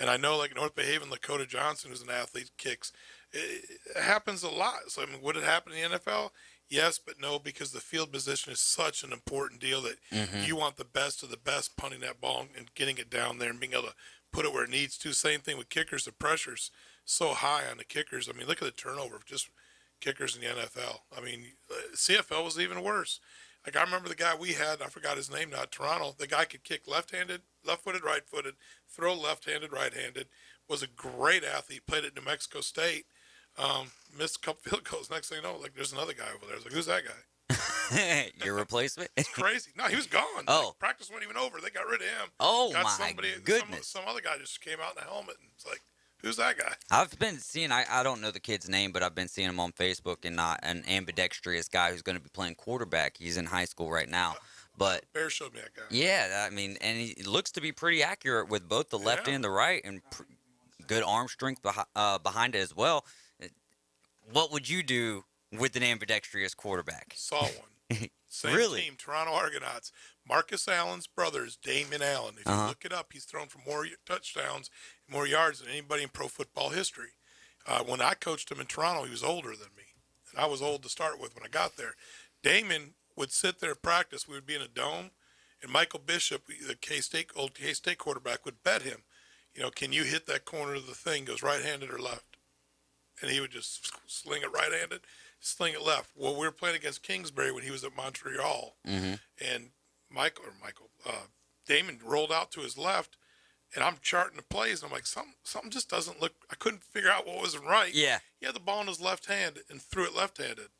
And I know, like, North Bay Haven, Lakota Johnson, who's an athlete, kicks. It happens a lot. So, I mean, would it happen in the NFL? Yes, but no, because the field position is such an important deal that you want the best of the best punting that ball and getting it down there and being able to put it where it needs to. Same thing with kickers. The pressure's so high on the kickers. I mean, look at the turnover of just kickers in the NFL. I mean, CFL was even worse. Like, I remember the guy we had, I forgot his name now, Toronto. The guy could kick left-handed, left-footed, right-footed, throw left-handed, right-handed, was a great athlete, played at New Mexico State, missed a couple field goals. Next thing you know, like, there's another guy over there. I was like, who's that guy? Your replacement? It's crazy. No, he was gone. Oh. Like, practice wasn't even over. They got rid of him. Oh, got my goodness. Some other guy just came out in a helmet, and it's like, who's that guy? I've been seeing, I don't know the kid's name, but I've been seeing him on Facebook, and an ambidextrous guy who's going to be playing quarterback. He's in high school right now. But Bear showed me that guy. Yeah, I mean, and he looks to be pretty accurate with both the left and the right, and good arm strength behind it as well. What would you do with an ambidextrous quarterback? Saw one. Same Really? team, Toronto Argonauts. Marcus Allen's brother is Damon Allen. If you look it up, he's thrown for more touchdowns, more yards than anybody in pro football history. When I coached him in Toronto, he was older than me. And I was old to start with when I got there. Damon would sit there at practice. We would be in a dome, and Michael Bishop, the old K-State quarterback, would bet him, you know, can you hit that corner of the thing, goes right-handed or left? And he would just sling it right-handed, sling it left. Well, we were playing against Kingsbury when he was at Montreal, and Damon rolled out to his left, and I'm charting the plays, and I'm like, something just doesn't look. I couldn't figure out what wasn't right. Yeah. He had the ball in his left hand and threw it left-handed.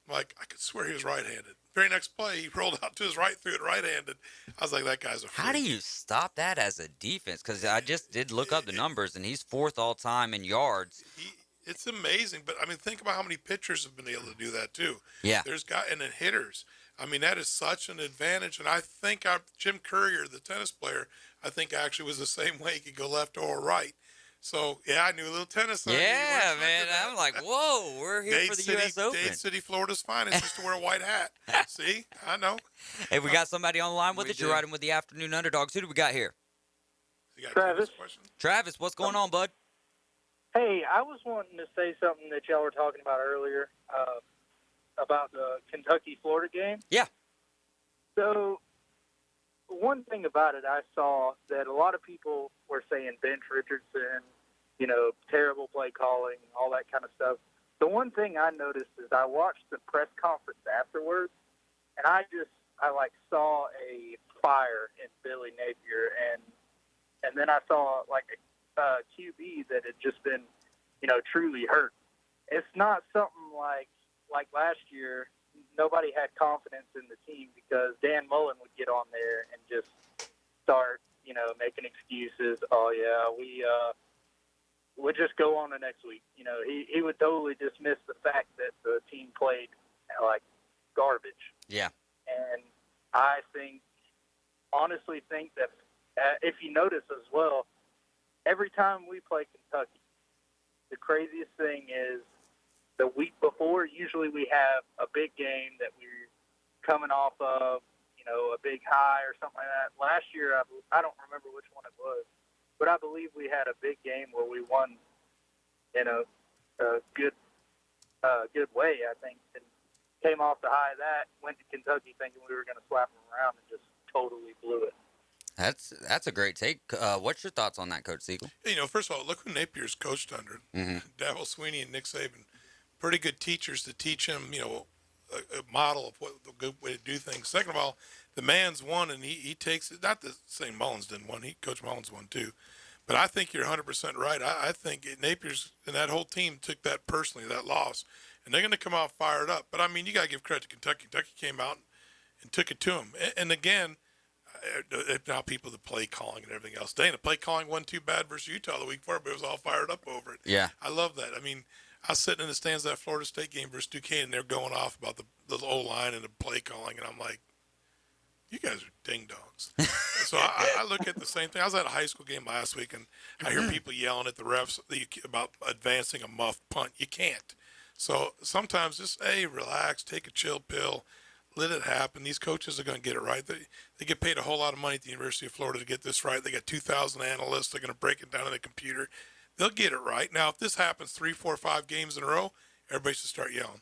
I'm like, I could swear he was right-handed. Very next play, he rolled out to his right, threw it right-handed. I was like, that guy's a freak. How do you stop that as a defense? Because I just did look up the numbers, and he's 4th all-time in yards. It's amazing, but I mean, think about how many pitchers have been able to do that too. Yeah. And then hitters. I mean, that is such an advantage. And I think Jim Courier, the tennis player, I think actually was the same way. He could go left or right. So yeah, I knew a little tennis. Yeah, man. I'm like, whoa, we're here for the U.S. Open. Dade City, Florida's finest, used to wear a white hat. See, I know. Hey, we got somebody on the line with us. You're riding with the Afternoon Underdogs. Who do we got here? Travis. Travis, what's going on, bud? Hey, I was wanting to say something that y'all were talking about earlier about the Kentucky-Florida game. Yeah. So one thing about it, I saw that a lot of people were saying Bench Richardson, terrible play calling, all that kind of stuff. The one thing I noticed is I watched the press conference afterwards, and I saw a fire in Billy Napier, and then I saw like a QB that had just been, truly hurt. It's not something like last year. Nobody had confidence in the team because Dan Mullen would get on there and just start, making excuses. Oh yeah, we'll just go on to next week. He would totally dismiss the fact that the team played like garbage. Yeah. And I honestly think that if you notice as well, every time we play Kentucky, the craziest thing is the week before, usually we have a big game that we're coming off of, a big high or something like that. Last year, I don't remember which one it was, but I believe we had a big game where we won in a good way, I think, and came off the high of that, went to Kentucky thinking we were going to slap them around and just totally blew it. That's a great take. What's your thoughts on that, Coach Siegel? First of all, look who Napier's coached under. Mm-hmm. Dabo Sweeney and Nick Saban. Pretty good teachers to teach him, a model of what the good way to do things. Second of all, the man's won, and he takes it. Not the same Mullins didn't win. Coach Mullins won too. But I think you're 100% right. I think Napier's and that whole team took that personally, that loss, and they're going to come out fired up. But, you got to give credit to Kentucky. Kentucky came out and took it to them. And again, now people that play calling and everything else. Dang, the play calling wasn't too bad versus Utah the week before, but it was all fired up over it. Yeah. I love that. I was sitting in the stands of that Florida State game versus Duquesne, and they're going off about the O-line and the play calling, and I'm like, you guys are ding-dongs. So I look at the same thing. I was at a high school game last week, and I hear people yelling at the refs about advancing a muffed punt. You can't. So sometimes just, relax, take a chill pill, let it happen. These coaches are going to get it right. They get paid a whole lot of money at the University of Florida to get this right. They got 2,000 analysts. They're going to break it down on the computer. They'll get it right. Now, if this happens 3, 4, 5 games in a row, everybody should start yelling.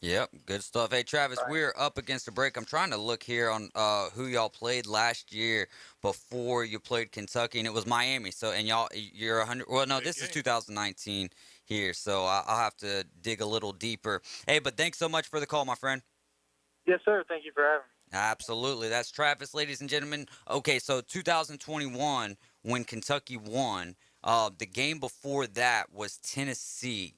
Yep, good stuff. Hey, Travis, we're up against a break. I'm trying to look here on who y'all played last year before you played Kentucky, and it was Miami. So, and you're 100. Well, no, this is 2019 here, so I'll have to dig a little deeper. Hey, but thanks so much for the call, my friend. Yes, sir. Thank you for having me. Absolutely. That's Travis, ladies and gentlemen. Okay, so 2021, when Kentucky won, the game before that was Tennessee.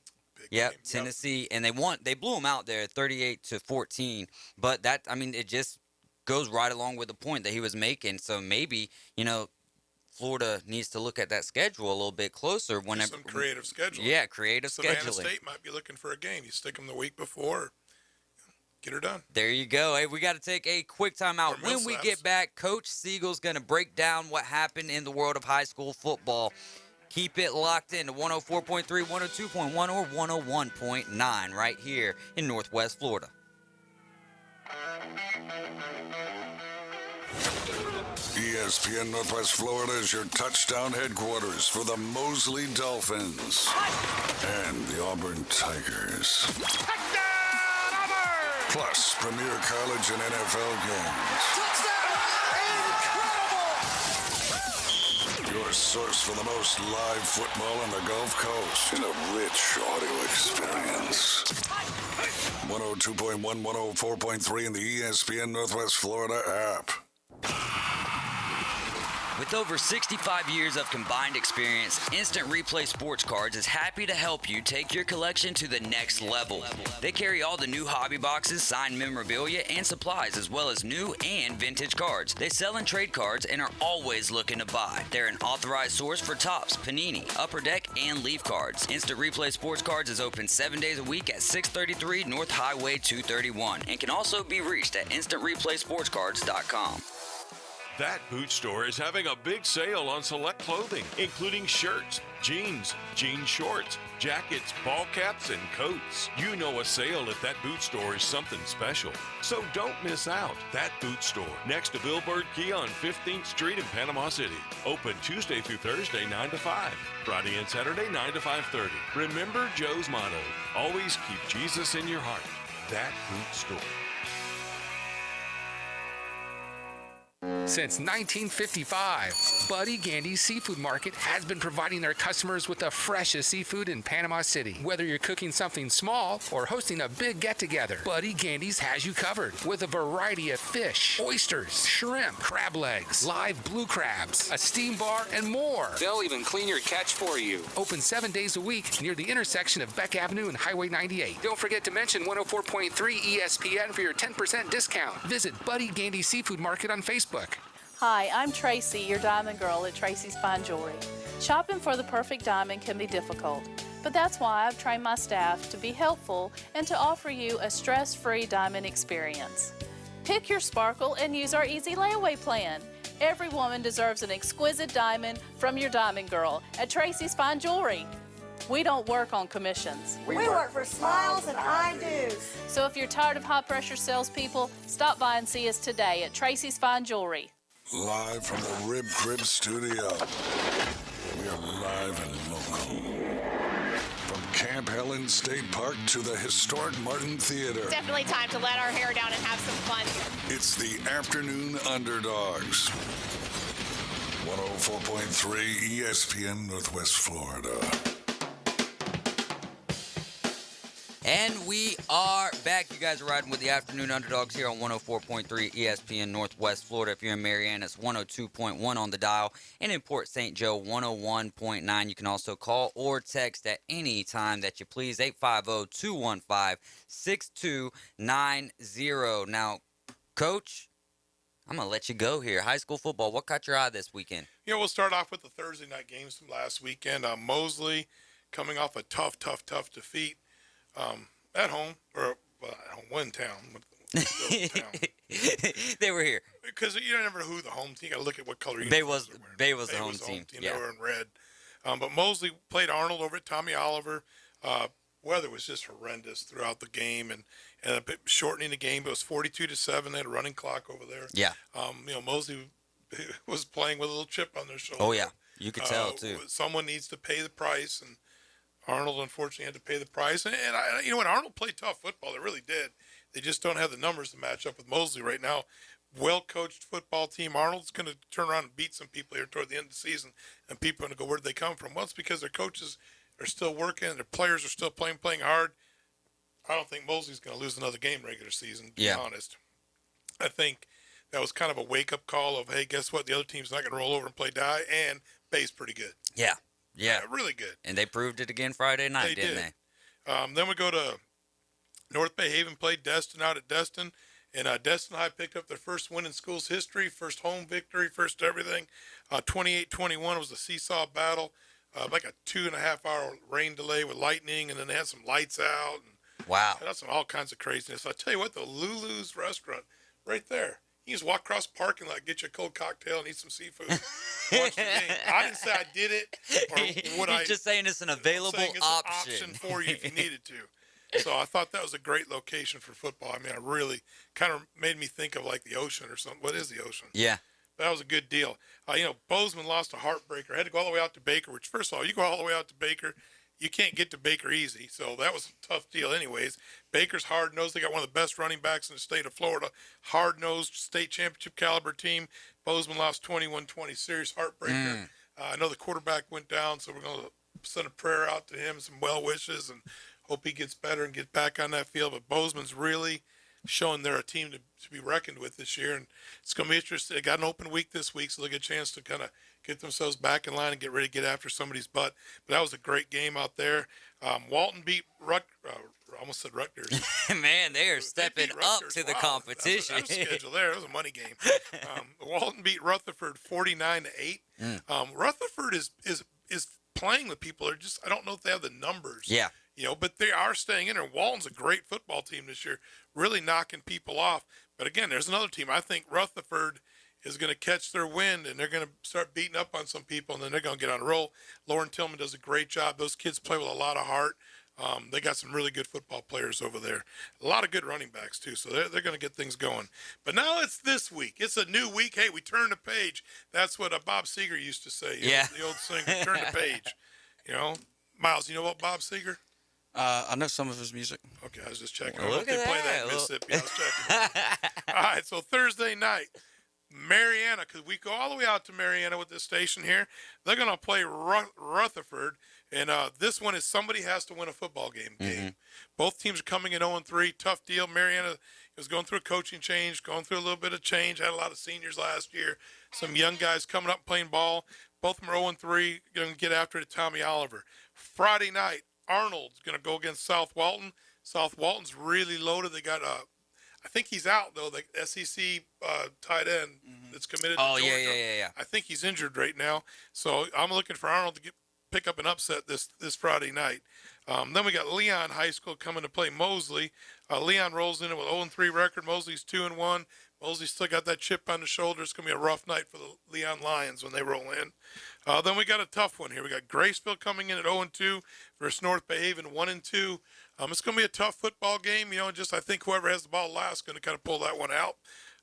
Tennessee, and they blew them out there 38-14. But that, it just goes right along with the point that he was making. So maybe, Florida needs to look at that schedule a little bit closer. Whenever some creative scheduling. Yeah, creative Savannah scheduling. State might be looking for a game. You stick them the week before, get her done. There you go. Hey, we got to take a quick time out. When we get back, Coach Siegel's going to break down what happened in the world of high school football. Keep it locked in to 104.3, 102.1, or 101.9 right here in Northwest Florida. ESPN Northwest Florida is your touchdown headquarters for the Mosley Dolphins and the Auburn Tigers. Plus, premier college and NFL games. Your source for the most live football on the Gulf Coast in a rich audio experience. 102.1, 104.3 in the ESPN Northwest Florida app. With over 65 years of combined experience, Instant Replay Sports Cards is happy to help you take your collection to the next level. They carry all the new hobby boxes, signed memorabilia, and supplies, as well as new and vintage cards. They sell and trade cards and are always looking to buy. They're an authorized source for Topps, Panini, Upper Deck, and Leaf Cards. Instant Replay Sports Cards is open 7 days a week at 633 North Highway 231 and can also be reached at instantReplaySportsCards.com. That boot store is having a big sale on select clothing, including shirts, jeans, jean shorts, jackets, ball caps, and coats. You know a sale at that boot store is something special. So don't miss out. That boot store, next to Billboard Key on 15th Street in Panama City. Open Tuesday through Thursday, 9 to 5. Friday and Saturday, 9 to 5:30. Remember Joe's motto, always keep Jesus in your heart. That boot store. Since 1955, Buddy Gandy's Seafood Market has been providing their customers with the freshest seafood in Panama City. Whether you're cooking something small or hosting a big get-together, Buddy Gandy's has you covered with a variety of fish, oysters, shrimp, crab legs, live blue crabs, a steam bar, and more. They'll even clean your catch for you. Open 7 days a week near the intersection of Beck Avenue and Highway 98. Don't forget to mention 104.3 ESPN for your 10% discount. Visit Buddy Gandy Seafood Market on Facebook. Hi, I'm Tracy, your diamond girl at Tracy's Fine Jewelry. Shopping for the perfect diamond can be difficult, but that's why I've trained my staff to be helpful and to offer you a stress-free diamond experience. Pick your sparkle and use our easy layaway plan. Every woman deserves an exquisite diamond from your diamond girl at Tracy's Fine Jewelry. We don't work on commissions. We work for smiles and I-dos. So if you're tired of high-pressure salespeople, stop by and see us today at Tracy's Fine Jewelry. Live from the Rib Crib Studio. We are live and local. From Camp Helen State Park to the historic Martin Theater. Definitely time to let our hair down and have some fun here. It's the Afternoon Underdogs. 104.3 ESPN Northwest Florida. And we are back. You guys are riding with the Afternoon Underdogs here on 104.3 ESPN Northwest Florida. If you're in Marianna, it's 102.1 on the dial. And in Port St. Joe, 101.9. You can also call or text at any time that you please. 850-215-6290. Now, Coach, I'm going to let you go here. High school football, what caught your eye this weekend? We'll start off with the Thursday night games from last weekend. Mosley coming off a tough defeat. At home, or at home, one town. They were here. Because you don't never know who the home team. You got to look at what color Bay was the home team. They were in red. But Mosley played Arnold over at Tommy Oliver. Weather was just horrendous throughout the game, and a bit shortening the game. It was 42-7. They had a running clock over there. Yeah. Mosley was playing with a little chip on their shoulder. Oh yeah, you could tell too. Someone needs to pay the price, and Arnold, unfortunately, had to pay the price. And when Arnold played tough football, they really did. They just don't have the numbers to match up with Mosley right now. Well-coached football team. Arnold's going to turn around and beat some people here toward the end of the season, and people are going to go, where did they come from? Well, it's because their coaches are still working, their players are still playing hard. I don't think Mosley's going to lose another game regular season, to be honest. I think that was kind of a wake-up call of, hey, guess what? The other team's not going to roll over and play die, and Bay's pretty good. Yeah. Really good. And they proved it again Friday night, didn't they? Then we go to North Bay Haven, played Destin out at Destin. And Destin High picked up their first win in school's history, first home victory, first everything. 28-21 was a seesaw battle, like a 2.5-hour rain delay with lightning, and then they had some lights out. And wow. That's all kinds of craziness. I'll tell you what, the Lulu's restaurant right there. You just walk across the parking lot, get you a cold cocktail, and eat some seafood. Watch the game. I didn't say I did it. Or would You're just saying it's an available option for you if you needed to. So I thought that was a great location for football. I mean, I really kind of made me think of like the ocean or something. What is the ocean? Yeah. That was a good deal. Bozeman lost a heartbreaker. Had to go all the way out to Baker, which, first of all, you go all the way out to Baker, you can't get to Baker easy. So that was a tough deal anyways. Baker's hard-nosed. They got one of the best running backs in the state of Florida. Hard-nosed state championship caliber team. Bozeman lost 21-20. Serious heartbreaker. I know the quarterback went down, so we're going to send a prayer out to him, some well wishes, and hope he gets better and get back on that field. But Bozeman's really showing they're a team to be reckoned with this year, and it's going to be interesting. They got an open week this week, so they'll get a chance to kind of get themselves back in line and get ready to get after somebody's butt. But that was a great game out there. Walton beat almost said Rutgers. Man, they are stepping up to the competition. That was scheduled there. It was a money game. Walton beat Rutherford 49-8. Rutherford is playing with people. I don't know if they have the numbers. Yeah. But they are staying in there. Walton's a great football team this year, really knocking people off. But again, there's another team. I think Rutherford is going to catch their wind, and they're going to start beating up on some people, and then they're going to get on a roll. Lauren Tillman does a great job. Those kids play with a lot of heart. They got some really good football players over there. A lot of good running backs, too, so they're going to get things going. But now it's this week. It's a new week. Hey, we turn the page. That's what Bob Seger used to say. The old singer, turn the page. Miles, you know about Bob Seger? I know some of his music. Okay, I was just checking. I don't know if they play that in Mississippi. I was checking. All right, so Thursday night, Mariana, because we go all the way out to Mariana with this station here. They're going to play Rutherford, and this one is somebody has to win a football game. Both teams are coming in 0-3. Tough deal. Mariana was going through a coaching change, going through a little bit of change. Had a lot of seniors last year. Some young guys coming up playing ball. Both of them are 0-3. Going to get after it at Tommy Oliver. Friday night, Arnold's going to go against South Walton. South Walton's really loaded. They got I think he's out, though, the SEC tight end that's committed to Georgia. Yeah. I think he's injured right now. So I'm looking for Arnold to pick up an upset this Friday night. Then we got Leon High School coming to play Mosley. Leon rolls in with 0-3 record. Mosley's 2-1. Mosley's still got that chip on the shoulder. It's going to be a rough night for the Leon Lions when they roll in. Then we got a tough one here. We got Graceville coming in at 0-2 versus North Bay Haven 1-2. It's going to be a tough football game. I think whoever has the ball last is going to kind of pull that one out.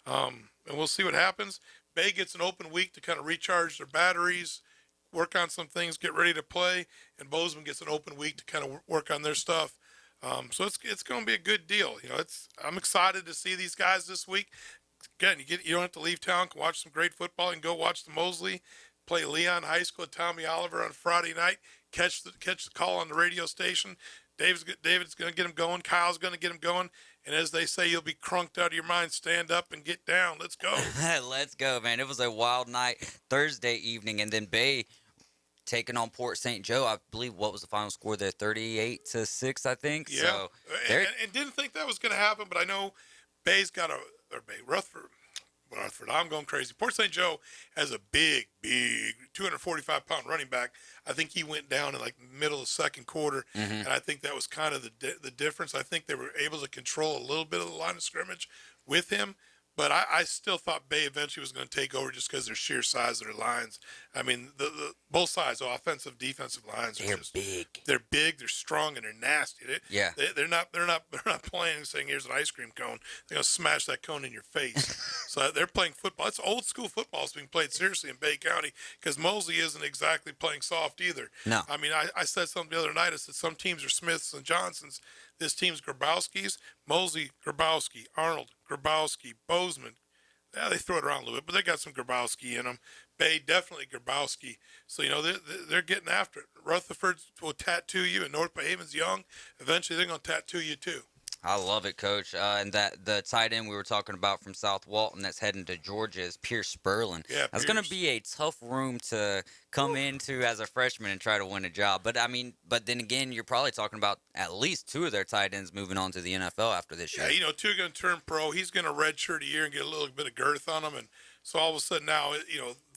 And we'll see what happens. Bay gets an open week to kind of recharge their batteries, work on some things, get ready to play. And Bozeman gets an open week to kind of work on their stuff. So it's going to be a good deal. I'm excited to see these guys this week. Again, you don't have to leave town. Can watch some great football and go watch the Mosley play Leon High School at Tommy Oliver on Friday night. Catch the call on the radio station. David's going to get him going. Kyle's going to get him going. And as they say, you'll be crunked out of your mind. Stand up and get down. Let's go. Let's go, man. It was a wild night Thursday evening, and then Bay taking on Port St. Joe. I believe, what was the final score there? 38-6, I think. Yeah. So and didn't think that was going to happen, but I know Rutherford. I'm going crazy. Port St. Joe has a big 245-pound running back. I think he went down in like middle of the second quarter, and I think that was kind of the difference. I think they were able to control a little bit of the line of scrimmage with him, but I still thought Bay eventually was going to take over just because their sheer size of their lines. I mean, the both sides, the offensive, defensive lines, they're big. They're big. They're strong, and they're nasty. They're not playing and saying, "Here's an ice cream cone." They're gonna smash that cone in your face. So they're playing football. It's old school football. It's being played seriously in Bay County because Mosley isn't exactly playing soft either. No. I mean, I said something the other night. I said some teams are Smiths and Johnsons. This team's Grabowski's. Mosley, Grabowski, Arnold, Grabowski, Bozeman. Yeah, they throw it around a little bit, but they got some Grabowski in them. Bay, definitely Grabowski. So, they're getting after it. Rutherford will tattoo you, and North Bay Haven's young. Eventually, they're going to tattoo you, too. I love it, Coach. And that the tight end we were talking about from South Walton that's heading to Georgia is Pierce Sperlin. Yeah, that's going to be a tough room to come into as a freshman and try to win a job. But then again, you're probably talking about at least two of their tight ends moving on to the NFL after this year. Yeah, two are going to turn pro. He's going to redshirt a year and get a little bit of girth on him, and so all of a sudden now,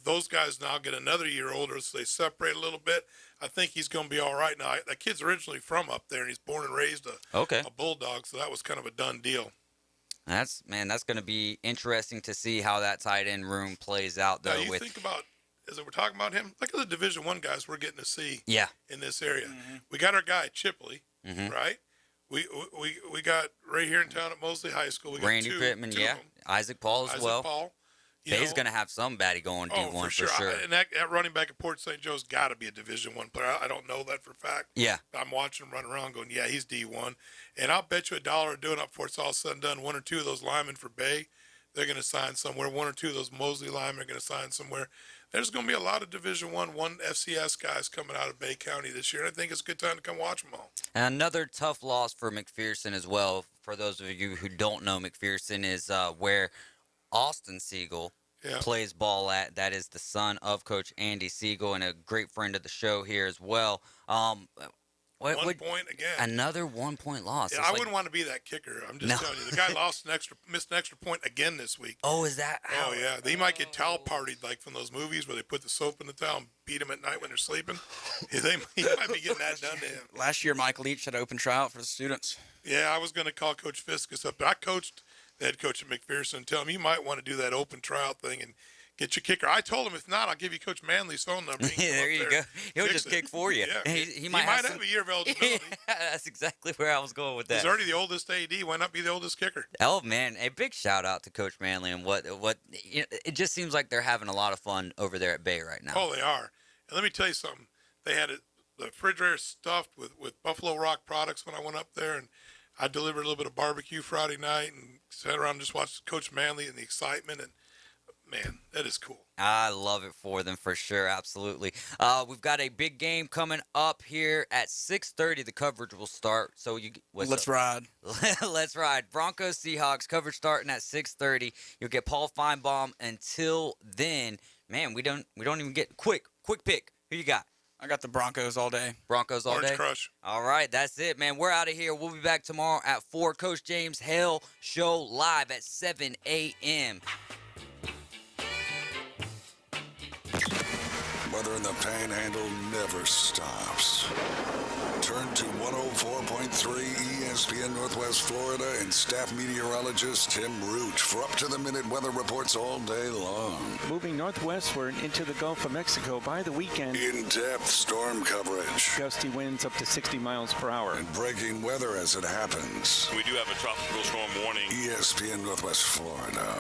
those guys now get another year older, so they separate a little bit. I think he's going to be all right now. That kid's originally from up there, and he's born and raised a Bulldog, so that was kind of a done deal. That's going to be interesting to see how that tight end room plays out, though. Now, think about, as we're talking about him, look at the Division I guys we're getting to see in this area. We got our guy, Chipley, right? We got right here in town at Mosley High School. We got Randy Pittman, Isaac Paul as well. Paul. Bay's going to have somebody going D1 for sure. And that running back at Port St. Joe's got to be a Division I player. I don't know that for a fact. Yeah. I'm watching him run around going, yeah, he's D1. And I'll bet you $1 doing up before it's all said and done, one or two of those linemen for Bay, they're going to sign somewhere. One or two of those Mosley linemen are going to sign somewhere. There's going to be a lot of Division I, one FCS guys coming out of Bay County this year. And I think it's a good time to come watch them all. And another tough loss for McPherson as well. For those of you who don't know, McPherson is where Austin Siegel plays ball at. That is the son of Coach Andy Siegel and a great friend of the show here as well. 1 point again. Another 1 point loss. Yeah, I wouldn't want to be that kicker. I'm just telling you. The guy missed an extra point again this week. Oh, is that? Oh, yeah. He might get towel partied like from those movies where they put the soap in the towel and beat him at night when they're sleeping. He might be getting that done to him. Last year, Mike Leach had an open tryout for the students. Yeah, I was going to call Coach Fiskus up. I coached the head coach at McPherson and tell him you might want to do that open tryout thing and get your kicker. I told him if not, I'll give you Coach Manley's phone number. There you go. He'll just kick for you. Yeah. He might have a year of eligibility. That's exactly where I was going with that. He's already the oldest AD. Why not be the oldest kicker? Oh, man. A big shout out to Coach Manley and what it just seems like they're having a lot of fun over there at Bay right now. Oh, they are. And let me tell you something. They had the refrigerator stuffed with Buffalo Rock products when I went up there, and I delivered a little bit of barbecue Friday night and sat around and just watched Coach Manley and the excitement. And Man, that is cool. I love it for them for sure. Absolutely. We've got a big game coming up here at 6:30. The coverage will start. So Let's ride. Let's ride. Broncos Seahawks coverage starting at 6:30. You'll get Paul Feinbaum. Until then, man, we don't even get quick pick. Who you got? I got the Broncos all day. Broncos all Orange day. Crush. All right, that's it, man. We're out of here. We'll be back tomorrow at 4. Coach James Hale Show live at 7 a.m. Weather in the Panhandle never stops. Turn to 104.3 ESPN Northwest Florida and staff meteorologist Tim Root for up-to-the-minute weather reports all day long. Moving northwestward into the Gulf of Mexico by the weekend. In-depth storm coverage. Gusty winds up to 60 miles per hour. And breaking weather as it happens. We do have a tropical storm warning. ESPN Northwest Florida.